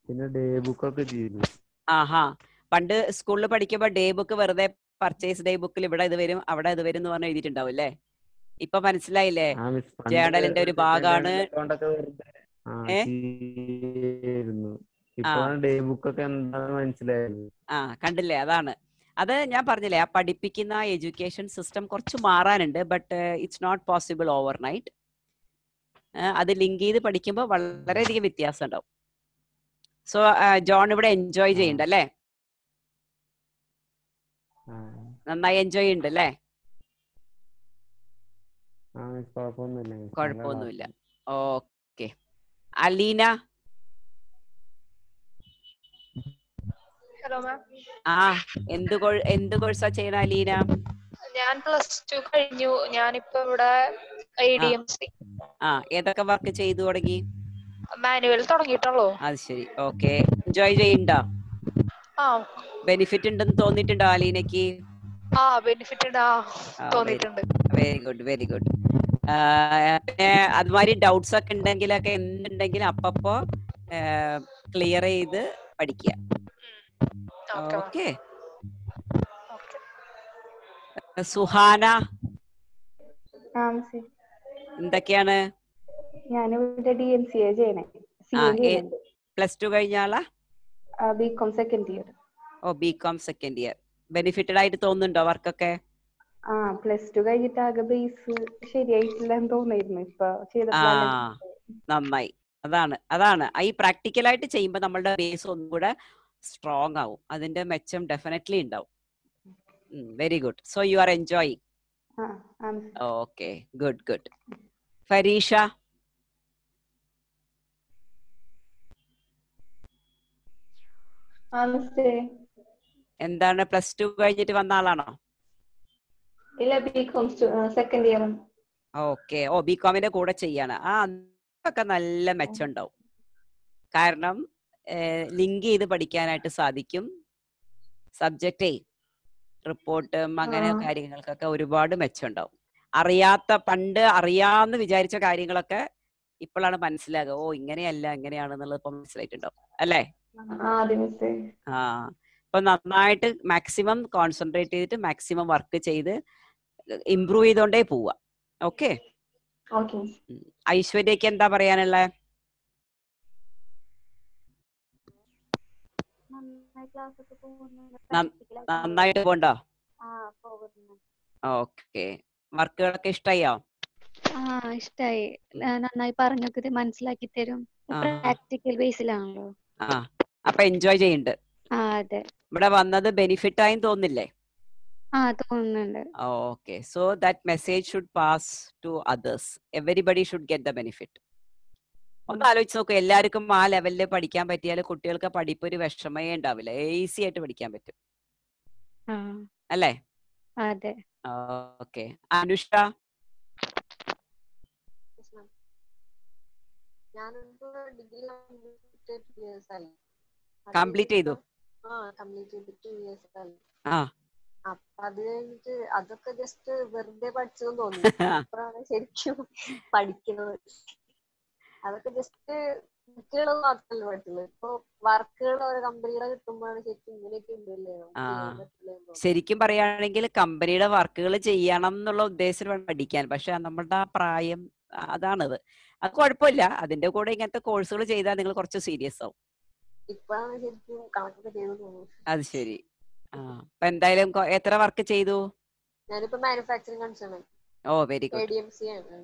പിന്നെ ഡേ ബുക്ക് ഒക്കെ ചെയ്തു. പണ്ട് സ്കൂളിൽ പഠിക്കുമ്പോ ഡേ ബുക്ക് വെറുതെ പർച്ചേസ് ഡേ ബുക്കിൽ ഇവിടെ ഇത് വരും അവിടെ ഇത് വരും എന്ന് പറഞ്ഞ് എഴുതിയിട്ടുണ്ടാവും അല്ലേ? ഇപ്പൊ മനസ്സിലായില്ലേ? ജേണലിന്റെ ഒരു ഭാഗമാണ്. ഡേ ബുക്ക് ഒക്കെ എന്താണെന്ന് മനസ്സിലായത്. കണ്ടില്ലേ? അതാണ്. അത് ഞാൻ പറഞ്ഞില്ലേ, ആ പഠിപ്പിക്കുന്ന എഡ്യൂക്കേഷൻ സിസ്റ്റം കുറച്ച് മാറാനുണ്ട്. But it's not possible overnight. അത് ലിങ്ക് ചെയ്ത് പഠിക്കുമ്പോൾ വളരെയധികം വ്യത്യാസം ഉണ്ടാവും. സോ ജോൺ ഇവിടെ എൻജോയ് ചെയ്യണ്ട അല്ലേ? നന്നായി എൻജോയ് ചെയ്യുന്നുണ്ട് അല്ലേ? കുഴപ്പമൊന്നുമില്ല. ഓക്കെ. അലീന. Hello ma'am. എന്ത് കോഴ്സാ ചെയ്യണ അലീന? ഞാൻ +2 കഴിഞ്ഞു. ഞാനിപ്പോ ഇവിടെ ADMC. ഏതൊക്കെ വർക്ക് ചെയ്തു തുടങ്ങി? മാനുവൽ തുടങ്ങിയിട്ടുള്ളൂ. അത് ശരി. ഓക്കെ. എൻജോയ് ചെയ്യണ്ടോ? ബെനിഫിറ്റ് ഉണ്ടെന്ന് തോന്നിയിട്ടുണ്ടോ അലീനക്ക്? ബെനിഫിറ്റ് തോന്നിയിട്ടുണ്ട്. Very good, very good. പിന്നെ അതുമാതിരി ഡൗട്ട്സ് ഒക്കെ ഉണ്ടെങ്കിലൊക്കെ എന്തുണ്ടെങ്കിലും അപ്പപ്പോ ക്ലിയർ ചെയ്ത് പഠിക്കുക. ഓക്കെ. സുഹാന എന്തൊക്കെയാണ്? ഞാനിവിടെ DMCA ചെയ്യണേ. +2 കഴിഞ്ഞ ആളാ? BCom second year. BCom second year. Benefited ആയിട്ട് തോന്നുന്നുണ്ടോ വർക്കൊക്കെ? +2 കഴിഞ്ഞിട്ട് ആകെ ബേസ് ശരിയായിട്ടില്ല എന്ന് തോന്നിയിരുന്നു. ഇപ്പൊ നന്നായി. അതാണ് ഈ പ്രാക്ടിക്കലായിട്ട് ചെയ്യുമ്പോൾ നമ്മളുടെ ബേസ് ഒന്നുകൂടെ സ്ട്രോങ് ആവും. അതിന്റെ മെച്ചം ഡെഫിനറ്റ്ലി ഉണ്ടാവും. Very good. So you are enjoying. Okay, good. Farisha. എന്താണ് പ്ലസ് ടു കഴിഞ്ഞിട്ട് വന്ന ആളാണോ? ഇല്ല, ബികോം സെക്കൻഡ് ഇയർ. ഓക്കെ. ഓ, ബികോമിന്റെ കൂടെ ചെയ്യാണ്. അതൊക്കെ നല്ല മെച്ചമുണ്ടാവും. കാരണം ലിങ്ക് ചെയ്ത് പഠിക്കാനായിട്ട് സാധിക്കും. സബ്ജക്റ്റേ റിപ്പോർട്ടും അങ്ങനെ കാര്യങ്ങൾക്കൊക്കെ ഒരുപാട് മെച്ചമുണ്ടാവും. പണ്ട് അറിയാന്ന് വിചാരിച്ച കാര്യങ്ങളൊക്കെ ഇപ്പോഴാണ് മനസ്സിലാകുക. ഓ, ഇങ്ങനെയല്ല ഇങ്ങനെയാണെന്നുള്ളത് ഇപ്പൊ മനസ്സിലായിട്ടുണ്ടാവും അല്ലേ? ആ, അപ്പൊ നന്നായിട്ട് മാക്സിമം കോൺസെൻട്രേറ്റ് ചെയ്തിട്ട് മാക്സിമം വർക്ക് ചെയ്ത് ഇംപ്രൂവ് ചെയ്തോണ്ടേ പോവാ. ഓക്കെ. ഐശ്വര്യക്ക് എന്താ പറയാനുള്ളത്? നന്നായിട്ട് പോണ്ടോ? ഓക്കെ. വർക്കുകളൊക്കെ ഇഷ്ടായോ? ഇഷ്ടായി. നന്നായി പറഞ്ഞൊക്കെ മനസ്സിലാക്കി തരും. പ്രാക്ടിക്കൽ ബേസിലാണല്ലോ. അപ്പൊ എൻജോയ് ചെയ്യുന്നുണ്ട്. അതെ. ഇവിടെ വന്നത് ബെനിഫിറ്റ് ആയി തോന്നില്ലേ? തോന്നുന്നുണ്ട്. Okay, so that message should pass to others. Everybody should get the benefit. ഒന്ന് ആലോചിച്ച് നോക്കൂ, എല്ലാവർക്കും ആ ലെവലില് പഠിക്കാൻ പറ്റിയാൽ കുട്ടികൾക്ക് പഠിപ്പ് ഒരു വിഷമേ ഉണ്ടാവില്ല. ഈസി ആയിട്ട് പഠിക്കാൻ പറ്റും അല്ലേ? അതെ. ഓക്കെ. അനുഷ, കംപ്ലീറ്റ് ചെയ്തു. അപ്പൊ അത് കഴിഞ്ഞിട്ട് അതൊക്കെ ജസ്റ്റ് വെറുതെ പഠിച്ചതെന്ന് തോന്നി. അപ്പോഴാണ് ശരിക്കും പഠിക്കുന്നത്. അതൊക്കെ ജസ്റ്റ് ബുക്കുകൾ മാത്രമല്ല പഠിച്ചുള്ളൂ. ഇപ്പൊ വർക്കുകൾ ഓരോ കമ്പനികളെ കിട്ടുമ്പോഴാണ് ശരിക്കും ഇങ്ങനെയൊക്കെ ഉണ്ടല്ലേ ചെയ്യാൻ പറ്റില്ല. ശരിക്കും പറയുകയാണെങ്കിൽ കമ്പനിയുടെ വർക്കുകൾ ചെയ്യണം എന്നുള്ള ഉദ്ദേശം പഠിക്കാൻ. പക്ഷെ നമ്മളുടെ ആ പ്രായം അതാണത്. അത് കുഴപ്പമില്ല. അതിന്റെ കൂടെ ഇങ്ങനത്തെ കോഴ്സുകൾ ചെയ്താൽ നിങ്ങൾ കുറച്ച് സീരിയസ് ആവും. ഇപ്പോഴാണ് ശരിക്കും കണക്കൊക്കെ ചെയ്തു തോന്നുന്നു. അത് ശരി. അപ്പൊ എന്തായാലും എത്ര വർക്ക് ചെയ്തു? ഞാനിപ്പോ മാനുഫാക്ചറിംഗ് കൺസേൺ. ഓ, വെരി ഗുഡ്. ADMC ആണ്.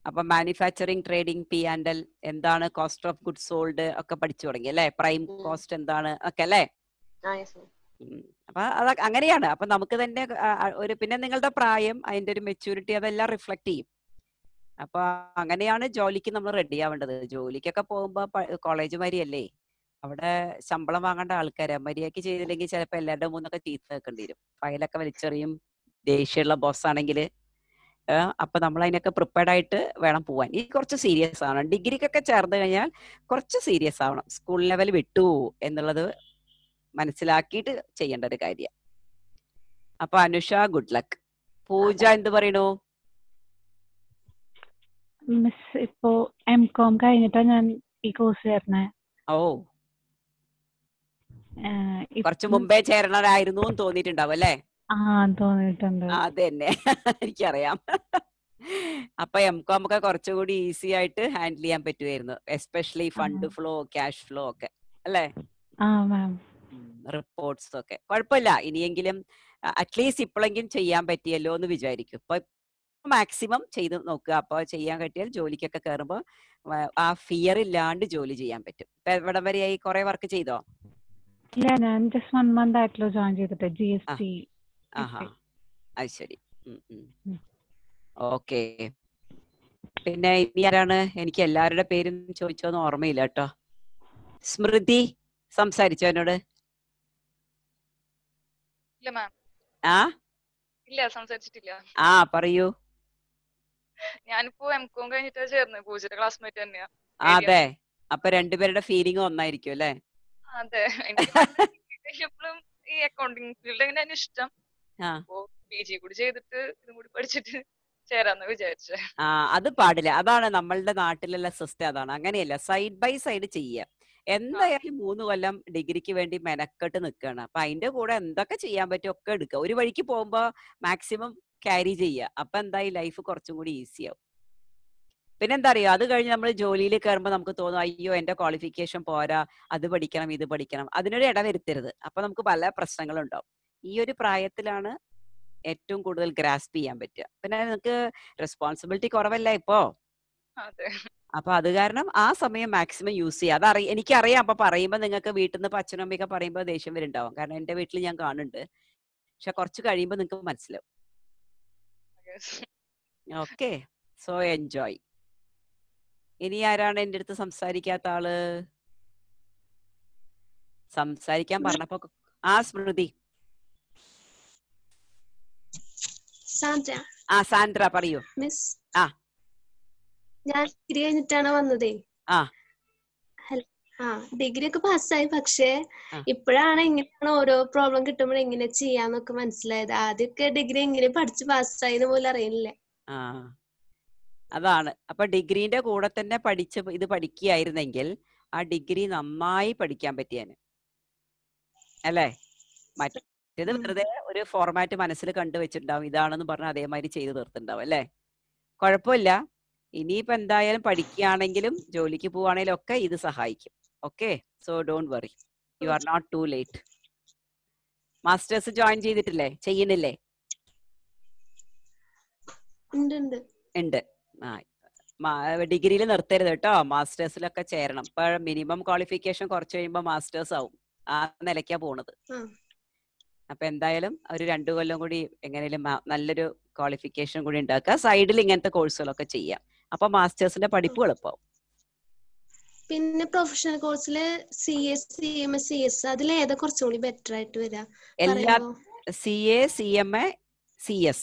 അപ്പൊ മാനുഫാക്ചറിംഗ്, ട്രേഡിംഗ്, P&L എന്താണ്, കോസ്റ്റ് ഓഫ് ഗുഡ്സ് സോൾഡ് ഒക്കെ പഠിച്ചു തുടങ്ങി അല്ലേ? പ്രൈം കോസ്റ്റ് എന്താണ് ഒക്കെ അല്ലേ? അപ്പൊ അത് അങ്ങനെയാണ്. അപ്പൊ നമുക്ക് തന്നെ പിന്നെ നിങ്ങളുടെ പ്രായം, അതിന്റെ ഒരു മെച്യൂരിറ്റി അതെല്ലാം റിഫ്ലക്ട് ചെയ്യും. അപ്പൊ അങ്ങനെയാണ് ജോലിക്ക് നമ്മൾ റെഡി ആവേണ്ടത്. ജോലിക്കൊക്കെ പോകുമ്പോ കോളേജ് മാതിരിയല്ലേ, അവിടെ ശമ്പളം വാങ്ങേണ്ട ആൾക്കാരെ മര്യാദക്ക് ചെയ്തില്ലെങ്കിൽ ചിലപ്പോൾ എല്ലാവരുടെ മുന്നൊക്കെ ചീത്ത കേൾക്കേണ്ടി വരും. ഫയലൊക്കെ വലിച്ചെറിയും ദേഷ്യമുള്ള ബോസ് ആണെങ്കിൽ. അപ്പൊ നമ്മൾ അതിനൊക്കെ പ്രിപ്പയർഡ് ആയിട്ട് വേണം പോവാൻ. ഈ കുറച്ച് സീരിയസ് ആവണം. ഡിഗ്രിക്കൊക്കെ ചേർന്ന് കഴിഞ്ഞാൽ കുറച്ച് സീരിയസ് ആവണം. സ്കൂൾ ലെവൽ വിട്ടു എന്നുള്ളത് മനസ്സിലാക്കിയിട്ട് ചെയ്യേണ്ട ഒരു കാര്യം. അപ്പൊ അനുഷ, ഗുഡ് ലക്ക്. പൂജ എന്ത് പറയണു? മിസ്, ഇപ്പോ MCOM കഴിഞ്ഞിട്ടാ ഞാൻ ഈ കോഴ്സ് ചേർന്നേ. ഓ, കുറച്ച് മുമ്പേ ചേരണമായിരുന്നു തോന്നിയിട്ടുണ്ടാവും അല്ലേ? തോന്നിയിട്ടുണ്ട്. അതന്നെ എനിക്കറിയാം. അപ്പൊ MCOM ഒക്കെ കുറച്ചുകൂടി ഈസി ആയിട്ട് ഹാൻഡിൽ ചെയ്യാൻ പറ്റുമായിരുന്നു. Especially fund flow, cash flow ഒക്കെ അല്ലേ? റിപ്പോർട്ട്സ് ഒക്കെ കുഴപ്പമില്ല. ഇനിയെങ്കിലും അറ്റ്ലീസ്റ്റ് ഇപ്പോഴെങ്കിലും ചെയ്യാൻ പറ്റിയല്ലോ എന്ന് വിചാരിക്കും. ഇപ്പൊ മാക്സിമം ചെയ്ത് നോക്കുക. അപ്പൊ ചെയ്യാൻ പറ്റിയാൽ ജോലിക്കൊക്കെ കയറുമ്പോ ആ ഫിയർ ഇല്ലാണ്ട് ജോലി ചെയ്യാൻ പറ്റും. ഇപ്പൊ എവിടെ വരെയായി? കുറെ വർക്ക് ചെയ്തോ? ഇല്ല, ഞാൻ ജസ്റ്റ് 1 month ആയിട്ടുള്ള ജോയിൻ ചെയ്തിട്ട് GST. അത് ശരി. ഓക്കെ. പിന്നെ ഇനി ആരാണ്? എനിക്ക് എല്ലാവരുടെ പേരും ചോദിച്ചോന്ന് ഓർമ്മയില്ല കേട്ടോ. സ്മൃതി സംസാരിച്ചോ എന്നോട്? ഇല്ല, സംസാരിച്ചിട്ടില്ല. പറയൂ. ഞാനിപ്പോ MCOM കഴിഞ്ഞിട്ടാ ചേർന്നത്. പൂജയുടെ ക്ലാസ്മേറ്റ് തന്നെയാ. അതെ. അപ്പൊ രണ്ടുപേരുടെ ഫീലിംഗ് ഒന്നായിരിക്കും അല്ലേ? അതെ. എപ്പോഴും ഈ അക്കൗണ്ടിങ് ഫീൽഡ് തന്നെയാണ് ഇഷ്ടം. അപ്പോ PG കൂടി ചെയ്തിട്ട് ഇതും കൂടി പഠിച്ചിട്ട് ചേരാന്ന് വിചാരിച്ചേ. അത് പാടില്ല. അതാണ് നമ്മളുടെ നാട്ടിലുള്ള സിസ്റ്റം. അതാണ്. അങ്ങനെയല്ല, സൈഡ് ബൈ സൈഡ് ചെയ്യുക. എന്തായാലും 3 കൊല്ലം ഡിഗ്രിക്ക് വേണ്ടി മെനക്കെട്ട് നിൽക്കുകയാണ്. അപ്പൊ അതിന്റെ കൂടെ എന്തൊക്കെ ചെയ്യാൻ പറ്റും ഒക്കെ എടുക്കുക. ഒരു വഴിക്ക് പോകുമ്പോ മാക്സിമം ക്യാരി ചെയ്യുക. അപ്പൊ എന്തായി ലൈഫ് കുറച്ചും കൂടി ഈസി ആവും. പിന്നെന്താ അറിയോ, അത് കഴിഞ്ഞ് നമ്മൾ ജോലിയിൽ കയറുമ്പോൾ നമുക്ക് തോന്നും അയ്യോ എന്റെ ക്വാളിഫിക്കേഷൻ പോരാ, അത് പഠിക്കണം ഇത് പഠിക്കണം. അതിനൊരു ഇട വരുത്തരുത്. അപ്പൊ നമുക്ക് പല പ്രശ്നങ്ങളുണ്ടാവും. ഈ ഒരു പ്രായത്തിലാണ് ഏറ്റവും കൂടുതൽ ഗ്രാസ്പ് ചെയ്യാൻ പറ്റുക. പിന്നെ നിങ്ങൾക്ക് റെസ്പോൺസിബിലിറ്റി കുറവല്ല ഇപ്പോ. അപ്പൊ അത് കാരണം ആ സമയം മാക്സിമം യൂസ് ചെയ്യുക. എനിക്കറിയാം. അപ്പൊ പറയുമ്പോൾ നിങ്ങൾക്ക് വീട്ടിൽ നിന്ന് അച്ഛനും അമ്മയൊക്കെ പറയുമ്പോൾ ദേഷ്യം വരുന്നുണ്ടാവും. കാരണം എന്റെ വീട്ടിൽ ഞാൻ കാണുന്നുണ്ട്. പക്ഷെ കുറച്ച് കഴിയുമ്പോൾ നിങ്ങൾക്ക് മനസ്സിലാവും. Okay, so enjoy. ഇനി ആരാണ് എന്റെ അടുത്ത് സംസാരിക്കാത്ത ആള്? സംസാരിക്കാൻ പറഞ്ഞപ്പോ സ്മൃതി. സാന്ദ്ര പറയൂ. മിസ്, ആ ഞാൻ ഡിഗ്രി കഴിഞ്ഞിട്ടാണ് വന്നതേ. ഡിഗ്രി ഒക്കെ പാസ്സായി. പക്ഷേ ഇപ്പോഴാണ് ഇങ്ങനെയാണ് ഓരോ പ്രോബ്ലം കിട്ടുമ്പോൾ എങ്ങനെ ചെയ്യാന്നൊക്കെ മനസ്സിലായത്. ആദ്യമൊക്കെ ഡിഗ്രി എങ്ങനെ പഠിച്ച് പാസ്സായെന്ന് പോലും അറിയില്ല. അതാണ്. അപ്പൊ ഡിഗ്രീന്റെ കൂടെ തന്നെ ഇത് പഠിക്കുകയായിരുന്നെങ്കിൽ ആ ഡിഗ്രി നന്നായി പഠിക്കാൻ പറ്റിയാണ് അല്ലേ? മറ്റേത് വെറുതെ ഒരു ഫോർമാറ്റ് മനസ്സിൽ കണ്ടുവച്ചിട്ടുണ്ടാവും, ഇതാണെന്ന് പറഞ്ഞാൽ അതേമാതിരി ചെയ്ത് തീർത്തിട്ടുണ്ടാവും അല്ലേ? കുഴപ്പമില്ല. ഇനിയിപ്പോ എന്തായാലും പഠിക്കുകയാണെങ്കിലും ജോലിക്ക് പോവാണെങ്കിലും ഒക്കെ ഇത് സഹായിക്കും. Okay, so don't worry, you are not too late. Masters join ചെയ്തിട്ടില്ലേ? ചെയ്യുന്നില്ലേ? ഉണ്ട്. ഡിഗ്രിയിൽ നിർത്തരുത് കേട്ടോ, മാസ്റ്റേഴ്സിലൊക്കെ ചേരണം. ഇപ്പൊ മിനിമം ക്വാളിഫിക്കേഷൻ കുറച്ച് കഴിയുമ്പോൾ മാസ്റ്റേഴ്സ് ആവും. ആ നിലയ്ക്കാ പോണത്. അപ്പൊ എന്തായാലും ഒരു 2 കൊല്ലം കൂടി എങ്ങനെയും നല്ലൊരു ക്വാളിഫിക്കേഷൻ കൂടി ഉണ്ടാക്കുക. സൈഡിൽ ഇങ്ങനത്തെ കോഴ്സുകളൊക്കെ ചെയ്യാം. അപ്പൊ മാസ്റ്റേഴ്സിന്റെ പഠിപ്പ് എളുപ്പമാവും. പിന്നെ പ്രൊഫഷണൽ കോഴ്സില് CA, CMA, CS അതിലേതാ കുറച്ചും കൂടി ബെറ്റർ ആയിട്ട് വരാ? എല്ലാ CA, CMA, CS.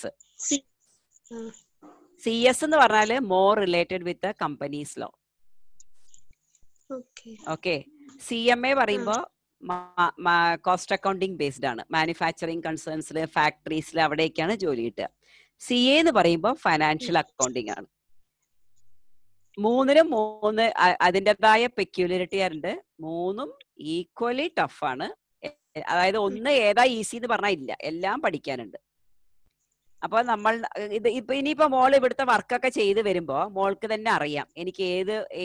CS എന്ന് പറഞ്ഞാല് more related with companies law. Okay. CMA പറയുമ്പോ കോസ്റ്റ് അക്കൗണ്ടിങ് ബേസ്ഡ് ആണ്. മാനുഫാക്ചറിങ് കൺസേൺസിൽ, ഫാക്ടറീസിൽ അവിടേക്കാണ് ജോലി കിട്ടുക. CA എന്ന് പറയുമ്പോൾ ഫൈനാൻഷ്യൽ അക്കൗണ്ടിങ് ആണ്. മൂന്നിനും അതിൻ്റെതായ പെക്യുലറിറ്റി ഉണ്ട്. മൂന്നും ഈക്വലി ടഫാണ്. അതായത് ഒന്ന് ഏതാ ഈസി എന്ന് പറഞ്ഞാൽ ഇല്ല, എല്ലാം പഠിക്കാനുണ്ട്. അപ്പൊ നമ്മൾ ഇനിയിപ്പോ മോൾ ഇവിടുത്തെ വർക്കൊക്കെ ചെയ്ത് വരുമ്പോ മോൾക്ക് തന്നെ അറിയാം എനിക്ക്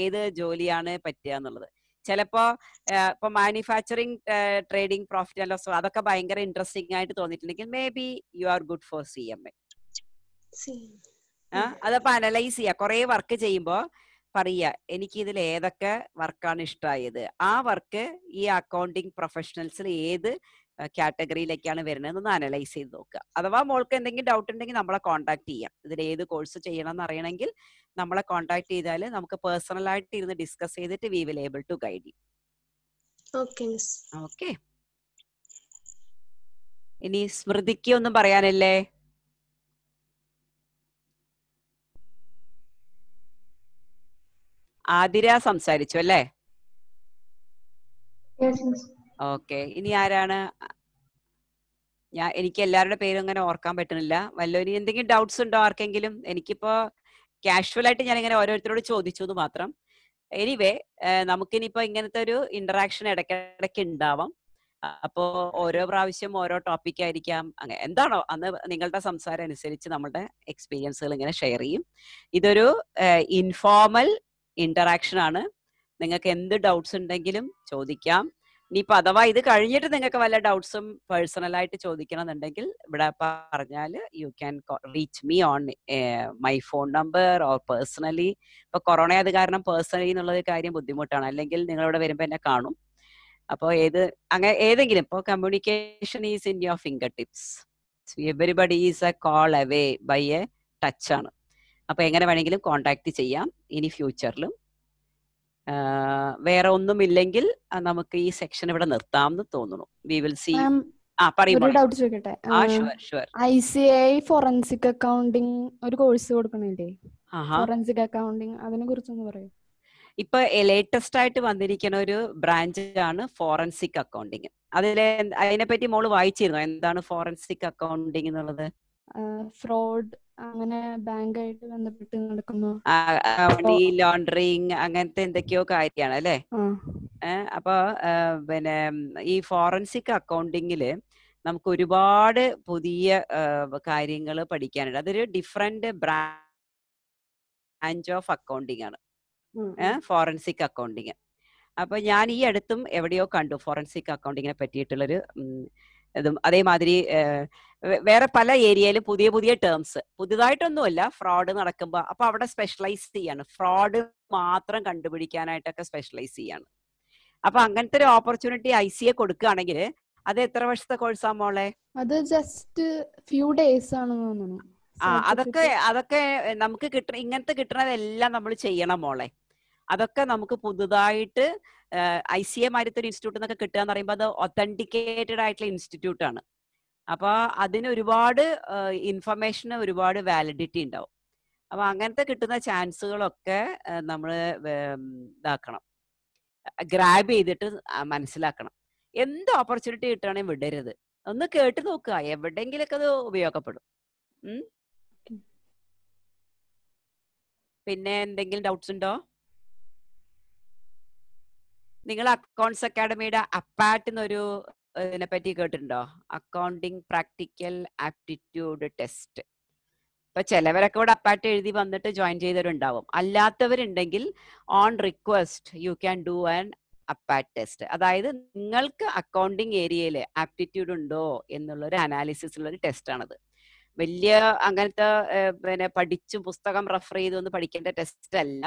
ഏത് ജോലിയാണ് പറ്റുക എന്നുള്ളത്. ചിലപ്പോ ഇപ്പൊ manufacturing, trading, profit and loss അതൊക്കെ ഭയങ്കര ഇൻട്രസ്റ്റിംഗ് ആയിട്ട് തോന്നിയിട്ടുണ്ടെങ്കിൽ may B you are good for CMA. അതപ്പോ അനലൈസ് ചെയ്യാ. കുറെ വർക്ക് ചെയ്യുമ്പോ പറയാ എനിക്ക് ഇതിൽ ഏതൊക്കെ വർക്കാണ് ഇഷ്ടമായത്, ആ വർക്ക് ഈ അക്കൗണ്ടിങ് പ്രൊഫഷണൽസിൽ ഏത് കാറ്റഗറിയിലേക്കാണ് വരുന്നതെന്നൊന്ന് അനലൈസ് ചെയ്ത് നോക്കുക. അഥവാ മോൾക്ക് എന്തെങ്കിലും ഡൗട്ട് ഉണ്ടെങ്കിൽ നമ്മളെ കോൺടാക്ട് ചെയ്യാം. ഇതിൽ ഏത് കോഴ്സ് ചെയ്യണം എന്ന് അറിയണമെങ്കിൽ നമ്മളെ കോൺടാക്ട് ചെയ്താൽ നമുക്ക് പേഴ്സണലായിട്ട് ഇരുന്ന് ഡിസ്കസ് ചെയ്തിട്ട് we will able to guide you. Okay. ഇനി സ്മൃതിക്ക് ഒന്നും പറയാനില്ലേ? ആതിര സംസാരിച്ചു അല്ലേ? ഓക്കെ. ഇനി ആരാണ്? എനിക്ക് എല്ലാവരുടെ പേരും അങ്ങനെ ഓർക്കാൻ പറ്റുന്നില്ല. വല്ലവരും എന്തെങ്കിലും ഡൗട്ട്സ് ഉണ്ടോ ആർക്കെങ്കിലും? എനിക്കിപ്പോ കാഷ്വൽ ആയിട്ട് ഞാൻ ഇങ്ങനെ ഓരോരുത്തരോട് ചോദിച്ചു എന്ന് മാത്രം. എനിവേ നമുക്കിനിപ്പോ ഇങ്ങനത്തെ ഒരു ഇന്ററാക്ഷൻ ഇടയ്ക്കിടയ്ക്ക് ഉണ്ടാവാം. അപ്പോ ഓരോ പ്രാവശ്യം ഓരോ ടോപ്പിക് ആയിരിക്കാം. അങ്ങനെ എന്താണോ അന്ന് നിങ്ങളുടെ സംസാരം അനുസരിച്ച് നമ്മുടെ എക്സ്പീരിയൻസുകൾ ഇങ്ങനെ ഷെയർ ചെയ്യും. ഇതൊരു ഇൻഫോർമൽ ഇന്ററാക്ഷൻ ആണ്. നിങ്ങൾക്ക് എന്ത് ഡൗട്ട്സ് ഉണ്ടെങ്കിലും ചോദിക്കാം. ഇനിയിപ്പോ അഥവാ ഇത് കഴിഞ്ഞിട്ട് നിങ്ങൾക്ക് വല്ല ഡൗട്ട്സും പേഴ്സണലായിട്ട് ചോദിക്കണം എന്നുണ്ടെങ്കിൽ ഇവിടെ പറഞ്ഞാൽ you can reach me on my phone number or personally. ഇപ്പൊ കൊറോണ അത് കാരണം പേഴ്സണലി എന്നുള്ളത് കാര്യം ബുദ്ധിമുട്ടാണ്. അല്ലെങ്കിൽ നിങ്ങളിവിടെ വരുമ്പോൾ എന്നെ കാണും. അപ്പോൾ അങ്ങനെ ഏതെങ്കിലും ഇപ്പോൾ communication is in your finger tips. Everybody is a call away by a touch ആണ്. അപ്പൊ എങ്ങനെ വേണമെങ്കിലും കോണ്ടാക്ട് ചെയ്യാം. ഇനി ഫ്യൂച്ചറിലും വേറെ ഒന്നുമില്ലെങ്കിൽ നമുക്ക് ഈ സെക്ഷൻ ഇവിടെ നിർത്താമെന്ന് തോന്നുന്നു. We will see. ഒരു ഡൗട്ട് ചോദിക്കട്ടെ? ICAI ഫോറൻസിക് അക്കൗണ്ടിങ് ഒരു കോഴ്സ് കൊടുക്കണില്ലേ? ഫോറൻസിക് അക്കൗണ്ടിങ്, അതിനെ കുറിച്ചൊന്ന് പറയൂ. ഇപ്പൊ ലേറ്റസ്റ്റ് ആയിട്ട് വന്നിരിക്കുന്ന ഒരു ബ്രാഞ്ച് ആണ് ഫോറൻസിക് അക്കൗണ്ടിങ്. അതിനെപ്പറ്റി മോള് വായിച്ചിരുന്നോ? എന്താണ് ഫോറൻസിക് അക്കൗണ്ടിങ് എന്നുള്ളത്? ഫ്രോഡ്, അങ്ങനെ ബാങ്കായിട്ട് ബന്ധപ്പെട്ട് നടക്കുന്നു, മണി ലോണ്ടറിങ്, അങ്ങനത്തെ എന്തൊക്കെയോ കാര്യമാണ് അല്ലേ? അപ്പൊ പിന്നെ ഈ ഫോറൻസിക് അക്കൗണ്ടിങ്ങില് നമുക്ക് ഒരുപാട് പുതിയ കാര്യങ്ങൾ പഠിക്കാനുണ്ട്. അതൊരു ഡിഫറെന്റ് ബ്രാഞ്ച് ഓഫ് അക്കൗണ്ടിങ് ആണ് ഫോറൻസിക് അക്കൗണ്ടിങ്. അപ്പൊ ഞാൻ ഈ അടുത്തും എവിടെയോ കണ്ടു ഫോറൻസിക് അക്കൗണ്ടിങ്ങിനെ പറ്റിയിട്ടുള്ളൊരു ഇതും. അതേമാതിരി വേറെ പല ഏരിയയിലും പുതിയ പുതിയ ടേംസ്, പുതുതായിട്ടൊന്നുമല്ല, ഫ്രോഡ് നടക്കുമ്പോൾ അപ്പൊ അവിടെ സ്പെഷ്യലൈസ് ചെയ്യാണ്. ഫ്രോഡ് മാത്രം കണ്ടുപിടിക്കാനായിട്ടൊക്കെ സ്പെഷ്യലൈസ് ചെയ്യാണ്. അപ്പൊ അങ്ങനത്തെ ഒരു ഓപ്പർച്യൂണിറ്റി ICA കൊടുക്കുകയാണെങ്കിൽ അത് എത്ര വർഷത്തെ കോഴ്സാ മോളെ? അത് ജസ്റ്റ് ഫ്യൂ ഡേയ്സ് ആണെന്ന് തോന്നുന്നു. അതൊക്കെ നമുക്ക് ഇങ്ങനത്തെ കിട്ടണതെല്ലാം നമ്മൾ ചെയ്യണം മോളെ. അതൊക്കെ നമുക്ക് പുതുതായിട്ട് ICA മാരത്തെ ഒരു ഇൻസ്റ്റിറ്റ്യൂട്ട് എന്നൊക്കെ കിട്ടുക എന്ന് പറയുമ്പോൾ അത് ഒത്തന്റിക്കേറ്റഡ് ആയിട്ടുള്ള ഇൻസ്റ്റിറ്റ്യൂട്ട് ആണ്. അപ്പൊ അതിന് ഒരുപാട് ഇൻഫർമേഷന് ഒരുപാട് വാലിഡിറ്റി ഉണ്ടാവും. അപ്പൊ അങ്ങനത്തെ കിട്ടുന്ന ചാൻസുകളൊക്കെ നമ്മൾ ഇതാക്കണം, ഗ്രാബ് ചെയ്തിട്ട് മനസ്സിലാക്കണം. എന്ത് ഓപ്പർച്യൂണിറ്റി കിട്ടുകയാണെങ്കിൽ വിടരുത്, ഒന്ന് കേട്ട് നോക്കുക, എവിടെയെങ്കിലൊക്കെ അത് ഉപയോഗപ്പെടും. പിന്നെ എന്തെങ്കിലും ഡൗട്ട്സ് ഉണ്ടോ? നിങ്ങൾ അക്കൗണ്ട്സ് അക്കാഡമിയുടെ അപ്പാറ്റ് എന്നൊരു ഇതിനെ പറ്റി കേട്ടിട്ടുണ്ടോ? Accounting practical aptitude test. ഇപ്പൊ ചിലവരൊക്കെ ഇവിടെ അപ്പാറ്റ് എഴുതി വന്നിട്ട് ജോയിൻ ചെയ്തവരുണ്ടാവും. അല്ലാത്തവരുണ്ടെങ്കിൽ on request you can do an APAT test. അതായത് നിങ്ങൾക്ക് അക്കൗണ്ടിങ് ഏരിയയിൽ ആപ്റ്റിറ്റ്യൂഡ് ഉണ്ടോ എന്നുള്ളൊരു അനാലിസിസിലൊരു ടെസ്റ്റ് ആണത്. വലിയ അങ്ങനത്തെ പിന്നെ പഠിച്ചും പുസ്തകം റെഫർ ചെയ്തൊന്നും പഠിക്കേണ്ട ടെസ്റ്റ് അല്ല,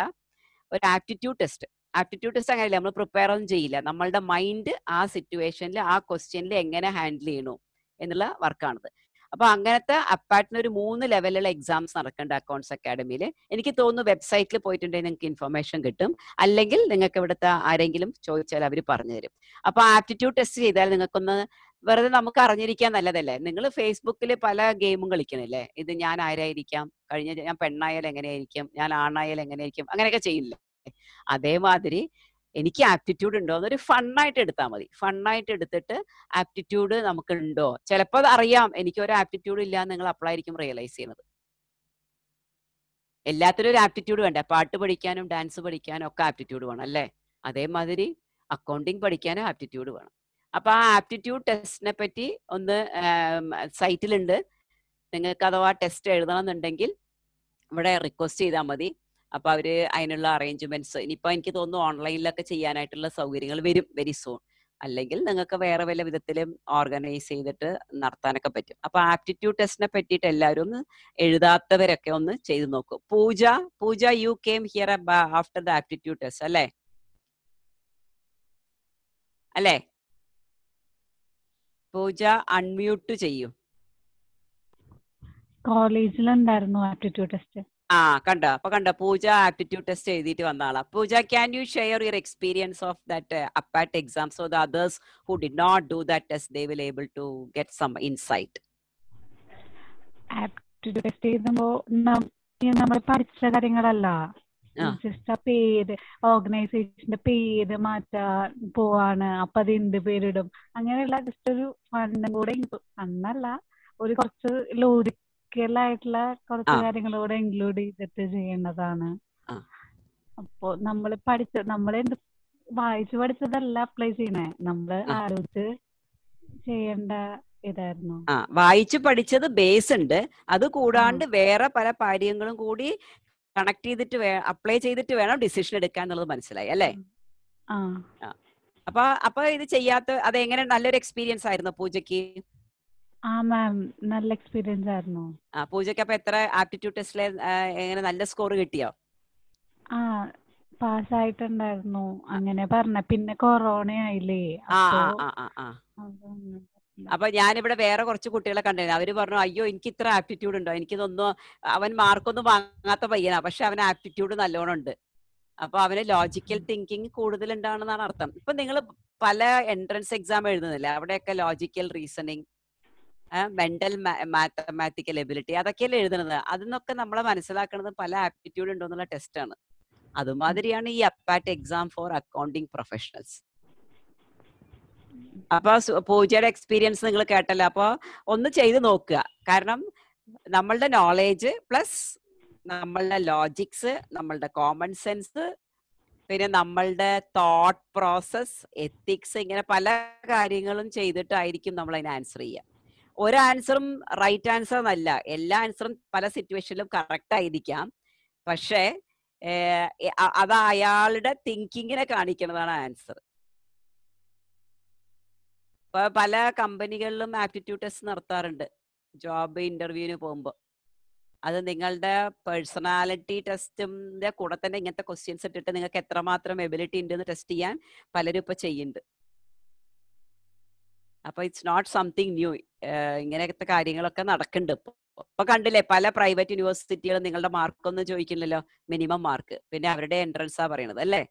ഒരു ആപ്റ്റിറ്റ്യൂഡ് ടെസ്റ്റ്. ആപ്റ്റിറ്റ്യൂഡ് ടെസ്റ്റ് അങ്ങനെയല്ല, നമ്മൾ പ്രിപ്പയർ ഒന്നും ചെയ്യില്ല, നമ്മളുടെ മൈൻഡ് ആ സിറ്റുവേഷനിൽ ആ ക്വസ്റ്റ്യനിൽ എങ്ങനെ ഹാൻഡിൽ ചെയ്യണു എന്നുള്ള വർക്കാണിത്. അപ്പൊ അങ്ങനത്തെ അപ്പാറ്റിന് ഒരു 3 ലെവലുള്ള എക്സാംസ് നടക്കുന്നുണ്ട് അക്കൗണ്ട്സ് അക്കാഡമിയിൽ. എനിക്ക് തോന്നുന്നു വെബ്സൈറ്റിൽ പോയിട്ടുണ്ടെങ്കിൽ നിങ്ങൾക്ക് ഇൻഫർമേഷൻ കിട്ടും, അല്ലെങ്കിൽ നിങ്ങൾക്ക് ഇവിടുത്തെ ആരെങ്കിലും ചോദിച്ചാൽ അവർ പറഞ്ഞു തരും. അപ്പൊ ആപ്റ്റിറ്റ്യൂഡ് ടെസ്റ്റ് ചെയ്താൽ നിങ്ങൾക്കൊന്ന് വെറുതെ നമുക്ക് അറിഞ്ഞിരിക്കാൻ നല്ലതല്ലേ. നിങ്ങൾ ഫേസ്ബുക്കിൽ പല ഗെയിമും കളിക്കണില്ലേ, ഇത് ഞാൻ ആരായിരിക്കാം, ഞാൻ പെണ്ണായാൽ എങ്ങനെയായിരിക്കും, ഞാൻ ആണായാൽ എങ്ങനെയായിരിക്കും, അങ്ങനെയൊക്കെ ചെയ്യില്ലേ. അതേമാതിരി എനിക്ക് ആപ്റ്റിറ്റ്യൂഡ് ഉണ്ടോ എന്നൊരു ഫണ്ണായിട്ട് എടുത്താൽ മതി. ഫണ്ണായിട്ട് എടുത്തിട്ട് ആപ്റ്റിറ്റ്യൂഡ് നമുക്ക് ഉണ്ടോ, ചിലപ്പോൾ അത് അറിയാം എനിക്ക് ഒരു ആപ്റ്റിറ്റ്യൂഡ് ഇല്ല, നിങ്ങൾ അപ്പോഴായിരിക്കും റിയലൈസ് ചെയ്യുന്നത്. എല്ലാത്തിനും ഒരു ആപ്റ്റിറ്റ്യൂഡ് വേണ്ട, പാട്ട് പഠിക്കാനും ഡാൻസ് പഠിക്കാനും ഒക്കെ ആപ്റ്റിറ്റ്യൂഡ് വേണം അല്ലേ. അതേമാതിരി അക്കൗണ്ടിങ് പഠിക്കാനും ആപ്റ്റിറ്റ്യൂഡ് വേണം. അപ്പൊ ആ ആപ്റ്റിറ്റ്യൂഡ് ടെസ്റ്റിനെ പറ്റി ഒന്ന് സൈറ്റിലുണ്ട്, നിങ്ങൾക്ക് അഥവാ ടെസ്റ്റ് എഴുതണം എന്നുണ്ടെങ്കിൽ ഇവിടെ റിക്വസ്റ്റ് ചെയ്താൽ മതി. അപ്പൊ അവര് അതിനുള്ള അറേഞ്ച്മെന്റ്സ്, ഇനിയിപ്പോ എനിക്ക് തോന്നുന്നു ഓൺലൈനിലൊക്കെ ചെയ്യാനായിട്ടുള്ള സൗകര്യങ്ങൾ വരും വെരി സൂൺ. അല്ലെങ്കിൽ നിങ്ങൾക്ക് വേറെ വല്ല വിധത്തിലും ഓർഗനൈസ് ചെയ്തിട്ട് നടത്താനൊക്കെ പറ്റും. അപ്പൊ ആപ്റ്റിറ്റ്യൂഡ് ടെസ്റ്റിനെ പറ്റിയിട്ട് എല്ലാവരും ഒന്ന് എഴുതാത്തവരൊക്കെ ഒന്ന് ചെയ്തു നോക്കും. Pooja you came here after the aptitude test അല്ലേ? പൂജ അൺമ്യൂട്ട് ചെയ്യൂ. കോളേജിലുണ്ടായിരുന്നു ആപ്റ്റിറ്റ്യൂഡ് ടെസ്റ്റ്. കണ്ടോ പൂജ ആപ്റ്റിറ്റ്യൂഡ് ടെസ്റ്റ് എഴുതിയിട്ട് വന്ന ആളാ. Pooja, can you share your experience of that APAT exam so the others who did not do that test they will able to get some insight? Aptitude test ചെയ്യുമ്പോ നമ്മൾ പഠിച്ച കാര്യങ്ങളല്ല, just ആ പേര്, ഓർഗനൈസേഷന്റെ പേര് മാറ്റാൻ പോവാണ്, അപ്പൊ അത് എന്ത് പേരിടും, അങ്ങനെയുള്ള ജസ്റ്റ് ഒരു ഫണ്ടും കൂടെ, ഫണ്ടല്ല, ഒരു കുറച്ച് ലോജിക്കലായിട്ടുള്ള കുറച്ച് കാര്യങ്ങളൂടെ ഇൻക്ലൂഡ് ചെയ്തിട്ട് ചെയ്യേണ്ടതാണ്. അപ്പൊ നമ്മളെന്ത് വായിച്ചു പഠിച്ചതല്ല അപ്ലൈ ചെയ്യണേ, നമ്മള് ആലോചിച്ച് ചെയ്യേണ്ട ഇതായിരുന്നു. വായിച്ചു പഠിച്ചത് ബേസ് ഉണ്ട്, അത് കൂടാണ്ട് വേറെ പല കാര്യങ്ങളും കൂടി കണക്ട് ചെയ്തിട്ട് അപ്ലൈ ചെയ്തിട്ട് വേണം ഡിസിഷൻ എടുക്കാൻ എന്നുള്ളത് മനസ്സിലായി അല്ലേ? അപ്പൊ ഇത് ചെയ്യാത്ത അതെങ്ങനെ, നല്ലൊരു എക്സ്പീരിയൻസ് ആയിരുന്നു പൂജയ്ക്ക്? നല്ല എക്സ്പീരിയൻസ് ആയിരുന്നു. പൂജയ്ക്ക് അപ്പൊ എത്ര ആപ്റ്റിറ്റ്യൂഡ് ടെസ്റ്റിലെ എങ്ങനെ നല്ല സ്കോർ കിട്ടിയോ? പാസ്സായിട്ടുണ്ടായിരുന്നു അങ്ങനെ പറഞ്ഞ. പിന്നെ കൊറോണ ആയില്ലേ. അപ്പൊ ഞാനിവിടെ വേറെ കുറച്ച് കുട്ടികളെ കണ്ടിരുന്നു, അവര് പറഞ്ഞു അയ്യോ എനിക്ക് ഇത്ര ആപ്റ്റിറ്റ്യൂഡ് ഉണ്ടോ, എനിക്കിതൊന്നും, അവൻ മാർക്കൊന്നും വാങ്ങാത്ത പയ്യനാ, പക്ഷെ അവന് ആപ്റ്റിറ്റ്യൂഡ് നല്ലോണം ഉണ്ട്. അപ്പൊ അവന് ലോജിക്കൽ തിങ്കിങ് കൂടുതൽ ഉണ്ടാണെന്നാണ് അർത്ഥം. ഇപ്പൊ നിങ്ങൾ പല എൻട്രൻസ് എക്സാം എഴുതുന്നില്ല, അവിടെയൊക്കെ logical reasoning, mental mathematical ability അതൊക്കെയല്ലേ എഴുതുന്നത്. അതിനൊക്കെ നമ്മളെ മനസ്സിലാക്കുന്നത് പല ആപ്റ്റിറ്റ്യൂഡ് ഉണ്ടോ എന്നുള്ള ടെസ്റ്റാണ്. അതുമാതിരിയാണ് ഈ അപ്പാറ്റ് എക്സാം ഫോർ അക്കൗണ്ടിങ് പ്രൊഫഷണൽസ്. അപ്പൊ പൂജയുടെ എക്സ്പീരിയൻസ് നിങ്ങൾ കേട്ടല്ലോ, അപ്പൊ ഒന്ന് ചെയ്ത് നോക്കുക. കാരണം നമ്മളുടെ നോളേജ് പ്ലസ് നമ്മളുടെ ലോജിക്സ്, നമ്മളുടെ കോമൺ സെൻസ്, പിന്നെ നമ്മളുടെ തോട്ട് പ്രോസസ്, എത്തിക്സ്, ഇങ്ങനെ പല കാര്യങ്ങളും ചെയ്തിട്ടായിരിക്കും നമ്മൾ അതിന് ആൻസർ ചെയ്യുക. ഒരു ആൻസറും റൈറ്റ് ആൻസർ എന്നല്ല, എല്ലാ ആൻസറും പല സിറ്റുവേഷനിലും കറക്റ്റ് ആയിരിക്കാം, പക്ഷേ അത് അയാളുടെ തിങ്കിങ്ങിനെ കാണിക്കുന്നതാണ് ആൻസർ. ഇപ്പൊ പല കമ്പനികളിലും ആപ്റ്റിറ്റ്യൂഡ് ടെസ്റ്റ് നടത്താറുണ്ട് ജോബ് ഇന്റർവ്യൂവിന് പോകുമ്പോൾ. അത് നിങ്ങളുടെ പേഴ്സണാലിറ്റി ടെസ്റ്റിന്റെ കൂടെ തന്നെ ഇങ്ങനത്തെ ക്വസ്റ്റ്യൻസ് ഇട്ടിട്ട് നിങ്ങൾക്ക് എത്രമാത്രം എബിലിറ്റി ഉണ്ടെന്ന് ടെസ്റ്റ് ചെയ്യാൻ പലരും ഇപ്പൊ ചെയ്യുന്നുണ്ട്. അപ്പൊ ഇറ്റ്സ് നോട്ട് സംതിങ് ന്യൂ, ഇങ്ങനത്തെ കാര്യങ്ങളൊക്കെ നടക്കുന്നുണ്ട് ഇപ്പൊ കണ്ടില്ലേ, പല പ്രൈവറ്റ് യൂണിവേഴ്സിറ്റികളും നിങ്ങളുടെ മാർക്കൊന്നും ചോദിക്കില്ലല്ലോ, മിനിമം മാർക്ക്, പിന്നെ അവരുടെ എൻട്രൻസാ പറയണത് അല്ലേ.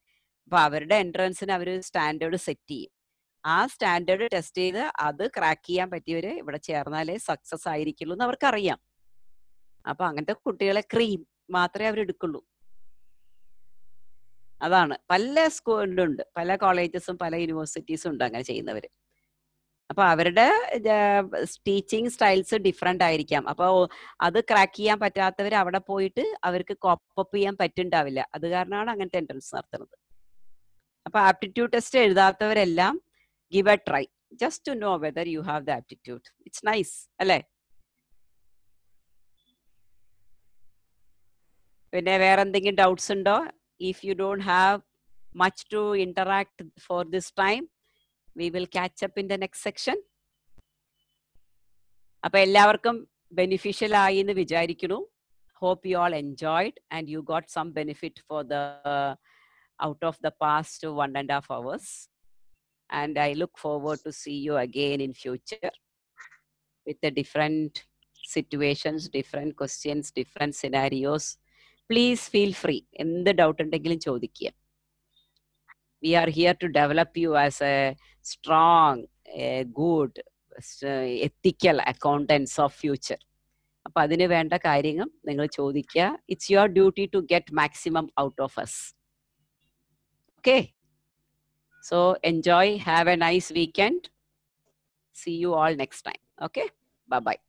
അപ്പൊ അവരുടെ എൻട്രൻസിന് അവർ സ്റ്റാൻഡേർഡ് സെറ്റ് ചെയ്യും. ആ സ്റ്റാൻഡേർഡ് ടെസ്റ്റ് ചെയ്ത് അത് ക്രാക്ക് ചെയ്യാൻ പറ്റിയവര് ഇവിടെ ചേർന്നാലേ സക്സസ് ആയിരിക്കുള്ളൂ എന്ന് അവർക്കറിയാം. അപ്പൊ അങ്ങനത്തെ കുട്ടികളെ ക്രീം മാത്രമേ അവർ എടുക്കുള്ളൂ. അതാണ് പല സ്കൂളിലുണ്ട്, പല കോളേജസും പല യൂണിവേഴ്സിറ്റീസും ഉണ്ട് അങ്ങനെ ചെയ്യുന്നവര്. അപ്പൊ അവരുടെ ടീച്ചിങ് സ്റ്റൈൽസ് ഡിഫറെന്റ് ആയിരിക്കാം. അപ്പൊ അത് ക്രാക്ക് ചെയ്യാൻ പറ്റാത്തവർ അവിടെ പോയിട്ട് അവർക്ക് കോപ്പപ്പ് ചെയ്യാൻ പറ്റുണ്ടാവില്ല. അത് കാരണമാണ് അങ്ങനത്തെ എൻട്രൻസ് നടത്തുന്നത്. അപ്പൊ ആപ്റ്റിറ്റ്യൂഡ് ടെസ്റ്റ് എഴുതാത്തവരെല്ലാം give a try just to know whether you have the aptitude. It's nice, അല്ലേ? പിന്നെ വേറെ എന്തെങ്കിലും ഡൗട്ട്സ് ഉണ്ടോ? If you don't have much to interact for this time, we will catch up in the next section. അപ്പൊ എല്ലാവർക്കും beneficial ആയി എന്ന് വിചാരിക്കുന്നു. Hope you all enjoyed and you got some benefit for the out of the past 1.5 hours. And I look forward to see you again in future with the different situations, different questions, different scenarios. Please feel free. എന്ത് doubt ഉണ്ടെങ്കിലും ചോദിക്കുക. We are here to develop you as a strong, good, ethical accountants of future. അപ്പൊ അതിന് വേണ്ട കാര്യങ്ങൾ നിങ്ങൾ ചോദിക്കുക. It's your duty to get maximum out of us. Okay? So enjoy, have a nice weekend. See you all next time. Okay? Bye-bye.